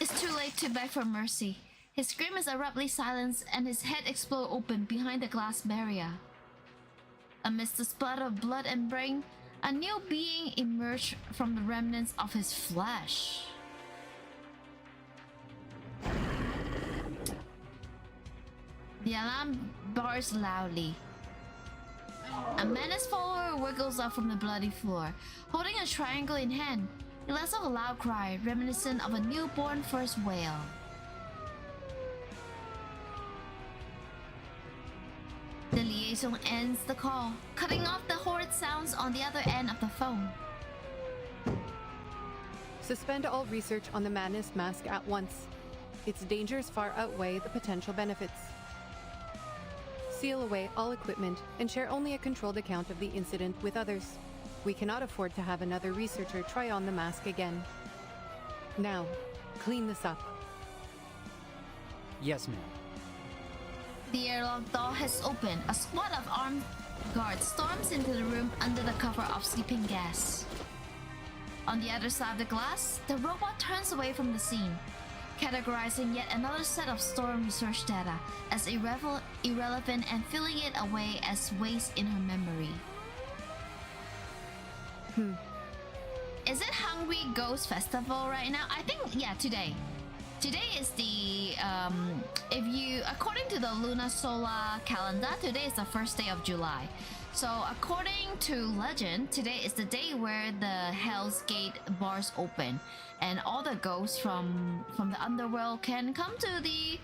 It's too late to beg for mercy. His scream is abruptly silenced and his head explodes open behind the glass barrier. Amidst the splatter of blood and brain, a new being emerged from the remnants of his flesh. The alarm bars loudly. A menace follower wiggles up from the bloody floor, holding a triangle in hand. He lets off a loud cry, reminiscent of a newborn first wail. The liaison ends the call, cutting off the horrid sounds on the other end of the phone. Suspend all research on the Madness Mask at once. Its dangers far outweigh the potential benefits. Seal away all equipment and share only a controlled account of the incident with others. We cannot afford to have another researcher try on the mask again. Now, clean this up. Yes, ma'am. The airlock door has opened. A squad of armed guards storms into the room under the cover of sleeping gas. On the other side of the glass, the robot turns away from the scene, categorizing yet another set of Storm research data as irrelevant and filling it away as waste in her memory. Is it Hungry Ghost Festival right now? I think, yeah, today. Today is the, according to the Luna Solar calendar, today is the first day of July. So according to legend, today is the day where the Hell's Gate bars open, and all the ghosts from the underworld can come to the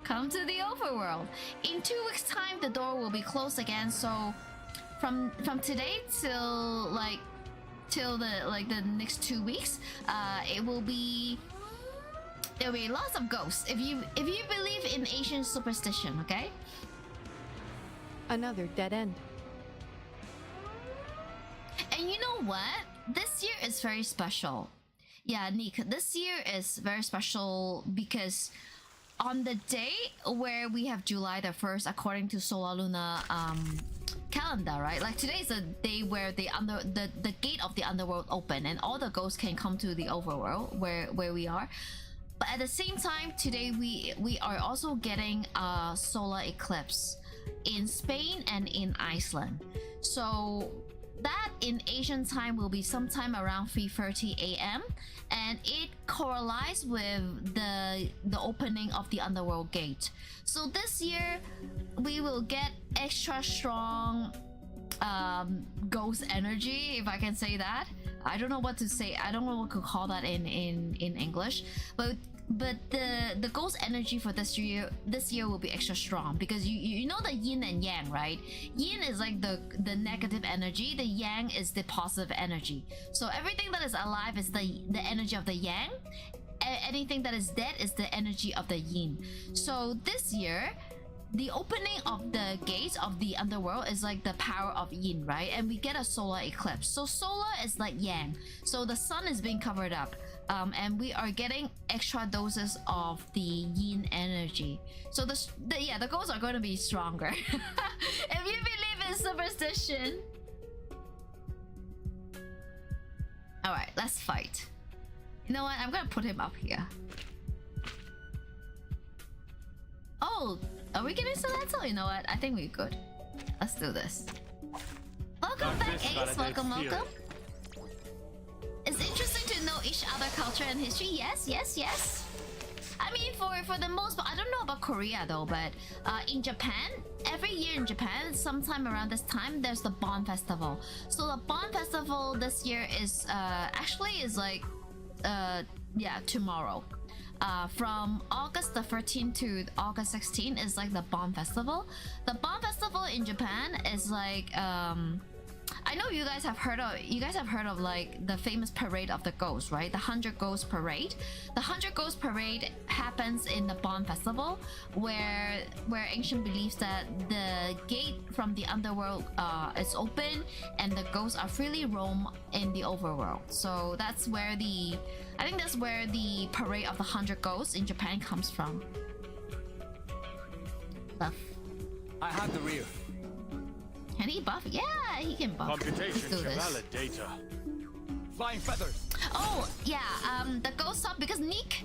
overworld. In 2 weeks' time, the door will be closed again. So from today till the next 2 weeks, there'll be lots of ghosts. If you believe in Asian superstition, okay? Another dead end. And you know what? This year is very special. Yeah, Nick, this year is very special because on the day where we have July the 1st, according to Solar Luna calendar, right? Like today is the day where the gate of the underworld open and all the ghosts can come to the overworld where we are. But at the same time, today we are also getting a solar eclipse in Spain and in Iceland. So that in Asian time will be sometime around 3:30 a.m. and it correlates with the opening of the underworld gate. So this year we will get extra strong ghost energy, if I can say that. I don't know what to say. I don't know what to call that in English, but the ghost energy for this year will be extra strong because you know the yin and yang, right? Yin is like the negative energy, the yang is the positive energy. So everything that is alive is the energy of the yang, anything that is dead is the energy of the yin. So this year the opening of the gates of the underworld is like the power of yin, right? And we get a solar eclipse. So solar is like yang. So the sun is being covered up. And we are getting extra doses of the yin energy. So the ghosts are going to be stronger. If you believe in superstition. Alright, let's fight. You know what? I'm going to put him up here. Oh, are we getting Stiletto? You know what? I think we're good. Let's do this. Welcome back, Ace. Welcome. It's interesting to know each other culture and history. Yes. I mean, for the most part, I don't know about Korea though, but in Japan, every year in Japan, sometime around this time, there's the Bon Festival. So the Bon Festival this year is tomorrow. From August the 13th to August 16th is like the Bon Festival. The Bon Festival in Japan is like I know you guys have heard of like the famous parade of the ghosts, right? The 100 Ghosts Parade. The 100 Ghosts Parade happens in the Bon Festival, where ancient believes that the gate from the underworld is open and the ghosts are freely roam in the overworld. So that's where the parade of the 100 ghosts in Japan comes from. Buff. I have the rear. Can he buff? Yeah, he can buff. Computation to valid data. Flying feathers. Oh yeah, the ghost up because Nick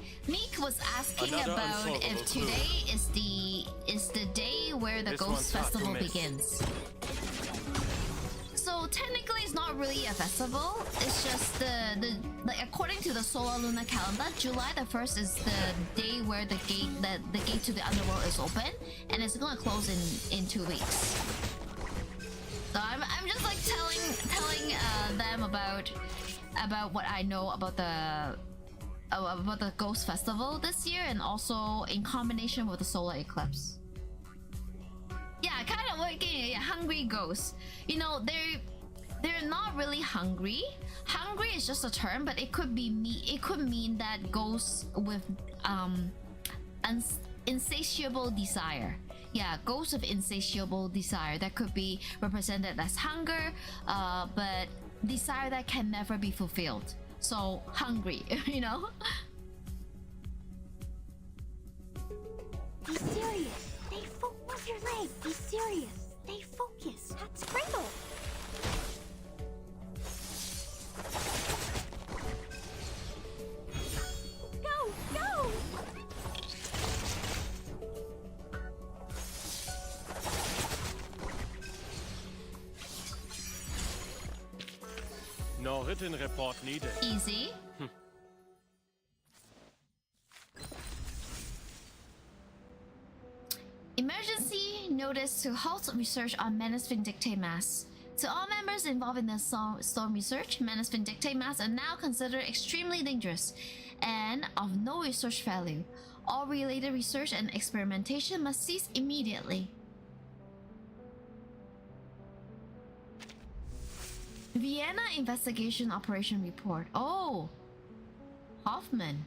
was asking about if today is the day where the Ghost Festival begins. So technically it's not really a festival. It's just the like according to the solar lunar calendar, July the 1st is the day where the gate to the underworld is open, and it's gonna close in 2 weeks. So I'm just like telling them about what I know about the Ghost Festival this year, and also in combination with the solar eclipse. Yeah, kind of working. Yeah, hungry ghosts. You know, they're not really hungry. Hungry is just a term, but it could be it could mean that ghosts with insatiable desire. Yeah, ghosts of insatiable desire that could be represented as hunger, but desire that can never be fulfilled. So hungry, you know. Be serious. Move your leg. Be serious. Stay focused. That's Pringle. Go, go! No written report needed. Easy. Emergency notice to halt research on Manus Vindictae Mass. To all members involved in the storm research, Manus Vindictae Mass are now considered extremely dangerous and of no research value. All related research and experimentation must cease immediately. Vienna Investigation Operation Report. Oh! Hoffman.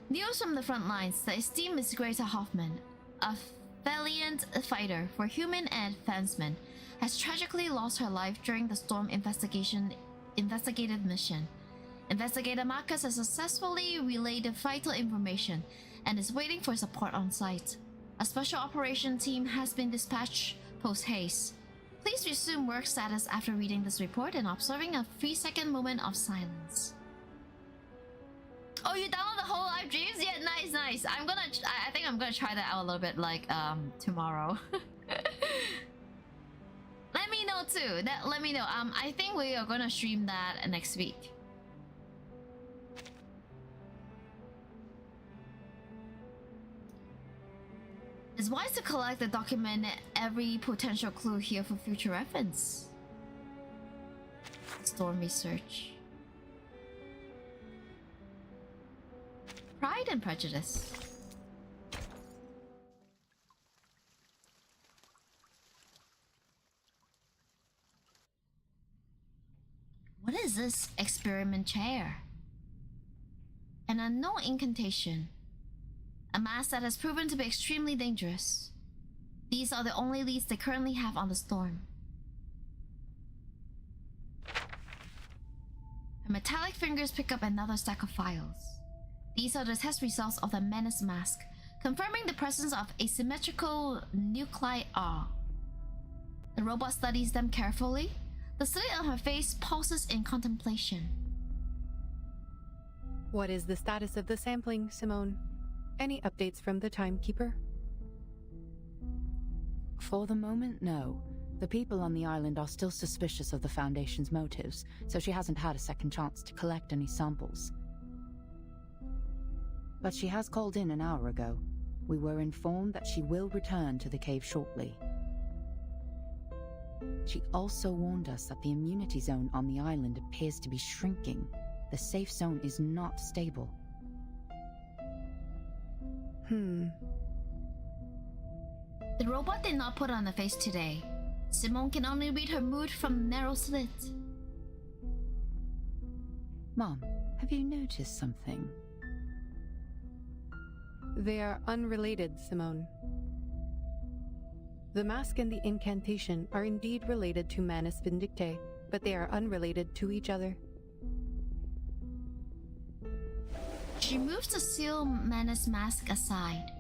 News from the front lines. The esteemed Miss Greta Hoffman, a valiant fighter for human and fansmen, has tragically lost her life during the storm investigative mission. Investigator Marcus has successfully relayed the vital information and is waiting for support on site. A special operation team has been dispatched post-haste. Please resume work status after reading this report and observing a 3-second moment of silence. Oh, you download the whole live streams? Yeah, nice. I think I'm gonna try that out a little bit, like tomorrow. Let me know too. Let me know. I think we are gonna stream that next week. It's wise to collect and document every potential clue here for future reference. Storm research. Pride and Prejudice. What is this experiment chair? An unknown incantation. A mass that has proven to be extremely dangerous. These are the only leads they currently have on the storm. Her metallic fingers pick up another stack of files. These are the test results of the Menace mask, confirming the presence of asymmetrical nuclei R. The robot studies them carefully. The slit on her face pulses in contemplation. What is the status of the sampling, Simone? Any updates from the Timekeeper? For the moment, no. The people on the island are still suspicious of the Foundation's motives, so she hasn't had a second chance to collect any samples. But she has called in an hour ago. We were informed that she will return to the cave shortly. She also warned us that the immunity zone on the island appears to be shrinking. The safe zone is not stable. The robot did not put on a face today. Simone can only read her mood from the narrow slit. Mom, have you noticed something? They are unrelated, Simone. The mask and the incantation are indeed related to Manus Vindictae, but they are unrelated to each other. She moves the seal Manus mask aside.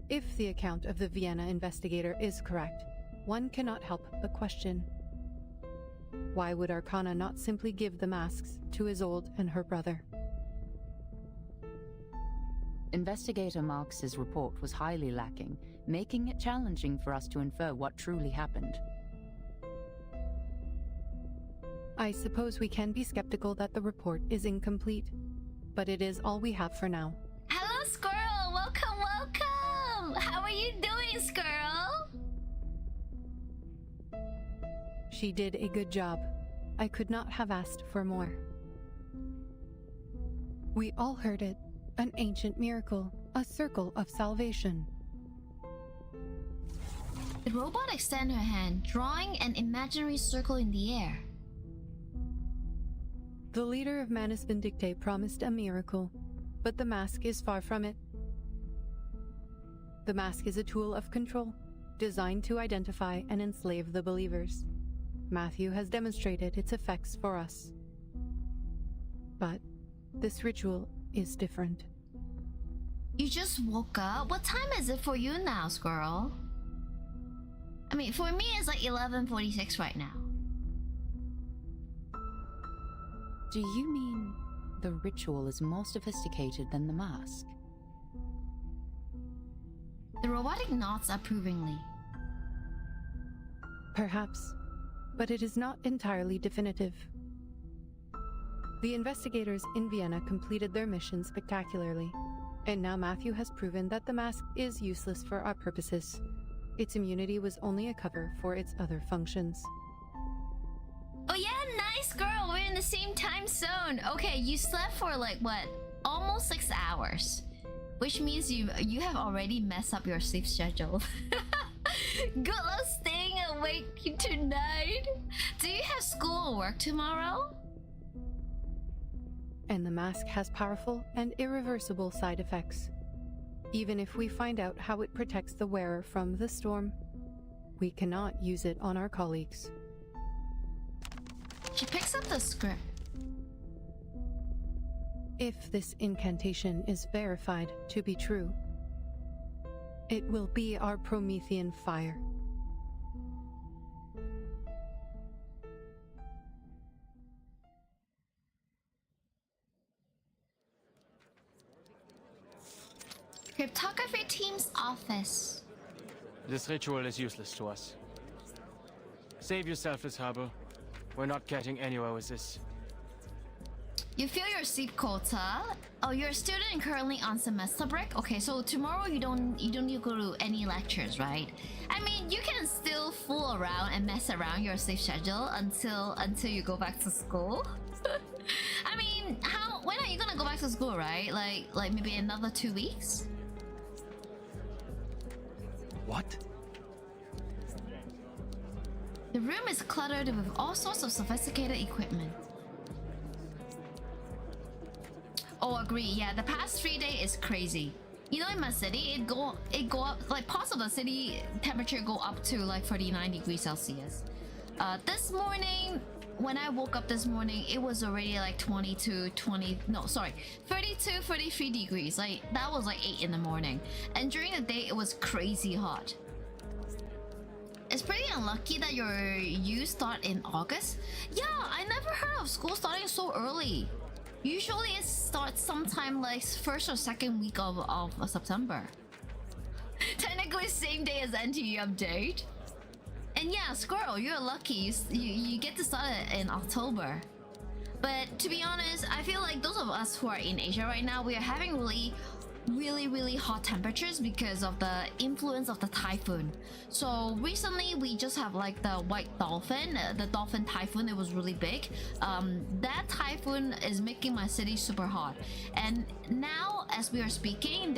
If the account of the Vienna investigator is correct, one cannot help but question. Why would Arcana not simply give the masks to Isolde and her brother? Investigator Marx's report was highly lacking, making it challenging for us to infer what truly happened. I suppose we can be skeptical that the report is incomplete, but it is all we have for now. Hello, Squirrel! Welcome, welcome! How are you doing, Squirrel? She did a good job. I could not have asked for more. We all heard it. An ancient miracle. A circle of salvation. The robot extended her hand, drawing an imaginary circle in the air. The leader of Manus Vindicte promised a miracle, but the mask is far from it. The mask is a tool of control, designed to identify and enslave the believers. Matthew has demonstrated its effects for us. But this ritual is different. You just woke up? What time is it for you now, Squirrel? I mean, for me it's like 11:46 right now. Do you mean the ritual is more sophisticated than the mask? The robotic nods approvingly. Perhaps, but it is not entirely definitive. The investigators in Vienna completed their mission spectacularly, and now Matthew has proven that the mask is useless for our purposes. Its immunity was only a cover for its other functions. Oh yeah, nice girl, we're in the same time zone. Okay, you slept for like what? Almost 6 hours. Which means you have already messed up your sleep schedule. Good luck staying awake tonight. Do you have school or work tomorrow? And the mask has powerful and irreversible side effects. Even if we find out how it protects the wearer from the storm, we cannot use it on our colleagues. She picks up the script. If this incantation is verified to be true, it will be our Promethean fire. Cryptography team's office. This ritual is useless to us. Save yourself this harbor. We're not getting anywhere with this. You fill your sleep quota. Oh, you're a student currently on semester break? Okay, so tomorrow you don't need to go to any lectures, right? I mean, you can still fool around and mess around your sleep schedule until you go back to school. I mean, when are you gonna go back to school, right? Like maybe another 2 weeks? What? The room is cluttered with all sorts of sophisticated equipment. Oh, agree. Yeah, the past 3 days is crazy. You know, in my city, it go up, like parts of the city temperature go up to like 39 degrees Celsius. This morning, when I woke up this morning, it was already like 32, 33 degrees. Like that was like 8 in the morning. And during the day, it was crazy hot. It's pretty unlucky that you start in August. Yeah, I never heard of school starting so early. Usually it starts sometime like first or second week of September. Technically same day as NTE update. And yeah, Squirrel, you're lucky. You get to start it in October. But to be honest, I feel like those of us who are in Asia right now, we are having really hot temperatures because of the influence of the typhoon. So recently we just have like the white dolphin, the dolphin typhoon. It was really big. That typhoon is making my city super hot, and now as we are speaking,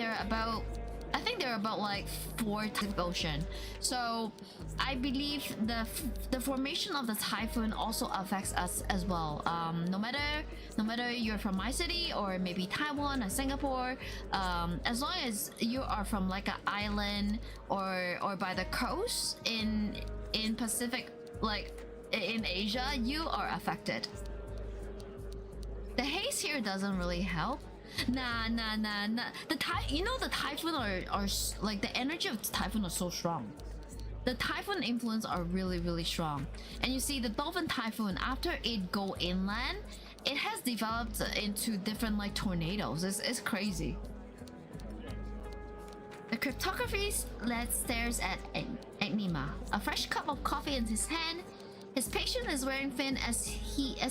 I think they're about like 4 Pacific Ocean. So I believe the formation of the typhoon also affects us as well. No matter you're from my city or maybe Taiwan or Singapore, as long as you are from like an island or by the coast in Pacific, like in Asia, you are affected. The haze here doesn't really help. Nah. The typhoon are like the energy of the typhoon are so strong. The typhoon influence are really strong. And you see the dolphin typhoon, after it go inland, it has developed into different like tornadoes. It's crazy. The cryptography led stares at Enigma, a fresh cup of coffee in his hand. His patient is wearing thin as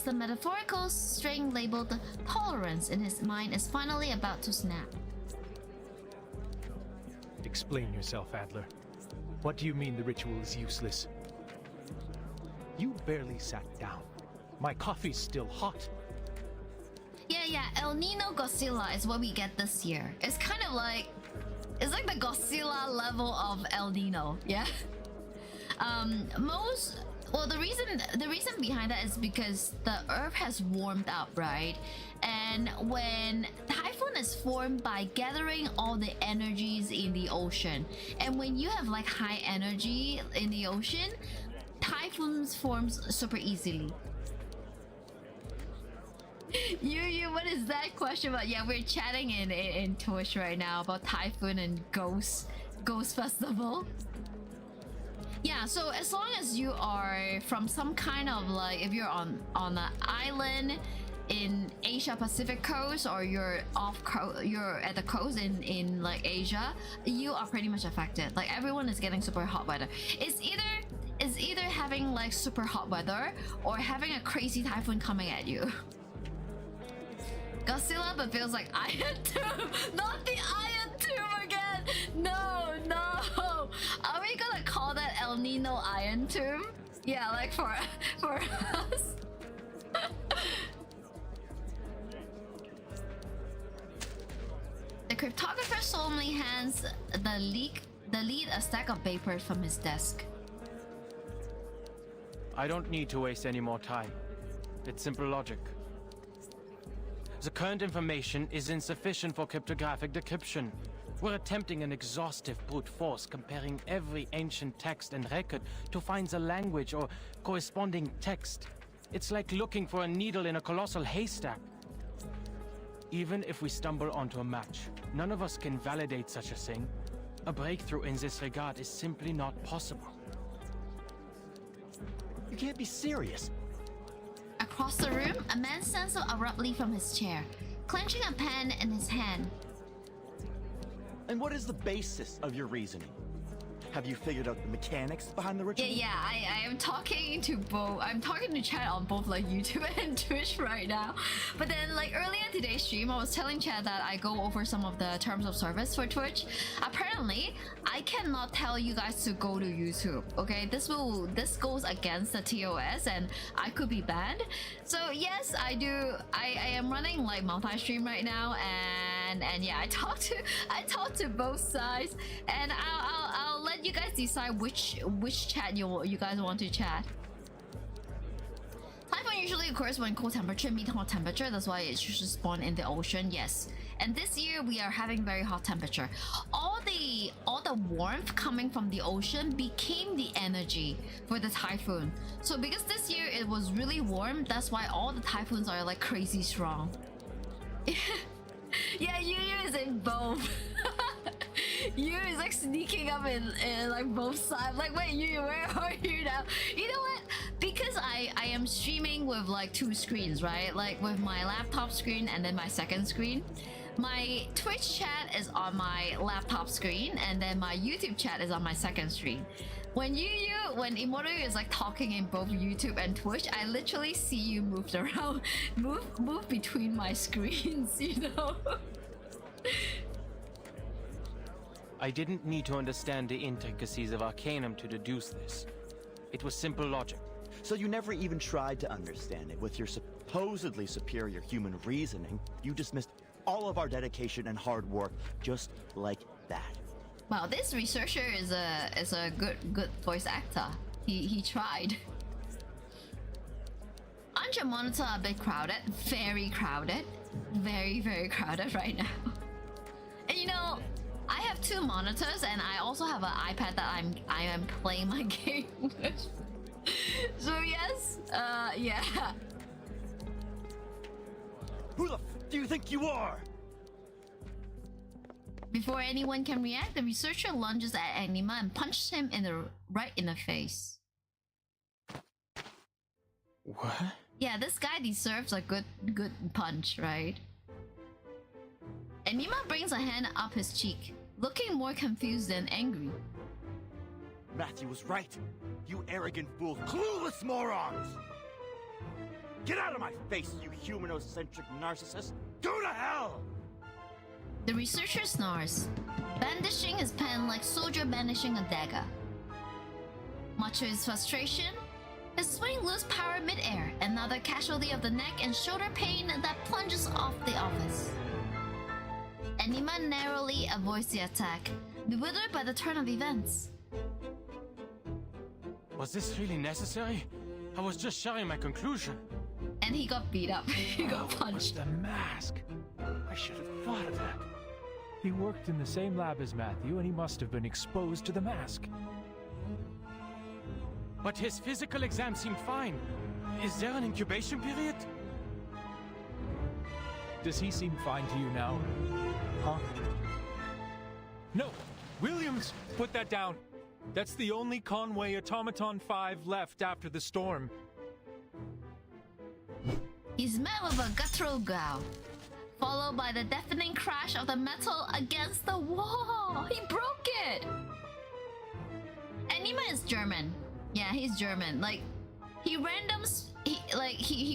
the metaphorical string labeled tolerance in his mind is finally about to snap. Explain yourself, Adler. What do you mean the ritual is useless? You barely sat down. My coffee's still hot. Yeah, El Nino Godzilla is what we get this year. It's kind of like... It's like the Godzilla level of El Nino, yeah? Well, the reason behind that is because the Earth has warmed up, right? And when typhoon is formed by gathering all the energies in the ocean, and when you have like high energy in the ocean, typhoons forms super easily. You, what is that question about? Yeah, we're chatting in Twitch right now about typhoon and Ghost Festival. Yeah, so as long as you are from some kind of like, if you're on an island in Asia Pacific coast, or you're at the coast in like Asia, you are pretty much affected. Like everyone is getting super hot weather. It's either having like super hot weather or having a crazy typhoon coming at you. Godzilla, but feels like Iron Tomb. Not the Iron Tomb again. No. Are we gonna call that El Nino Iron Tomb? Yeah, like for us. The cryptographer solemnly hands the lead a stack of papers from his desk. I don't need to waste any more time. It's simple logic. The current information is insufficient for cryptographic decryption. We're attempting an exhaustive brute force, comparing every ancient text and record to find the language or corresponding text. It's like looking for a needle in a colossal haystack. Even if we stumble onto a match, none of us can validate such a thing. A breakthrough in this regard is simply not possible. You can't be serious. Across the room, a man stands up abruptly from his chair, clenching a pen in his hand. And what is the basis of your reasoning? Have you figured out the mechanics behind the ritual? Yeah, I am talking to both. I'm talking to chat on both like YouTube and Twitch right now. But then like earlier in today's stream, I was telling chat that I go over some of the terms of service for Twitch. Apparently, I cannot tell you guys to go to YouTube. Okay, this goes against the TOS, and I could be banned. So yes, I do. I am running like multi-stream right now, and yeah, I talk to both sides, and I'll let you guys decide which chat you guys want to chat. Typhoon usually occurs when cold temperature meet hot temperature. That's why it should spawn in the ocean. Yes, and this year we are having very hot temperature. All the warmth coming from the ocean became the energy for the typhoon. So because this year it was really warm, that's why all the typhoons are like crazy strong. Yeah, Yu is in both. Yu is like sneaking up in like both sides. Like, wait, Yu, where are you now? You know what? Because I am streaming with like two screens, right? Like with my laptop screen and then my second screen. My Twitch chat is on my laptop screen, and then my YouTube chat is on my second screen. When when Immortal is like talking in both YouTube and Twitch, I literally see you moved around, move between my screens, you know? I didn't need to understand the intricacies of Arcanum to deduce this. It was simple logic. So you never even tried to understand it. With your supposedly superior human reasoning, you dismissed all of our dedication and hard work just like that. Wow, this researcher is a good voice actor. He tried. Aren't your monitor a bit crowded? Very crowded. Very crowded right now. And you know, I have two monitors, and I also have an iPad that I am playing my game with. So yes, yeah. Who the f do you think you are? Before anyone can react, the researcher lunges at Anima and punches him right in the face. What? Yeah, this guy deserves a good punch, right? Anima brings a hand up his cheek, looking more confused than angry. Matthew was right. You arrogant fools, clueless morons! Get out of my face, you humanocentric narcissist! Go to hell! The researcher snores, bandishing his pen like soldier bandishing a dagger. Much to his frustration, his swing loses power mid-air, another casualty of the neck and shoulder pain that plunges off the office. Enima narrowly avoids the attack, bewildered by the turn of events. Was this really necessary? I was just sharing my conclusion. And he got beat up. He got punched. The mask. I should have thought of that. He worked in the same lab as Matthew, and he must have been exposed to the mask. But his physical exam seemed fine. Is there an incubation period? Does he seem fine to you now? Huh? No! Williams! Put that down! That's the only Conway Automaton 5 left after the storm. He's met with a guttural growl, followed by the deafening crash of the metal against the wall. He broke it! Enima is German. Yeah, he's German. Like, he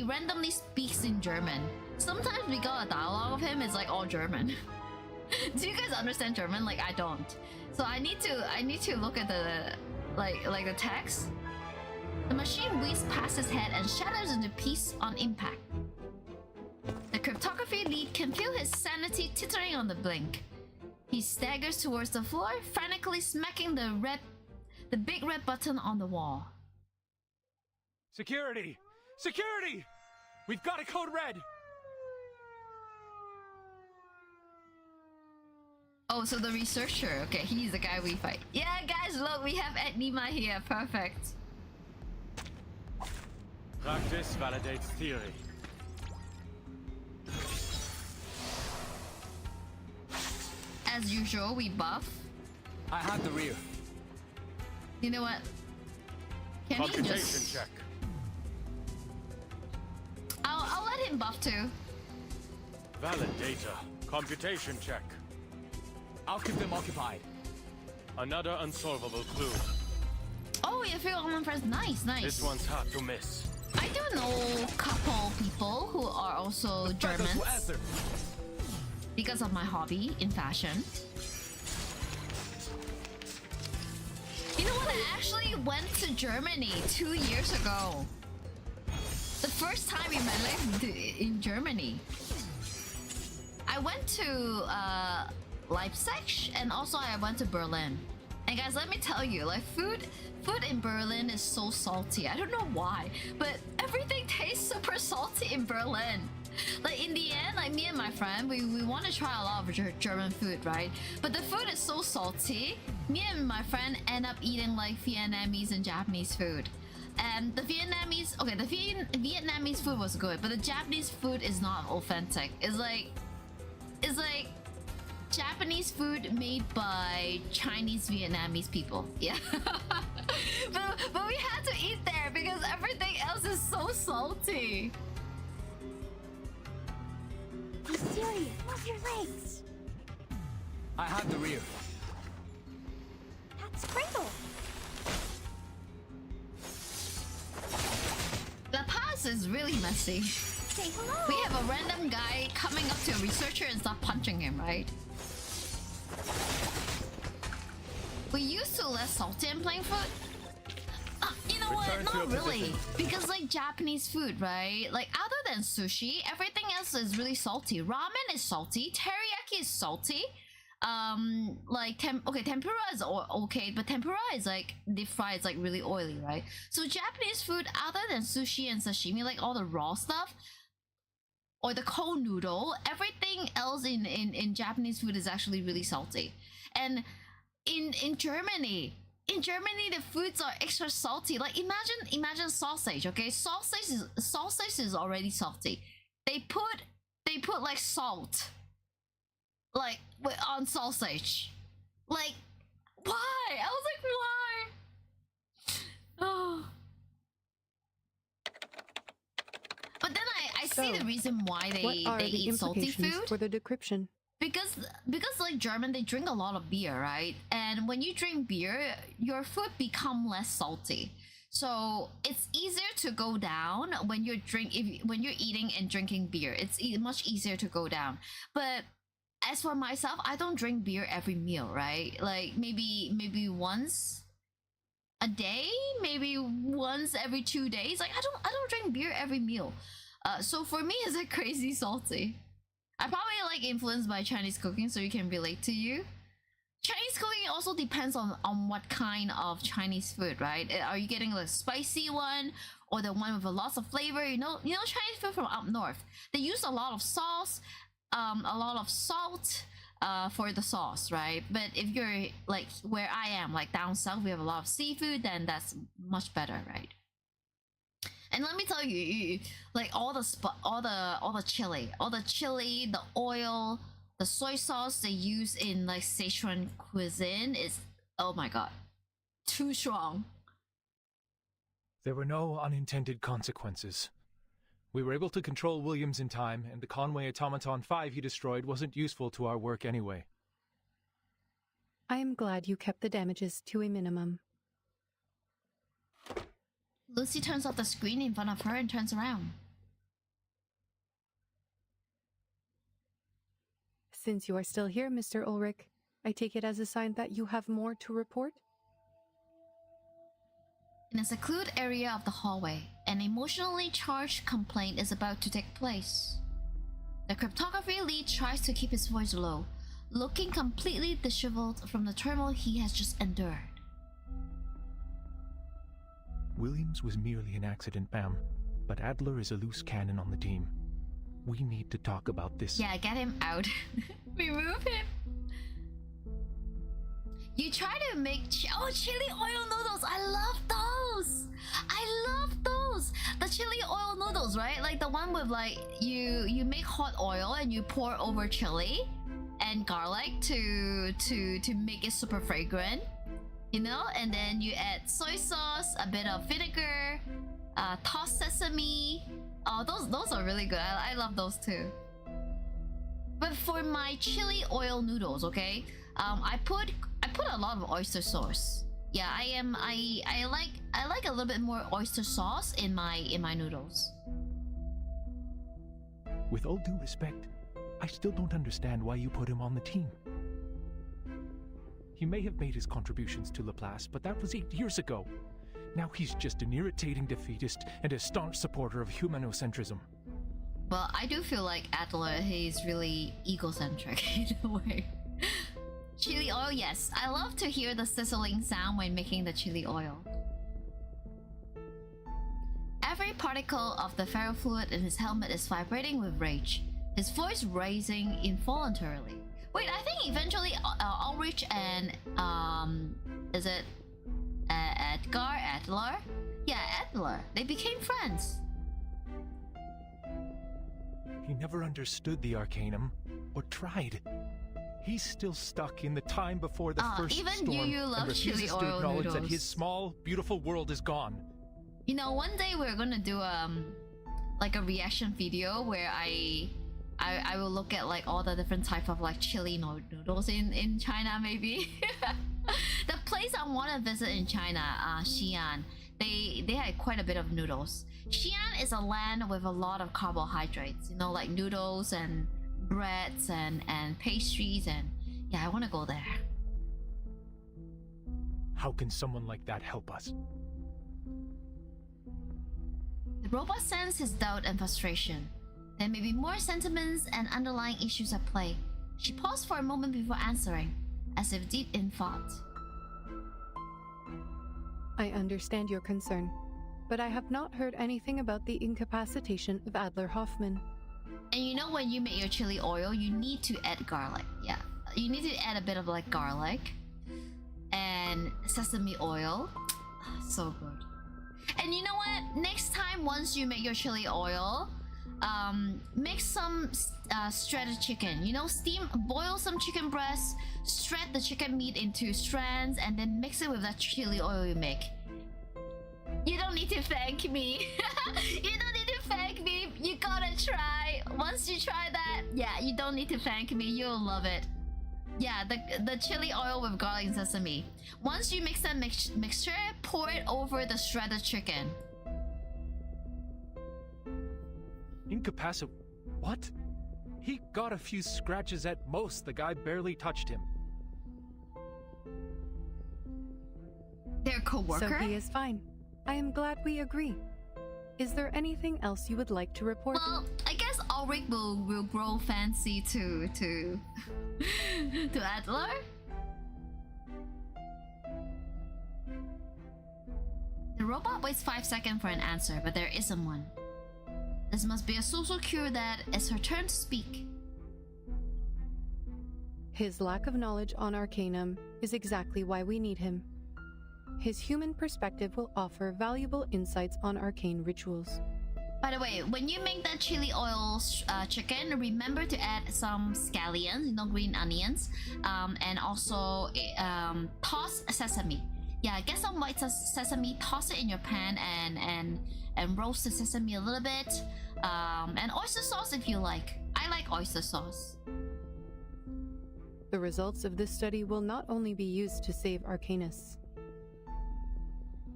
randomly speaks in German. Sometimes we got a dialogue of him, it's like all German. Do you guys understand German? Like, I don't. So I need to look at the like the text. The machine whizzes past his head and shatters into pieces on impact. The cryptography lead can feel his sanity tittering on the blink. He staggers towards the floor, frantically smacking the big red button on the wall. Security! Security! We've got a code red! Oh, so the researcher. Okay, he's the guy we fight. Yeah, guys, look, we have Enima here. Perfect. Practice validates theory. As usual, we buff. I had the rear. You know what? Can he Computation just... check. I'll let him buff too. Valid data. Computation check. I'll keep them occupied. Another unsolvable clue. Oh, you feel on friends. Nice, nice. This one's hard to miss. I do know a couple people who are also Germans because of my hobby in fashion. You know what? I actually went to Germany 2 years ago. The first time in my life in Germany. I went to Leipzig and also I went to Berlin. And guys, let me tell you, like food in Berlin is so salty. I don't know why, but everything tastes super salty in Berlin. Like in the end, like me and my friend, we want to try a lot of German food, right? But the food is so salty. Me and my friend end up eating like Vietnamese and Japanese food. And the Vietnamese food was good, but the Japanese food is not authentic. It's like Japanese food made by Chinese Vietnamese people. Yeah. but we had to eat there because everything else is so salty. Be serious. Move your legs. I had the rear. That's Sprinkle. La Paz is really messy. Say hello. We have a random guy coming up to a researcher and start punching him, right? We used to less salty in playing food. You know what? Not really. Because like Japanese food, right? Like other than sushi, everything else is really salty. Ramen is salty. Teriyaki is salty. Tempura is okay, but tempura is like deep fried, it's like really oily, right? So Japanese food, other than sushi and sashimi, like all the raw stuff, or the cold noodle, everything else in Japanese food is actually really salty. And in Germany, the foods are extra salty. Like imagine sausage, okay? Sausage is already salty. They put like salt, like on sausage. Like why? I was like, why? Oh. But then I see the reason why they eat salty food. For the decryption? because like German, they drink a lot of beer, right? And when you drink beer, your food become less salty. So it's easier to go down when when you're eating and drinking beer. It's much easier to go down. But as for myself, I don't drink beer every meal, right? Like maybe once a day, maybe once every 2 days. Like I don't drink beer every meal. So for me, it's like crazy salty. I'm probably like influenced by Chinese cooking, so you can relate to you. Chinese cooking also depends on what kind of Chinese food, right? Are you getting the spicy one or the one with a lot of flavor? You know Chinese food from up north. They use a lot of sauce, a lot of salt for the sauce, right? But if you're like where I am, like down south, we have a lot of seafood, then that's much better, right? And let me tell you, like all the chili, the oil, the soy sauce they use in like Sichuan cuisine is, oh my god, too strong. There were no unintended consequences. We were able to control Williams in time, and the Conway Automaton 5 he destroyed wasn't useful to our work anyway. I am glad you kept the damages to a minimum. Lucy turns off the screen in front of her and turns around. Since you are still here, Mr. Ulrich, I take it as a sign that you have more to report? In a secluded area of the hallway, an emotionally charged complaint is about to take place. The cryptography lead tries to keep his voice low, looking completely disheveled from the turmoil he has just endured. Williams was merely an accident, ma'am, but Adler is a loose cannon on the team. We need to talk about this. Yeah, get him out. Remove him. You try to make chili oil noodles. I love those. The chili oil noodles, right? Like the one with like you make hot oil and you pour over chili and garlic to make it super fragrant, you know, and then you add soy sauce, a bit of vinegar, tossed sesame. Oh, those are really good. I love those too. But for my chili oil noodles, okay, I put a lot of oyster sauce. Yeah, I like a little bit more oyster sauce in my noodles. With all due respect, I still don't understand why you put him on the team. He may have made his contributions to Laplace, but that was 8 years ago. Now he's just an irritating defeatist and a staunch supporter of humanocentrism. Well, I do feel like Adler, he's really egocentric in a way. Chili oil, yes. I love to hear the sizzling sound when making the chili oil. Every particle of the ferrofluid in his helmet is vibrating with rage, his voice rising involuntarily. Wait, I think eventually Ulrich and is it Adler? Yeah, Adler. They became friends. He never understood the Arcanum, or tried. He's still stuck in the time before the first even storm you love and refuses chili to oil acknowledge noodles. that his small, beautiful world is gone. You know, one day we're gonna do like a reaction video where I will look at like all the different type of like chili noodles in China maybe. The place I want to visit in China, Xi'an, they had quite a bit of noodles. Xi'an is a land with a lot of carbohydrates, you know, like noodles and breads and pastries, and yeah, I want to go there. How can someone like that help us? The robot senses his doubt and frustration. There may be more sentiments and underlying issues at play. She paused for a moment before answering, as if deep in thought. I understand your concern, but I have not heard anything about the incapacitation of Adler Hoffman. And you know, when you make your chili oil, you need to add garlic. Yeah, you need to add a bit of like garlic and sesame oil. So good. And you know what? Next time, once you make your chili oil, make some shredded chicken. You know, boil some chicken breasts, shred the chicken meat into strands, and then mix it with that chili oil you make. You don't need to thank me. You don't need to thank me. You gotta try. Once you try that, yeah, you don't need to thank me. You'll love it. Yeah, the chili oil with garlic and sesame. Once you mix that mixture, pour it over the shredded chicken. Incapacit... What? He got a few scratches at most. The guy barely touched him. Their co-worker? So he is fine. I am glad we agree. Is there anything else you would like to report? Well, I guess Ulrich will grow fancy to to Adler. The robot waits 5 seconds for an answer, but there isn't one. This must be a social cue that it's her turn to speak. His lack of knowledge on Arcanum is exactly why we need him. His human perspective will offer valuable insights on arcane rituals. By the way, when you make that chili oil chicken, remember to add some scallions, green onions, and also toss sesame. Yeah, get some white sesame, toss it in your pan, and roast the sesame a little bit, and oyster sauce if you like. I like oyster sauce. The results of this study will not only be used to save Arcanists,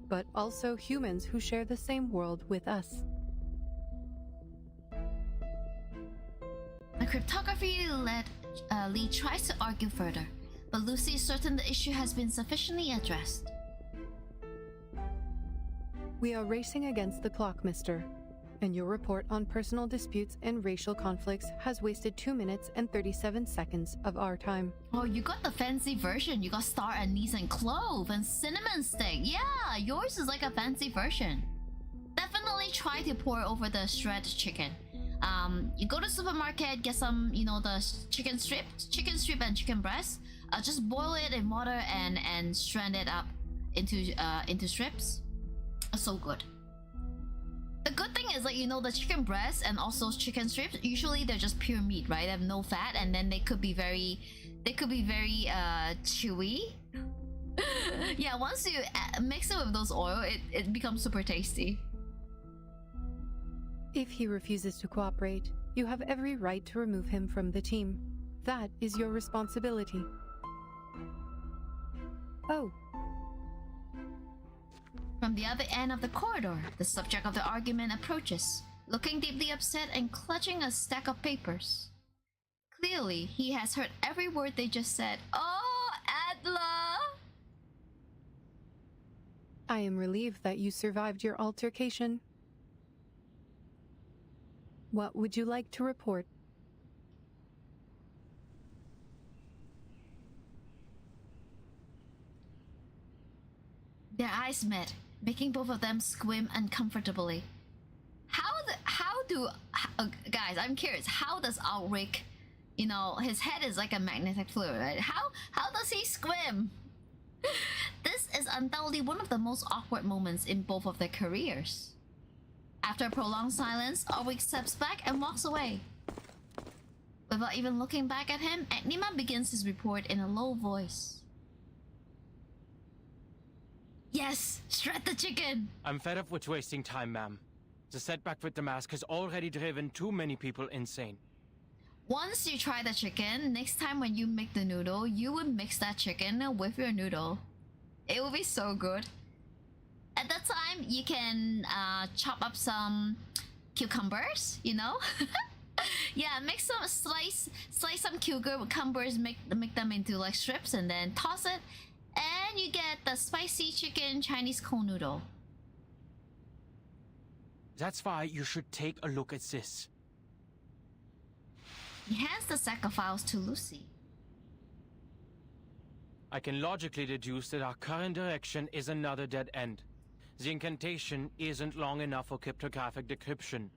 but also humans who share the same world with us. The cryptography lead tries to argue further, but Lucy is certain the issue has been sufficiently addressed. We are racing against the clock, mister. And your report on personal disputes and racial conflicts has wasted 2 minutes and 37 seconds of our time. Oh, you got the fancy version. You got star anise and clove and cinnamon stick. Yeah, yours is like a fancy version. Definitely try to pour over the shredded chicken. You go to supermarket, get some, the chicken strip and chicken breast. Just boil it in water and strand it up into strips. So good. The good thing is, the chicken breast and also chicken strips, usually they're just pure meat, right? They have no fat, and then they could be very chewy. Yeah, once you mix it with those oil, it becomes super tasty. If he refuses to cooperate, you have every right to remove him from the team. That is your responsibility. Oh. From the other end of the corridor, the subject of the argument approaches, looking deeply upset and clutching a stack of papers. Clearly, he has heard every word they just said. Oh, Adler! I am relieved that you survived your altercation. What would you like to report? Their eyes met, making both of them squirm uncomfortably. Guys, I'm curious, how does Ulrich, his head is like a magnetic fluid, right? How does he squirm? This is undoubtedly one of the most awkward moments in both of their careers. After a prolonged silence, Ulrich steps back and walks away. Without even looking back at him, Agnima begins his report in a low voice. Yes, shred the chicken! I'm fed up with wasting time, ma'am. The setback with the mask has already driven too many people insane. Once you try the chicken, next time when you make the noodle, you would mix that chicken with your noodle. It will be so good. At that time, you can chop up some cucumbers, Yeah, make some slice some cucumbers, make them into like strips, and then toss it, and you get the spicy chicken Chinese cold noodle. That's why you should take a look at this. He hands the sack of files to Lucy. I can logically deduce that our current direction is another dead end. The incantation isn't long enough for cryptographic decryption.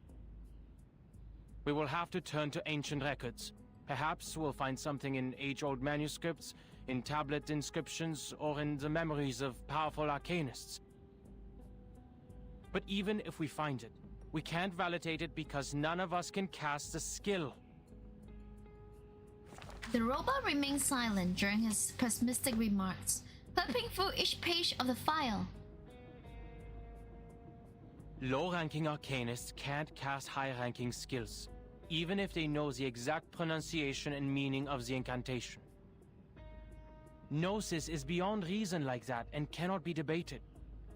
We will have to turn to ancient records. Perhaps we'll find something in age-old manuscripts, in tablet inscriptions, or in the memories of powerful arcanists. But even if we find it, we can't validate it because none of us can cast the skill. The robot remains silent during his pessimistic remarks, flipping through each page of the file. Low-ranking arcanists can't cast high-ranking skills, even if they know the exact pronunciation and meaning of the incantation. Gnosis is beyond reason like that and cannot be debated.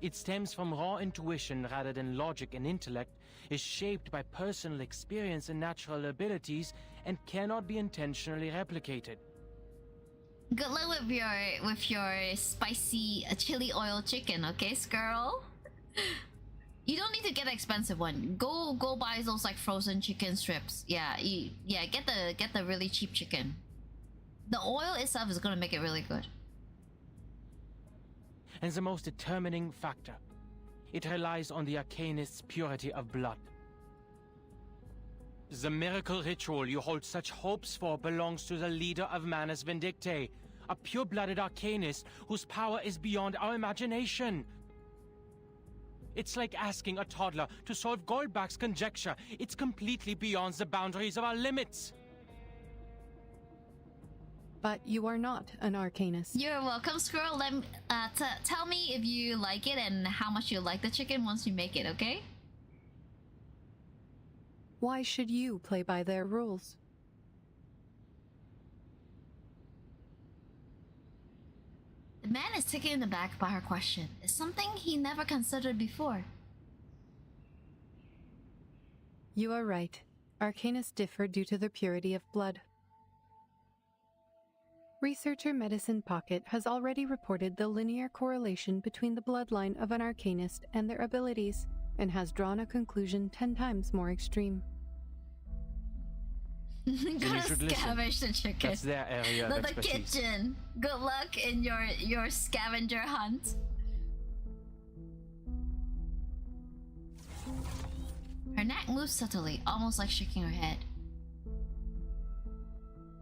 It stems from raw intuition rather than logic and intellect, is shaped by personal experience and natural abilities, and cannot be intentionally replicated. Good luck with your spicy chili oil chicken, okay, Skirl? You don't need to get the expensive one. Go buy those like frozen chicken strips. Yeah, get the really cheap chicken. The oil itself is gonna make it really good. And the most determining factor, it relies on the arcanist's purity of blood. The miracle ritual you hold such hopes for belongs to the leader of Manus Vindictae, a pure-blooded arcanist whose power is beyond our imagination. It's like asking a toddler to solve Goldback's conjecture. It's completely beyond the boundaries of our limits. But you are not an arcanist. You're welcome, Squirrel. Tell me if you like it and how much you like the chicken once you make it, okay? Why should you play by their rules? The man is taken aback by her question. It's something he never considered before. You are right. Arcanists differ due to their purity of blood. Researcher Medicine Pocket has already reported the linear correlation between the bloodline of an arcanist and their abilities, and has drawn a conclusion 10 times more extreme. Gotta scavenge the chicken. That's their area of the expertise. kitchen. Good luck in your scavenger hunt. Her neck moves subtly, almost like shaking her head.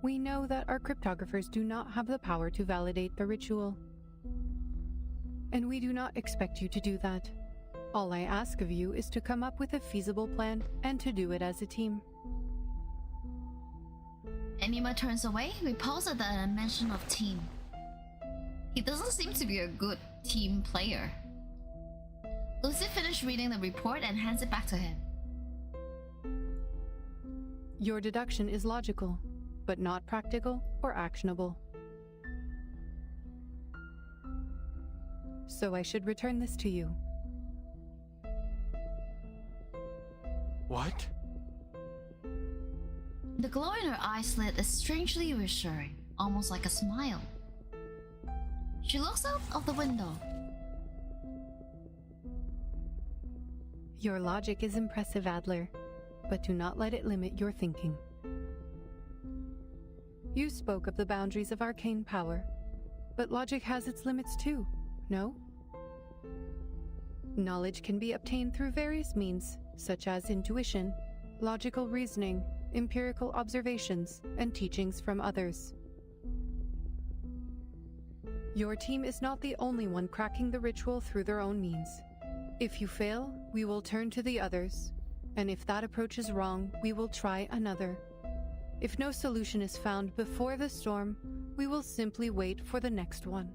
We know that our cryptographers do not have the power to validate the ritual. And we do not expect you to do that. All I ask of you is to come up with a feasible plan and to do it as a team. Enima turns away, repulsed at the mention of team. He doesn't seem to be a good team player. Lucy finished reading the report and hands it back to him. Your deduction is logical, but not practical or actionable. So I should return this to you. What? The glow in her eye slit is strangely reassuring, almost like a smile. She looks out of the window. Your logic is impressive, Adler, but do not let it limit your thinking. You spoke of the boundaries of arcane power, but logic has its limits too, no? Knowledge can be obtained through various means, such as intuition, logical reasoning, empirical observations, and teachings from others. Your team is not the only one cracking the ritual through their own means. If you fail, we will turn to the others, and if that approach is wrong, we will try another. If no solution is found before the storm, we will simply wait for the next one.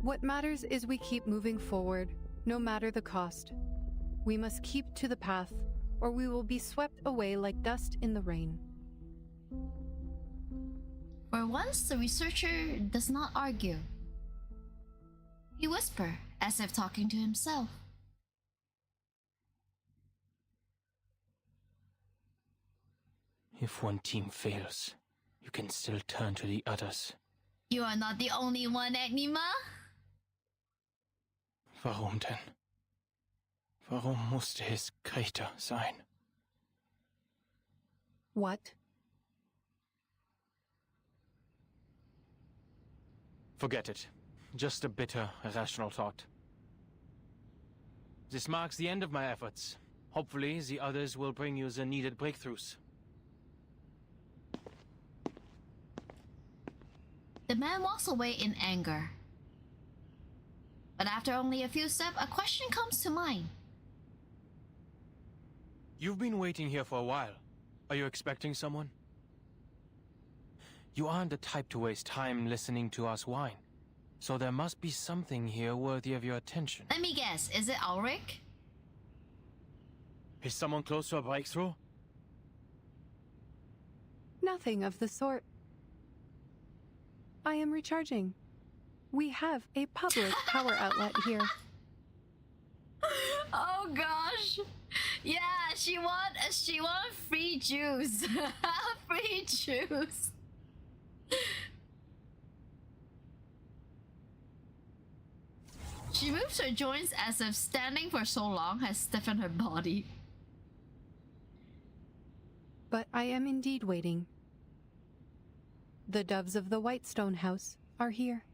What matters is we keep moving forward, no matter the cost. We must keep to the path, or we will be swept away like dust in the rain. For once, the researcher does not argue. He whispers, as if talking to himself. If one team fails, you can still turn to the others. You are not the only one, Enima. Warum denn? Warum musste es Greta sein? What? Forget it. Just a bitter, irrational thought. This marks the end of my efforts. Hopefully, the others will bring you the needed breakthroughs. The man walks away in anger. But after only a few steps, a question comes to mind. You've been waiting here for a while. Are you expecting someone? You aren't the type to waste time listening to us whine. So there must be something here worthy of your attention. Let me guess, is it Ulrich? Is someone close to a breakthrough? Nothing of the sort. I am recharging. We have a public power outlet here. Oh gosh. Yeah, she want free juice. Free juice. She moves her joints as if standing for so long has stiffened her body. But I am indeed waiting. The doves of the Whitestone House are here.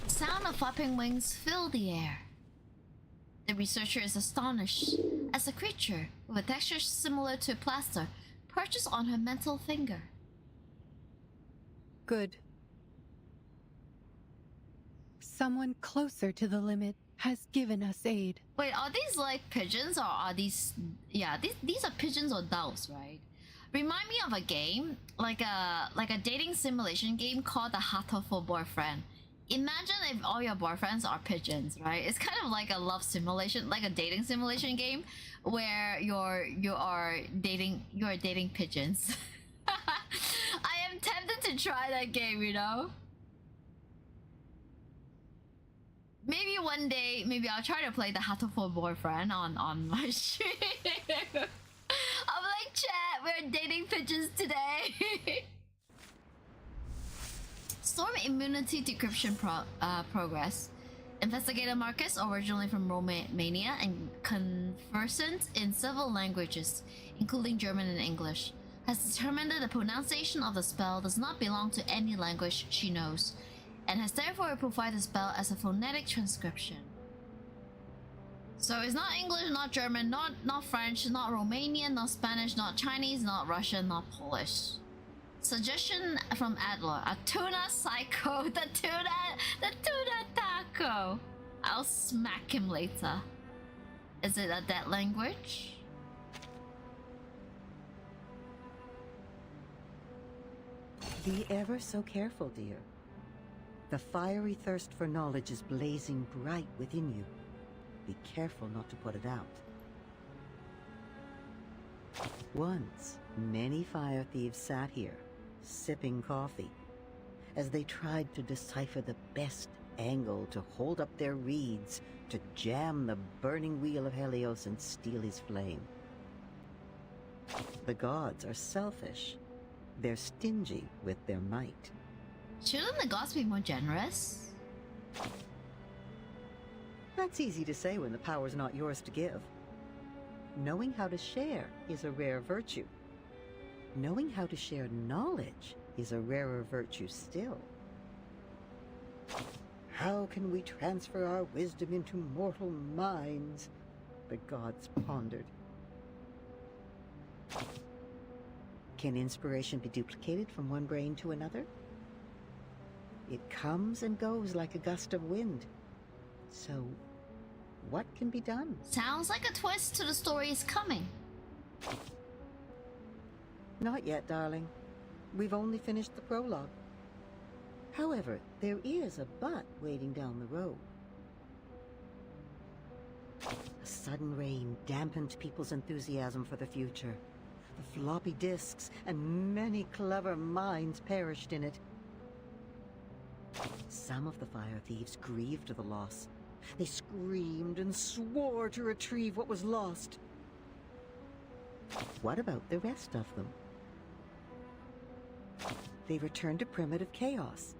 Sound of flapping wings fill the air. The researcher is astonished as a creature with a texture similar to plaster perches on her mental finger. Good. Someone closer to the limit has given us aid. Wait, are these like pigeons or are these... Yeah, these are pigeons or doves, right? Remind me of a game, like a dating simulation game called The Hatoful Boyfriend. Imagine if all your boyfriends are pigeons, right? It's kind of like a love simulation, like a dating simulation game where you are dating pigeons. I am tempted to try that game, you know? Maybe one day, maybe I'll try to play The Hatoful Boyfriend on my stream. I'm like, chat, we're dating pigeons today. Storm immunity decryption progress. Investigator Marcus, originally from Romania and conversant in several languages, including German and English, has determined that the pronunciation of the spell does not belong to any language she knows, and has therefore provided the spell as a phonetic transcription. So it's not English, not German, not French, not Romanian, not Spanish, not Chinese, not Russian, not Polish. Suggestion from Adler: a tuna psycho, the tuna taco. I'll smack him later. Is it a dead language? Be ever so careful, dear. The fiery thirst for knowledge is blazing bright within you. Be careful not to put it out. Once, many fire thieves sat here, sipping coffee, as they tried to decipher the best angle to hold up their reeds, to jam the burning wheel of Helios and steal his flame. The gods are selfish. They're stingy with their might. Shouldn't the gods be more generous? That's easy to say when the power's not yours to give. Knowing how to share is a rare virtue. Knowing how to share knowledge is a rarer virtue still. How can we transfer our wisdom into mortal minds? The gods pondered. Can inspiration be duplicated from one brain to another? It comes and goes like a gust of wind. So, what can be done? Sounds like a twist to the story is coming. Not yet, darling. We've only finished the prologue. However, there is a but waiting down the road. A sudden rain dampened people's enthusiasm for the future. The floppy disks and many clever minds perished in it. Some of the fire thieves grieved the loss. They screamed and swore to retrieve what was lost. What about the rest of them? They returned to primitive chaos,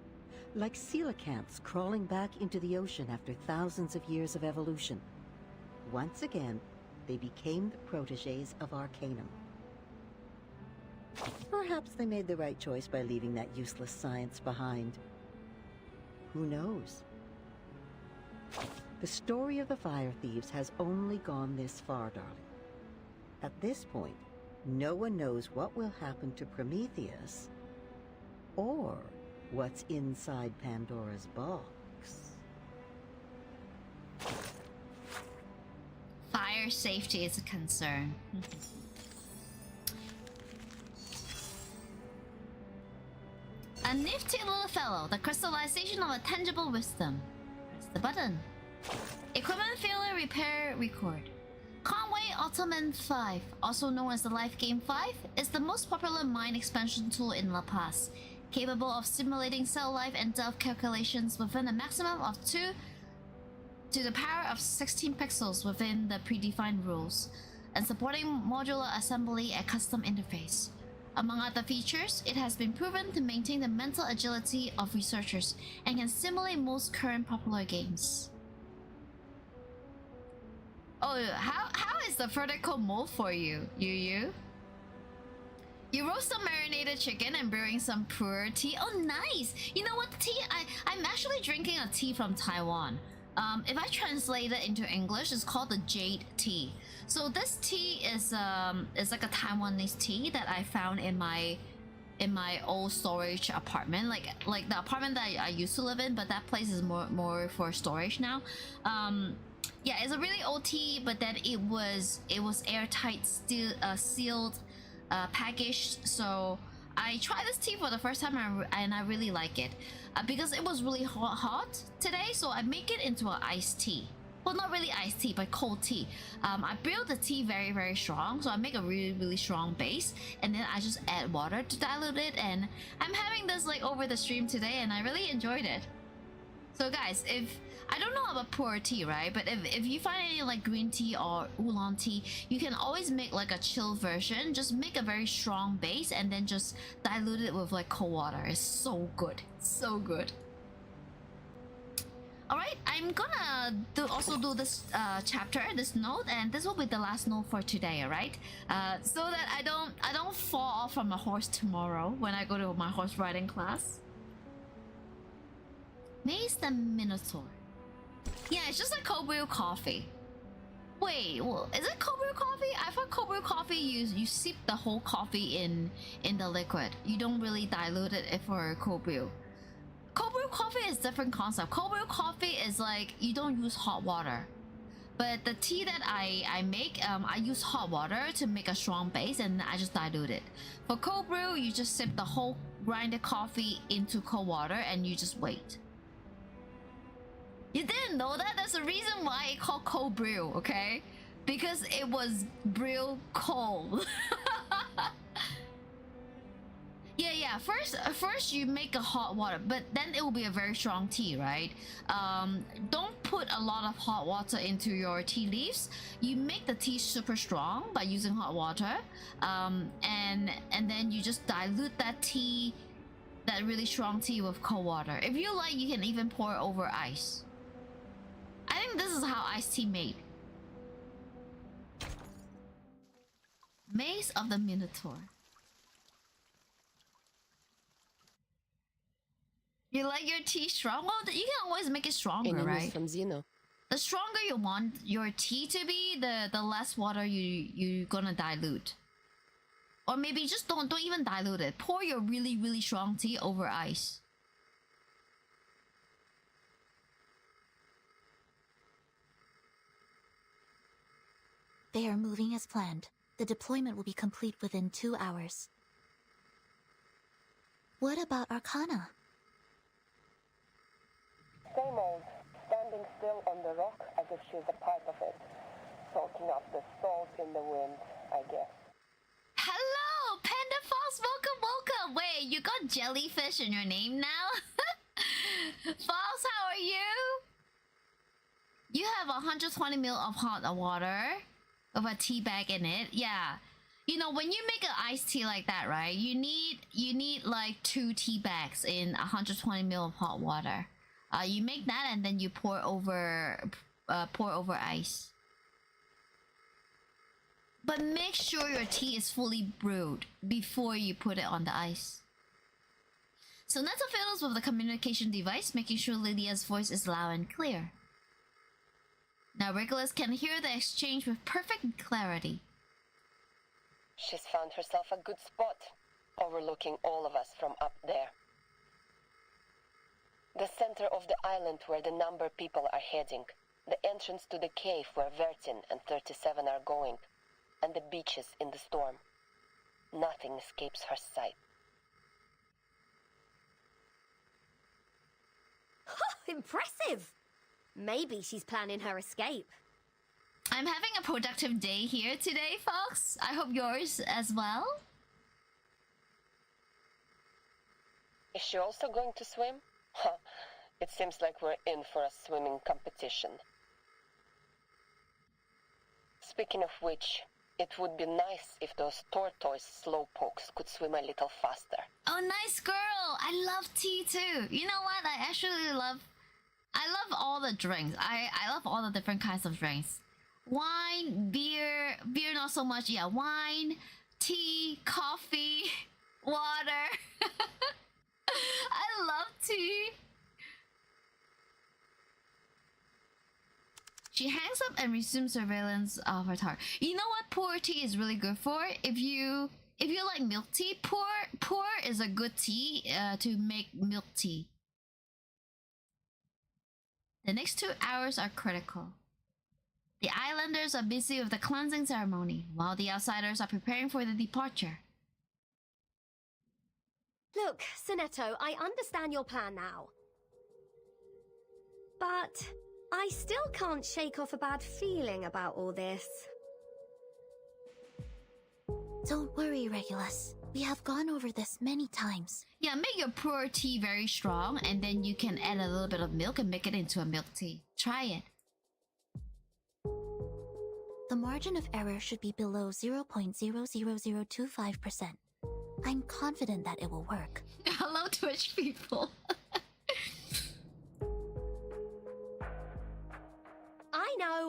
like coelacanths crawling back into the ocean after thousands of years of evolution. Once again, they became the protégés of Arcanum. Perhaps they made the right choice by leaving that useless science behind. Who knows? The story of the fire thieves has only gone this far, darling. At this point, no one knows what will happen to Prometheus or what's inside Pandora's box. Fire safety is a concern. A nifty little fellow, the crystallization of a tangible wisdom. Press the button. Equipment failure, repair, record. Conway Ottoman 5, also known as the Life Game 5, is the most popular mind expansion tool in La Paz, capable of simulating cell life and delve calculations within a maximum of 2 to the power of 16 pixels within the predefined rules, and supporting modular assembly and custom interface. Among other features, it has been proven to maintain the mental agility of researchers and can simulate most current popular games. Oh, how is the vertical mold for you, Yu? You roast some marinated chicken and brewing some pu'er tea. Oh, nice! You know what tea? I'm actually drinking a tea from Taiwan. If I translate it into English, it's called the jade tea. So this tea is like a Taiwanese tea that I found in my old storage apartment, like the apartment that I used to live in, but that place is more for storage now. Yeah, it's a really old tea, but then it was airtight, sealed, packaged. So I tried this tea for the first time and I really like it because it was really hot today. So I make it into an iced tea. Well, not really iced tea, but cold tea. I brewed the tea very, very strong, so I make a really, really strong base, and then I just add water to dilute it. And I'm having this like over the stream today, and I really enjoyed it. So guys, if I don't know about pu'er tea, right? But if you find any like green tea or oolong tea, you can always make like a chill version. Just make a very strong base and then just dilute it with like cold water. It's so good, so good. All right, I'm gonna also do this chapter, this note, and this will be the last note for today. All right, so that I don't fall off from a horse tomorrow when I go to my horse riding class. Maze the Minotaur. Yeah, it's just like cold brew coffee. Wait, well, is it cold brew coffee? I thought cold brew coffee you sip the whole coffee in the liquid. You don't really dilute it for cold brew. Cold brew coffee is different concept. Cold brew coffee is like you don't use hot water. But the tea that I make, I use hot water to make a strong base and I just dilute it. For cold brew, you just sip the whole grinded coffee into cold water and you just wait. You didn't know that? There's a reason why it's called cold brew, okay? Because it was brewed cold. Yeah. First you make a hot water, but then it will be a very strong tea, right? Don't put a lot of hot water into your tea leaves. You make the tea super strong by using hot water, and then you just dilute that tea, that really strong tea with cold water. If you like, you can even pour it over ice. I think this is how iced tea made. Maze of the Minotaur. You like your tea strong? Well, you can always make it stronger, right? From Zeno. The stronger you want your tea to be, the less water you're gonna dilute. Or maybe just don't even dilute it. Pour your really, really strong tea over ice. They are moving as planned. The deployment will be complete within 2 hours. What about Arcana? Same old, standing still on the rock as if she's a part of it. Soaking up the salt in the wind, I guess. Hello, Panda Fox, welcome. Wait, you got jellyfish in your name now? Fox, how are you? You have 120 ml of hot water with a tea bag in it. Yeah. You know, when you make an iced tea like that, right? You need like 2 tea bags in 120 ml of hot water. You make that and then you pour over ice. But make sure your tea is fully brewed before you put it on the ice. So Neto fiddles with the communication device, making sure Lydia's voice is loud and clear. Now Regulus can hear the exchange with perfect clarity. She's found herself a good spot, overlooking all of us from up there. The center of the island where the number people are heading, the entrance to the cave where Vertin and 37 are going, and the beaches in the storm. Nothing escapes her sight. impressive. Maybe she's planning her escape. I'm having a productive day here today, Fox. I hope yours as well. Is she also going to swim? Huh. It seems like we're in for a swimming competition. Speaking of which, it would be nice if those tortoise slowpokes could swim a little faster. Oh, nice girl. I love tea too. You know what? I love all the drinks. I love all the different kinds of drinks. Wine, beer not so much. Yeah, wine, tea, coffee, water. I love tea. She hangs up and resumes surveillance of her target. You know what pu'er tea is really good for? If you like milk tea, pu'er is a good tea to make milk tea. The next 2 hours are critical. The islanders are busy with the cleansing ceremony, while the outsiders are preparing for the departure. Look, Sonetto, I understand your plan now. But I still can't shake off a bad feeling about all this. Don't worry, Regulus. We have gone over this many times. Yeah, make your pu'er tea very strong, and then you can add a little bit of milk and make it into a milk tea. Try it. The margin of error should be below 0.00025%. I'm confident that it will work. Hello, Twitch people.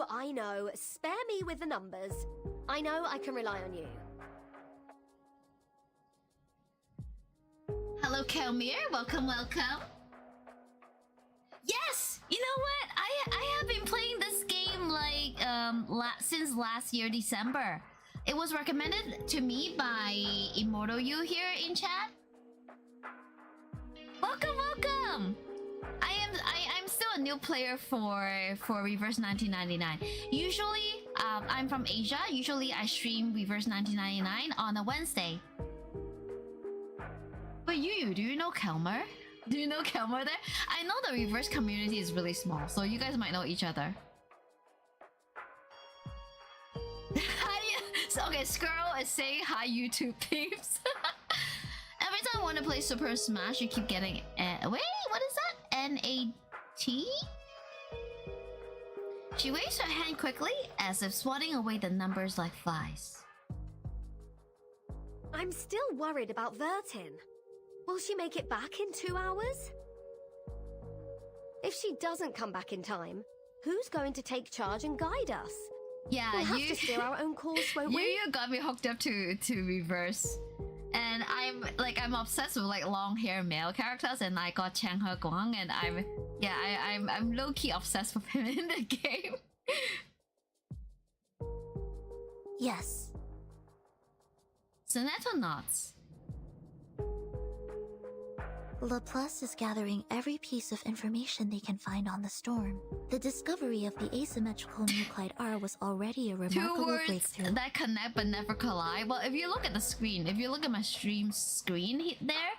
I know. Spare me with the numbers. I know I can rely on you. Hello, Kelmir. Welcome. Yes! You know what? I have been playing this game like since last year, December. It was recommended to me by Immortal You here in chat. Welcome! I'm still a new player for Reverse 1999. Usually, I'm from Asia. Usually, I stream Reverse 1999 on a Wednesday. But do you know Kelmer? Do you know Kelmer there? I know the Reverse community is really small, so you guys might know each other. Okay, Skrull is saying hi, YouTube peeps. Every time I want to play Super Smash, you keep getting... wait, what is that? N-A-T? She waves her hand quickly, as if swatting away the numbers like flies. I'm still worried about Vertin. Will she make it back in 2 hours? If she doesn't come back in time, who's going to take charge and guide us? Yeah, we'll have to steer our own course, won't we? You got me hooked up to Reverse. And I'm obsessed with like long hair male characters, and I got Chang He Guang, and I'm low-key obsessed with him in the game. Yes. Sonetto nods. Laplace is gathering every piece of information they can find on the storm. The discovery of the asymmetrical nuclide R was already a remarkable 2 words breakthrough. that connect but never collide. Well, if you look at the screen, if you look at my stream screen there,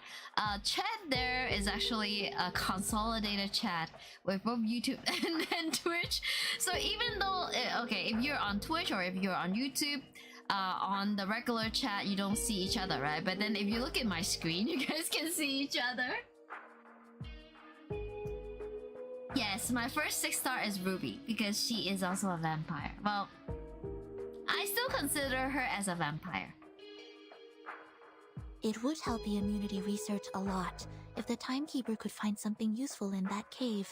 chat there is actually a consolidated chat with both YouTube and Twitch. So even though, okay, if you're on Twitch or if you're on YouTube, on the regular chat you don't see each other, right? But then if you look at my screen, you guys can see each other. Yes, my first 6-star is Ruby because she is also a vampire. Well, I still consider her as a vampire. It would help the immunity research a lot if the Timekeeper could find something useful in that cave.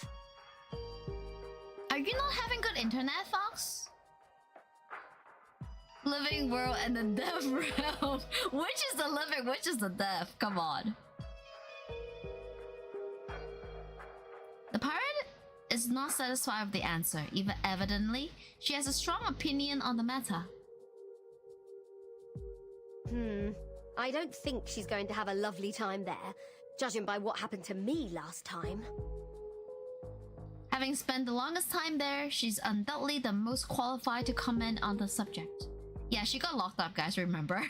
Are you not having good internet, Fox? Living world and the death realm. Which is the living, which is the death? Come on. The pirate is not satisfied with the answer. Even evidently, she has a strong opinion on the matter. I don't think she's going to have a lovely time there, judging by what happened to me last time. Having spent the longest time there, she's undoubtedly the most qualified to comment on the subject. Yeah, she got locked up, guys, remember?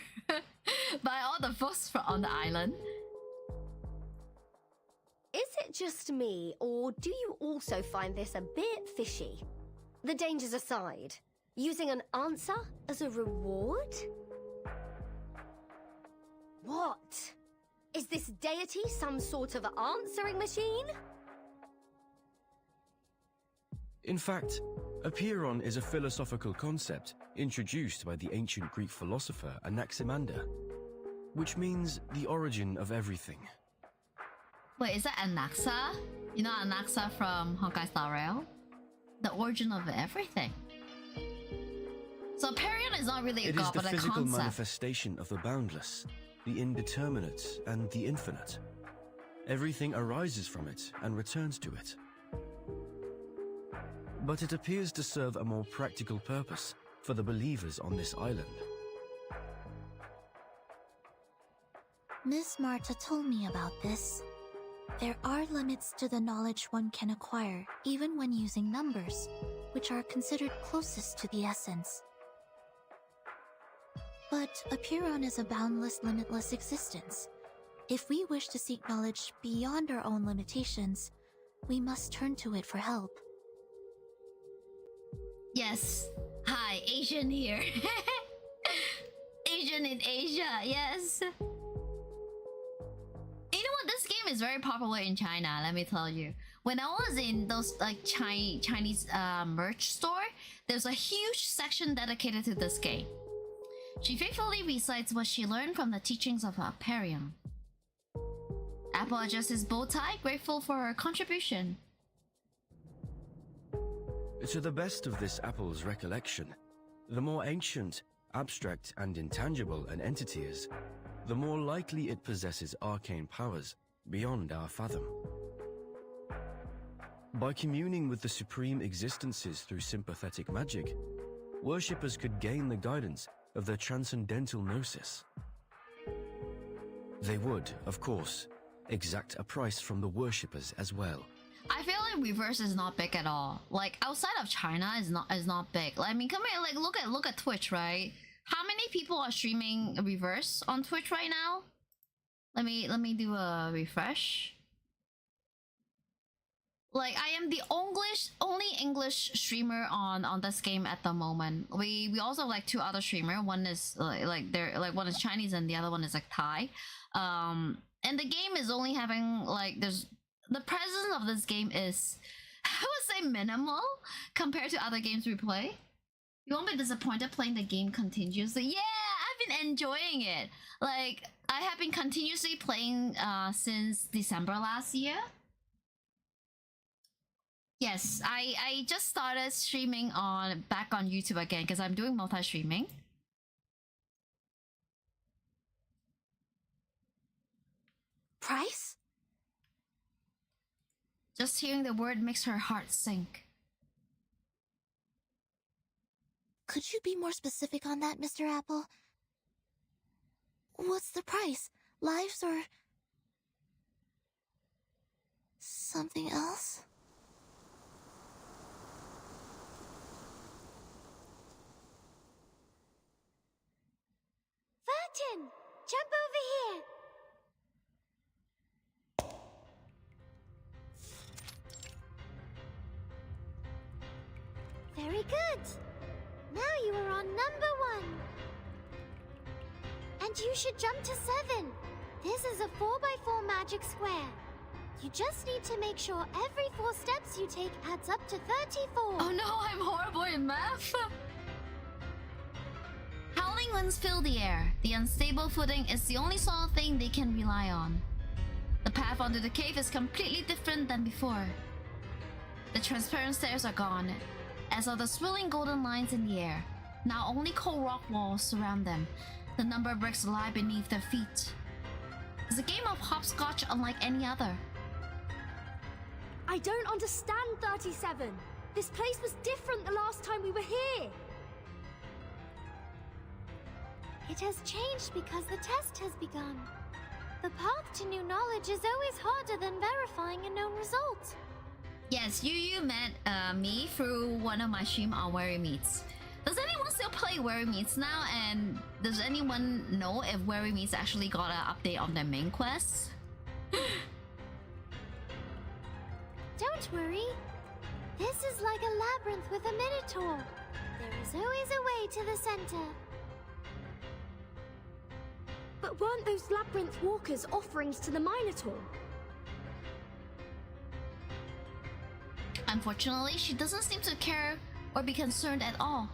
By all the folks on the island. Is it it just me, or do you also find this a bit fishy? The dangers aside, using an answer as a reward? What? Is this deity some sort of answering machine? In fact, Apeiron is a philosophical concept introduced by the ancient Greek philosopher Anaximander, which means the origin of everything. Wait, is that Anaxa? You know Anaxa from Honkai Star Rail? The origin of everything. So Apeiron is not really a god, but a It is the physical concept. manifestation of the boundless, the indeterminate, and the infinite. Everything arises from it and returns to it. But it appears to serve a more practical purpose for the believers on this island. Miss Marta told me about this. There are limits to the knowledge one can acquire, even when using numbers, which are considered closest to the essence. But Apeiron is a boundless, limitless existence. If we wish to seek knowledge beyond our own limitations, we must turn to it for help. Yes. Hi, Asian here. Asian in Asia, yes. You know what? This game is very popular in China, let me tell you. When I was in those like Chinese merch store, there's a huge section dedicated to this game. She faithfully recites what she learned from the teachings of Apeiron. Apple adjusts his bow tie, grateful for her contribution. To the best of this apple's recollection, the more ancient, abstract, and intangible an entity is, the more likely it possesses arcane powers beyond our fathom. By communing with the supreme existences through sympathetic magic, worshippers could gain the guidance of their transcendental gnosis. They would, of course, exact a price from the worshippers as well. I feel like Reverse is not big at all. Like outside of China is not big. Like, I mean, come here, like look at Twitch, right? How many people are streaming Reverse on Twitch right now? Let me do a refresh. Like, I am the only English streamer on this game at the moment. We also have like two other streamers. One is one is Chinese and the other one is like Thai. And the game is only having like the presence of this game is, I would say, minimal compared to other games we play. You won't be disappointed playing the game continuously. Yeah, I've been enjoying it. Like, I have been continuously playing since December last year. Yes, I just started streaming back on YouTube again because I'm doing multi-streaming. Price? Just hearing the word makes her heart sink. Could you be more specific on that, Mr. Apple? What's the price? Lives or something else? Vertin, jump over here. Very good. Now you are on number 1. And you should jump to 7. This is a 4x4 magic square. You just need to make sure every 4 steps you take adds up to 34. Oh no, I'm horrible in math. Howling winds fill the air. The unstable footing is the only solid thing they can rely on. The path onto the cave is completely different than before. The transparent stairs are gone, as are the swirling golden lines in the air. Now only cold rock walls surround them. The number of bricks lie beneath their feet. It's a game of hopscotch unlike any other. I don't understand, 37. This place was different the last time we were here. It has changed because the test has begun. The path to new knowledge is always harder than verifying a known result. Yes, you met me through one of my stream on Wary Meats. Does anyone still play Wary Meats now? And does anyone know if Wary Meats actually got an update on their main quests? worry. This is like a labyrinth with a minotaur. There is always a way to the center. But weren't those labyrinth walkers offerings to the Minotaur? Unfortunately, she doesn't seem to care or be concerned at all.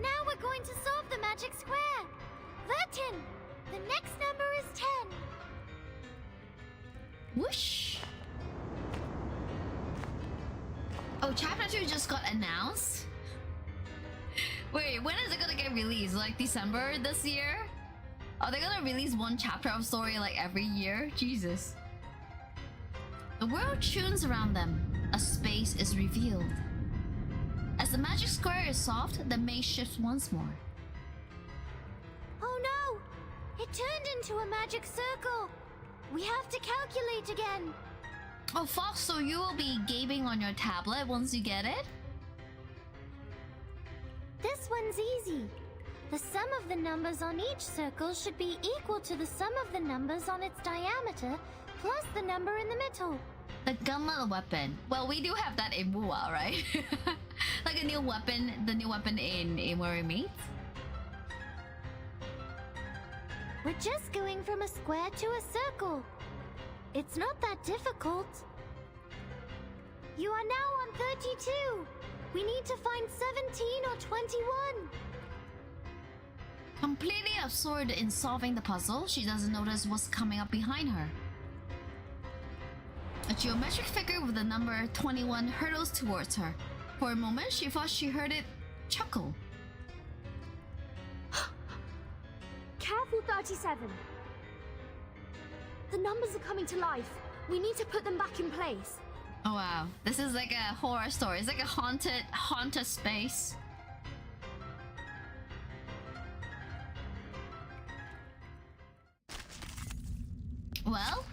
Now we're going to solve the magic square. Vertin, the next number is 10. Whoosh! Oh, Chapter 2 just got announced? Wait, when is it gonna get released? Like December this year? Are they gonna release one chapter of story like every year? Jesus. The world tunes around them. A space is revealed. As the magic square is solved, the maze shifts once more. Oh no! It turned into a magic circle. We have to calculate again. Oh, Fox, so you will be gaming on your tablet once you get it? This one's easy. The sum of the numbers on each circle should be equal to the sum of the numbers on its diameter plus the number in the middle. The gunlet weapon. Well, we do have that in Wuwa, right? Like a new weapon, the new weapon in Where We Meet. We're just going from a square to a circle. It's not that difficult. You are now on 32. We need to find 17 or 21. Completely absorbed in solving the puzzle, she doesn't notice what's coming up behind her. A geometric figure with the number 21 hurtles towards her. For a moment, she thought she heard it chuckle. Careful, 37. The numbers are coming to life. We need to put them back in place. Oh wow, this is like a horror story. It's like a haunted space. Well,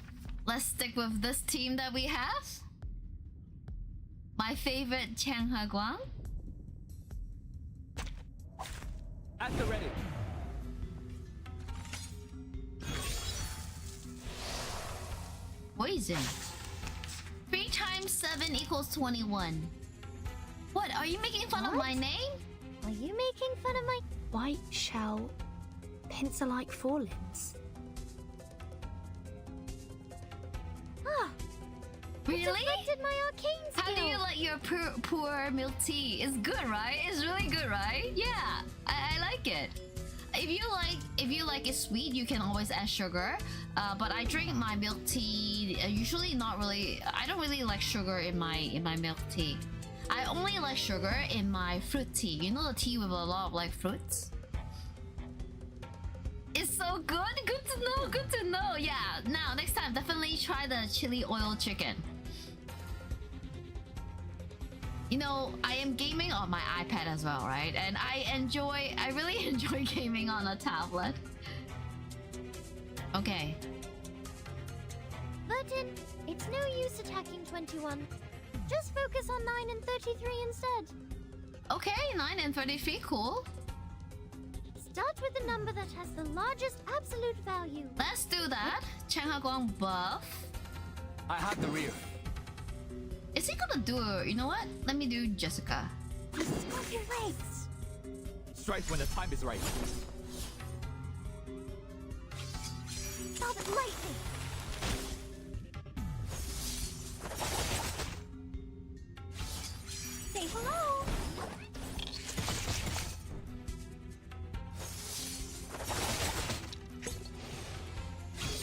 let's stick with this team that we have. My favorite, Chang Ha-guang. At the ready. Poison. 3 times 7 equals 21. What, are you making fun of my name? Are you making fun of my... White shell, pencil-like forelimbs. Ah! Really? It's affected my arcane skill. How do you like your poor milk tea? It's good, right? It's really good, right? Yeah, I like it. If you like it sweet, you can always add sugar. But I drink my milk tea usually not really. I don't really like sugar in my milk tea. I only like sugar in my fruit tea. You know, the tea with a lot of like fruits. It's so good. Good to know. Good to know. Yeah. Now next time, definitely try the chili oil chicken. You know, I am gaming on my iPad as well, right? And I really enjoy gaming on a tablet. Okay. Vertin, it's no use attacking 21. Just focus on 9 and 33 instead. Okay, 9 and 33, cool. Start with the number that has the largest absolute value. Let's do that. Chang Ha-guang buff. I have the rear. Is he gonna do a... You know what? Let me do Jessica. Stop your legs. Strike when the time is right. Stop it lightly. Say hello.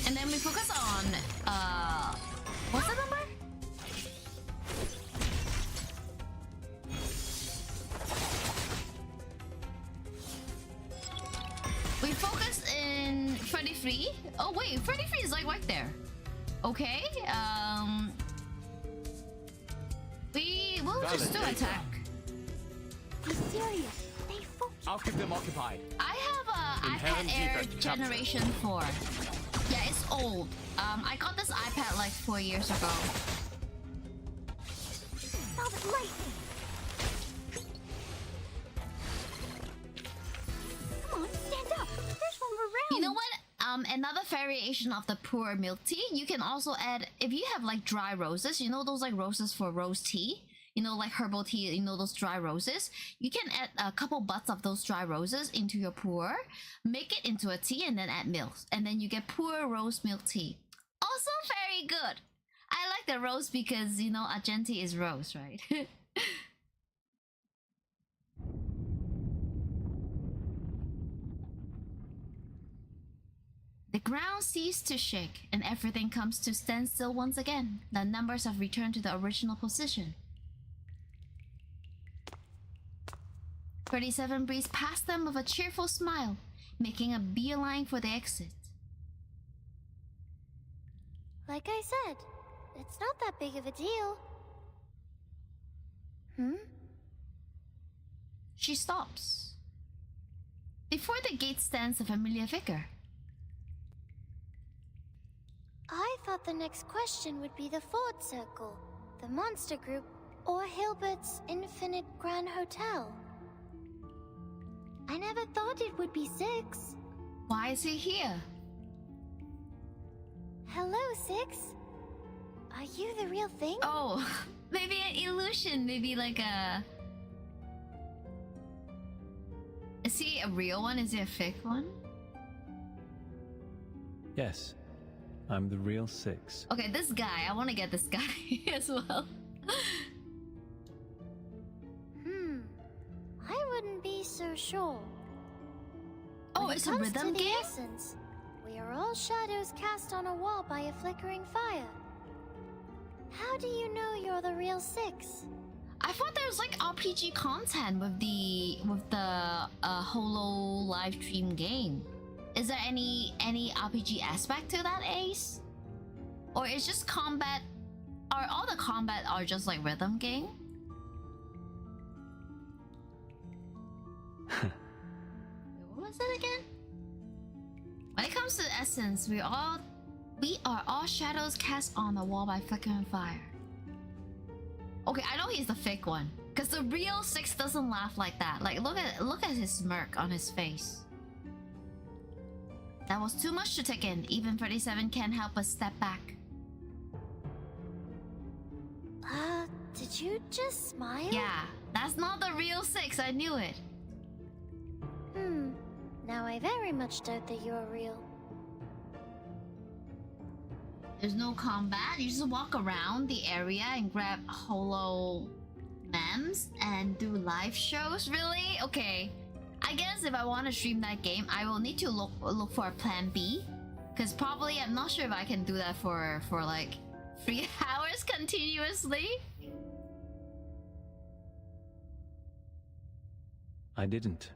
And then we focus on... What's the number? We focus in 33. Oh wait, 33 is like right there. Okay, we'll just do attack. Be serious. Stay focused. I'll keep them occupied. I have a iPad Air Generation 4. Yeah, it's old. I got this iPad like 4 years ago. Stop it lightly. Come on, stand up. There's one around. You know what? Another variation of the pu'er milk tea, you can also add, if you have like dry roses, you know those like roses for rose tea, you know, like herbal tea, you know, those dry roses, you can add a couple butts of those dry roses into your pu'er, make it into a tea, and then add milk, and then you get pu'er rose milk tea. Also very good. I like the rose because, you know, Argenti is rose, right? The ground ceased to shake, and everything comes to standstill once again. The numbers have returned to the original position. 37 breezed past them with a cheerful smile, making a beeline for the exit. Like I said, it's not that big of a deal. She stops. Before the gate stands a familiar figure. I thought the next question would be the Ford Circle, the Monster Group, or Hilbert's Infinite Grand Hotel. I never thought it would be Six. Why is he here? Hello, Six. Are you the real thing? Oh, maybe an illusion, maybe like a... Is he a real one? Is he a fake one? Yes, I'm the real Six. Okay, this guy, I want to get this guy as well. I wouldn't be so sure. Oh, When it's it a comes rhythm to the game? essence, we are all shadows cast on a wall by a flickering fire. How do you know you're the real Six? I thought there was like RPG content with the Holo live stream game. Is there any RPG aspect to that, Ace? Or is just combat? Are all the combat are just like rhythm game? What was it again? When it comes to essence, we are all shadows cast on the wall by flickering fire. Okay, I know he's the fake one, cause the real Six doesn't laugh like that. Like look at his smirk on his face. That was too much to take in. Even 37 can't help but step back. Did you just smile? Yeah, that's not the real Six. I knew it. Now I very much doubt that you're real. There's no combat. You just walk around the area and grab holo memes and do live shows. Really? Okay. I guess if I want to stream that game, I will need to look for a plan B, because probably I'm not sure if I can do that for like 3 hours continuously. I didn't.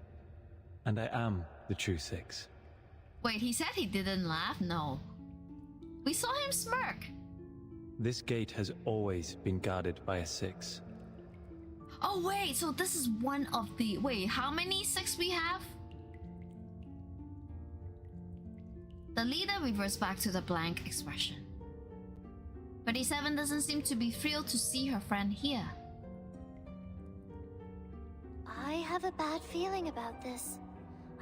And I am the true Six. Wait, he said he didn't laugh? No. We saw him smirk. This gate has always been guarded by a Six. Oh wait, so this is one of the... Wait, how many Six we have? The leader reverts back to the blank expression. 37 doesn't seem to be thrilled to see her friend here. I have a bad feeling about this.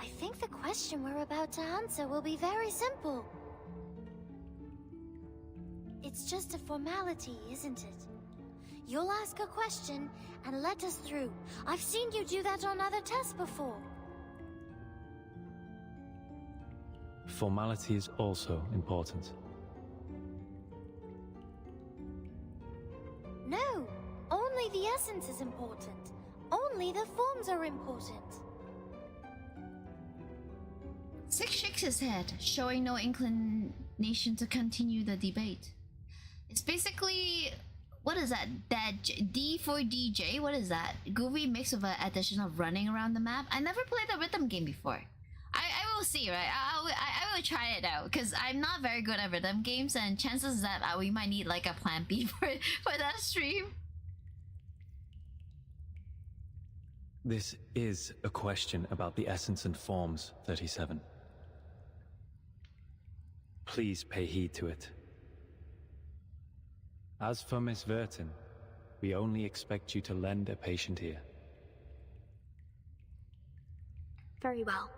I think the question we're about to answer will be very simple. It's just a formality, isn't it? You'll ask a question and let us through. I've seen you do that on other tests before. Formality is also important. No, only the essence is important. Only the forms are important. Six shakes his head, showing no inclination to continue the debate. It's basically... What is that? That D for DJ? What is that? Goofy mix with an addition of running around the map? I never played a rhythm game before. I will see, right? I will try it out, because I'm not very good at rhythm games, and chances that we might need like a plan B for that stream. This is a question about the essence and forms, 37. Please pay heed to it. As for Miss Vertin, we only expect you to lend a patient ear. Very well.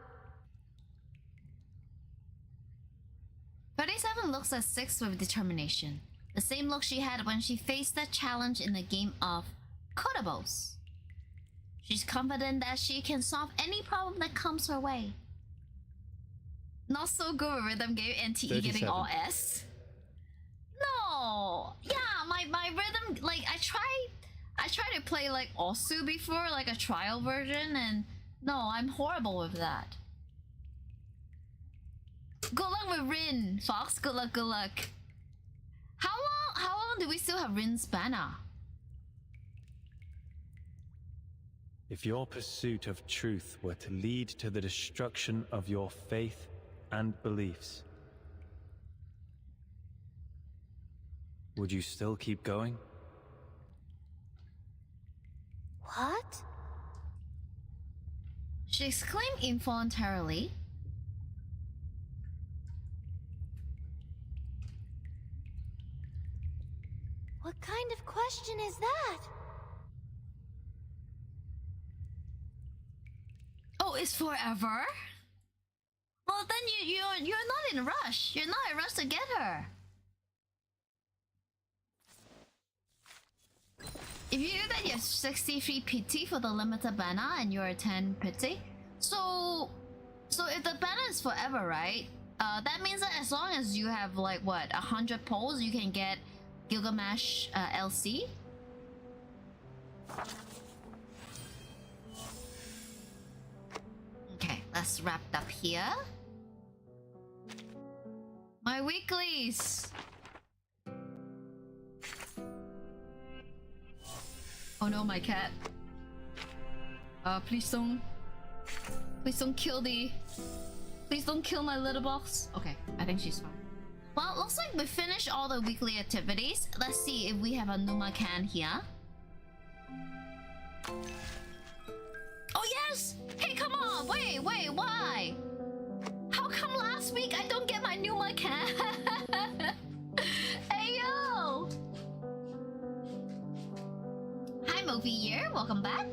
looks at 6 with determination. The same look she had when she faced that challenge in the game of Kotabos. She's confident that she can solve any problem that comes her way. Not so good with rhythm game NTE getting all S. No! Yeah, my rhythm, like, I tried to play like Osu before, like a trial version, and no, I'm horrible with that. Good luck with Rin, Fox. Good luck, good luck. How long do we still have Rin's banner? If your pursuit of truth were to lead to the destruction of your faith and beliefs, would you still keep going? What? She exclaimed involuntarily. What kind of question is that? Oh, it's forever? Well, then you're not in a rush. You're not in a rush to get her. If you do that, you have 63 pity for the limited banner, and you're 10 pity. So if the banner is forever, right? That means that as long as you have like what 100 polls, you can get Gilgamesh LC. Okay, let's wrap up here. My weeklies. Oh no, my cat. Please don't kill please don't kill my litter box. Okay, I think she's fine. Well, it looks like we finished all the weekly activities. Let's see if we have a Numa can here. Oh yes! Hey, come on! Wait, why? How come last week I don't get my Numa can? Hey yo! Hi Movie Year, welcome back.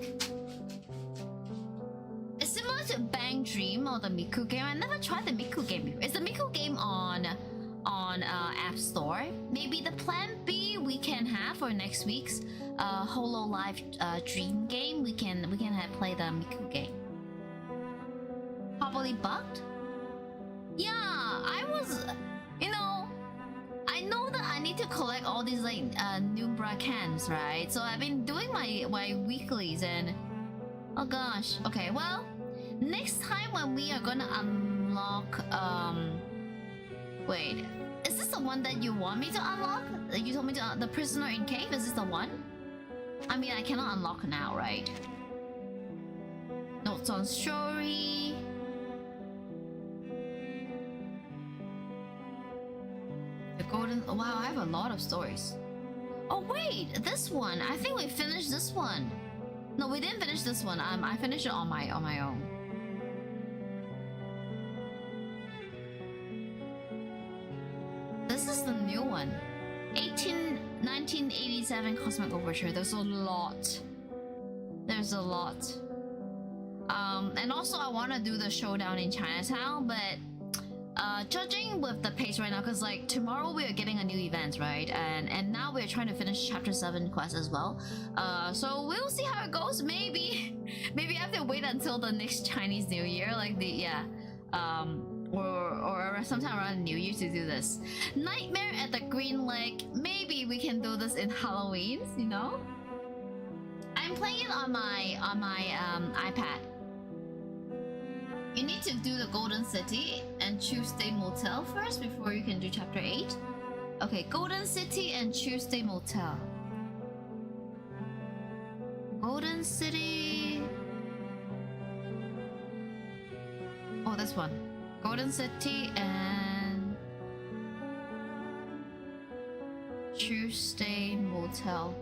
It's similar to Bang Dream or the Miku game. I never tried the Miku game before. Is the Miku game on App Store? Maybe the plan B we can have for next week's Hololive Dream game. We can play the Miku game. Probably bugged. Yeah, I was, I know that I need to collect all these like Numbra cans, right? So I've been doing my weeklies and oh gosh. Okay, well, next time when we are gonna unlock wait, is this the one that you want me to unlock? You told me to the prisoner in cave, is this the one? I mean, I cannot unlock now, right? Notes on story. The golden... Wow, I have a lot of stories. Oh wait, this one. I think we finished this one. No, we didn't finish this one. I finished it on my own. This is the new one. 1987 Cosmic Overture. There's a lot. There's a lot. And also I want to do the showdown in Chinatown, but judging with the pace right now, because like tomorrow we are getting a new event, right? And now we're trying to finish chapter 7 quest as well. So we'll see how it goes. Maybe I have to wait until the next Chinese New Year, like or sometime around New Year to do this. Nightmare at the Green Lake. Maybe we can do this in Halloween, you know? I'm playing it on my iPad. You need to do the Golden City and Tuesday Motel first before you can do chapter 8. Okay, Golden City and Tuesday Motel. Golden City. Oh, this one. Golden City and Tuesday Motel.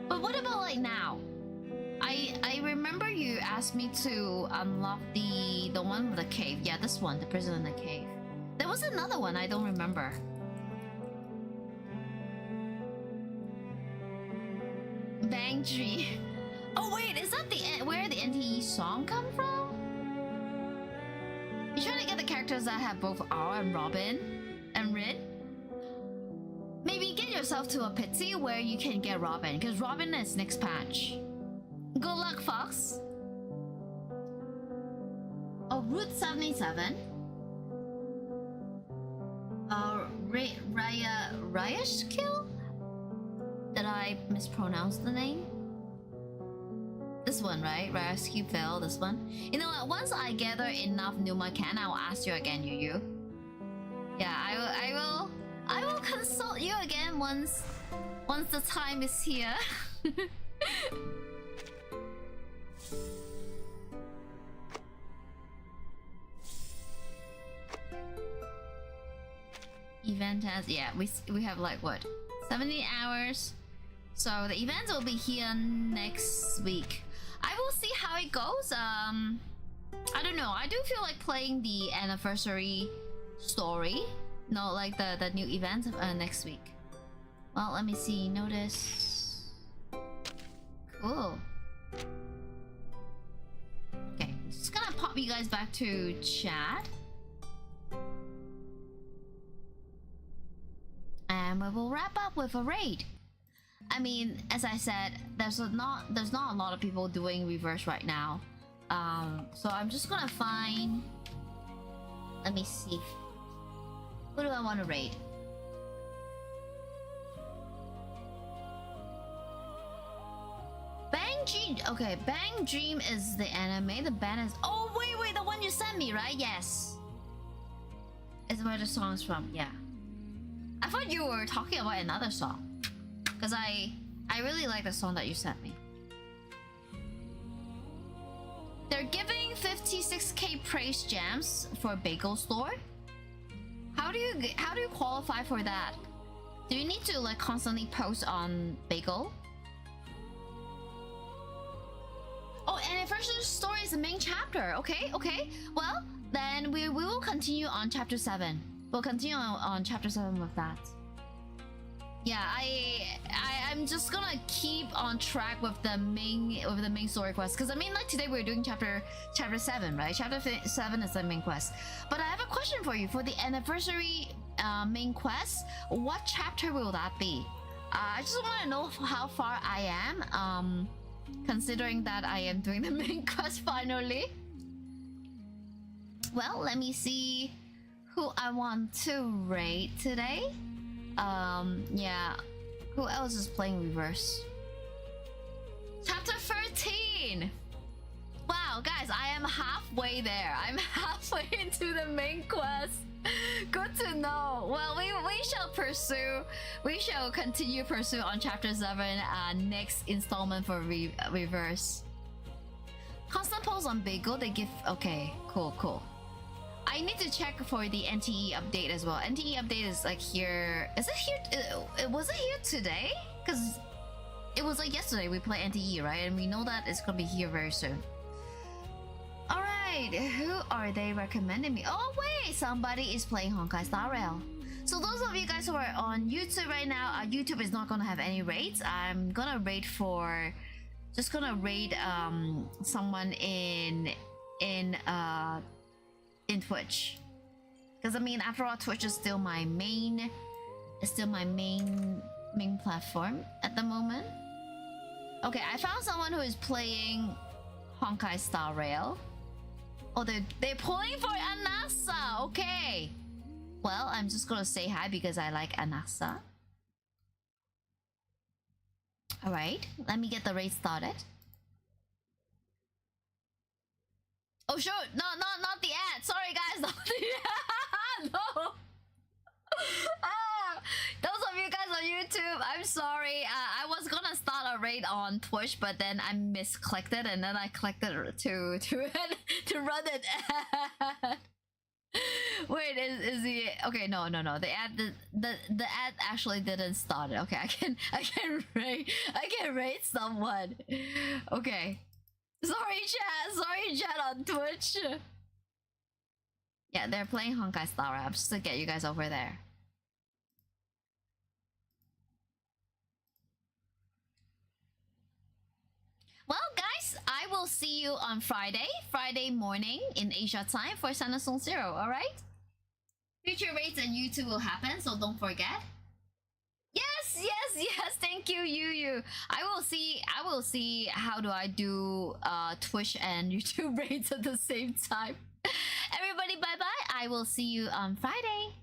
But what about like now? I remember you asked me to unlock the one with the cave. Yeah, this one, the prison in the cave. There was another one, I don't remember. Bang Tree. Oh wait, is that where the NTE song come from? You're trying to get the character characters that have both R and Robin and Rin. Maybe get yourself to a pitsy where you can get Robin, because Robin is next patch. Good luck, Fox. Oh, Route 77. Ryashkill? Did I mispronounce the name? This one, right? Ryashkill, this one. You know what? Once I gather enough Numa Can, I will ask you again, Yu. Yeah, I will consult you again once the time is here. Event has, yeah, we have like what, 70 hours. So the events will be here next week. I will see how it goes. I don't know. I do feel like playing the anniversary story. No, like the new event next week. Well, let me see. Notice. Cool. Okay, just gonna pop you guys back to chat. And we will wrap up with a raid. I mean, as I said, there's not a lot of people doing reverse right now. So I'm just gonna find. Let me see. Who do I want to raid? Bang Dream. Okay, Bang Dream is the anime. The band is. Oh wait, the one you sent me, right? Yes. Is where the song's from. Yeah. I thought you were talking about another song. Because I really like the song that you sent me. They're giving 56k praise gems for Bagel Store. How do you qualify for that? Do you need to like constantly post on Bagel? Oh, anniversary story is the main chapter. Okay. Well, then we will continue on chapter 7. We'll continue on chapter 7 with that. Yeah, I'm just gonna keep on track with the main story quest, because I mean, like today we're doing chapter 7, right? Chapter 7 is the main quest. But I have a question for you. For the anniversary main quest, what chapter will that be? I just want to know how far I am, considering that I am doing the main quest finally. Well, let me see who I want to raid today. Yeah. Who else is playing reverse? Chapter 13! Wow, guys, I am halfway there. I'm halfway into the main quest. Good to know. Well, we shall pursue. We shall continue pursue on chapter 7, next installment for reverse. Constant polls on Bagel, they give. Okay, cool. I need to check for the NTE update as well. NTE update is like here. Is it here? Was it here today? Because it was like yesterday we played NTE, right? And we know that it's gonna be here very soon. Alright, who are they recommending me? Oh wait, somebody is playing Honkai Star Rail. So those of you guys who are on YouTube right now, YouTube is not gonna have any raids. I'm gonna raid for... Just gonna raid someone in Twitch, because I mean, after all, Twitch is still my main platform at the moment. Okay, I found someone who is playing Honkai Star Rail. Oh, they're pulling for Anasa. Okay, well, I'm just gonna say hi because I like Anasa. All right, let me get the raid started. Oh sure, not the ad. Sorry guys, not the ad. No. Those of you guys on YouTube, I'm sorry. I was gonna start a raid on Twitch, but then I misclicked it, and then I clicked it to run an ad. Wait, is the okay? No. The ad actually didn't start. Okay, I can raid someone. Okay. Sorry chat on Twitch. Yeah, they're playing Honkai Star Rail just to get you guys over there. Well, guys, I will see you on Friday morning in Asia time for Sanasong Zero, alright? Future raids and YouTube will happen, so don't forget. Yes, thank you, Yu. I will see how do I do Twitch and YouTube raids at the same time. Everybody, bye bye. I will see you on Friday.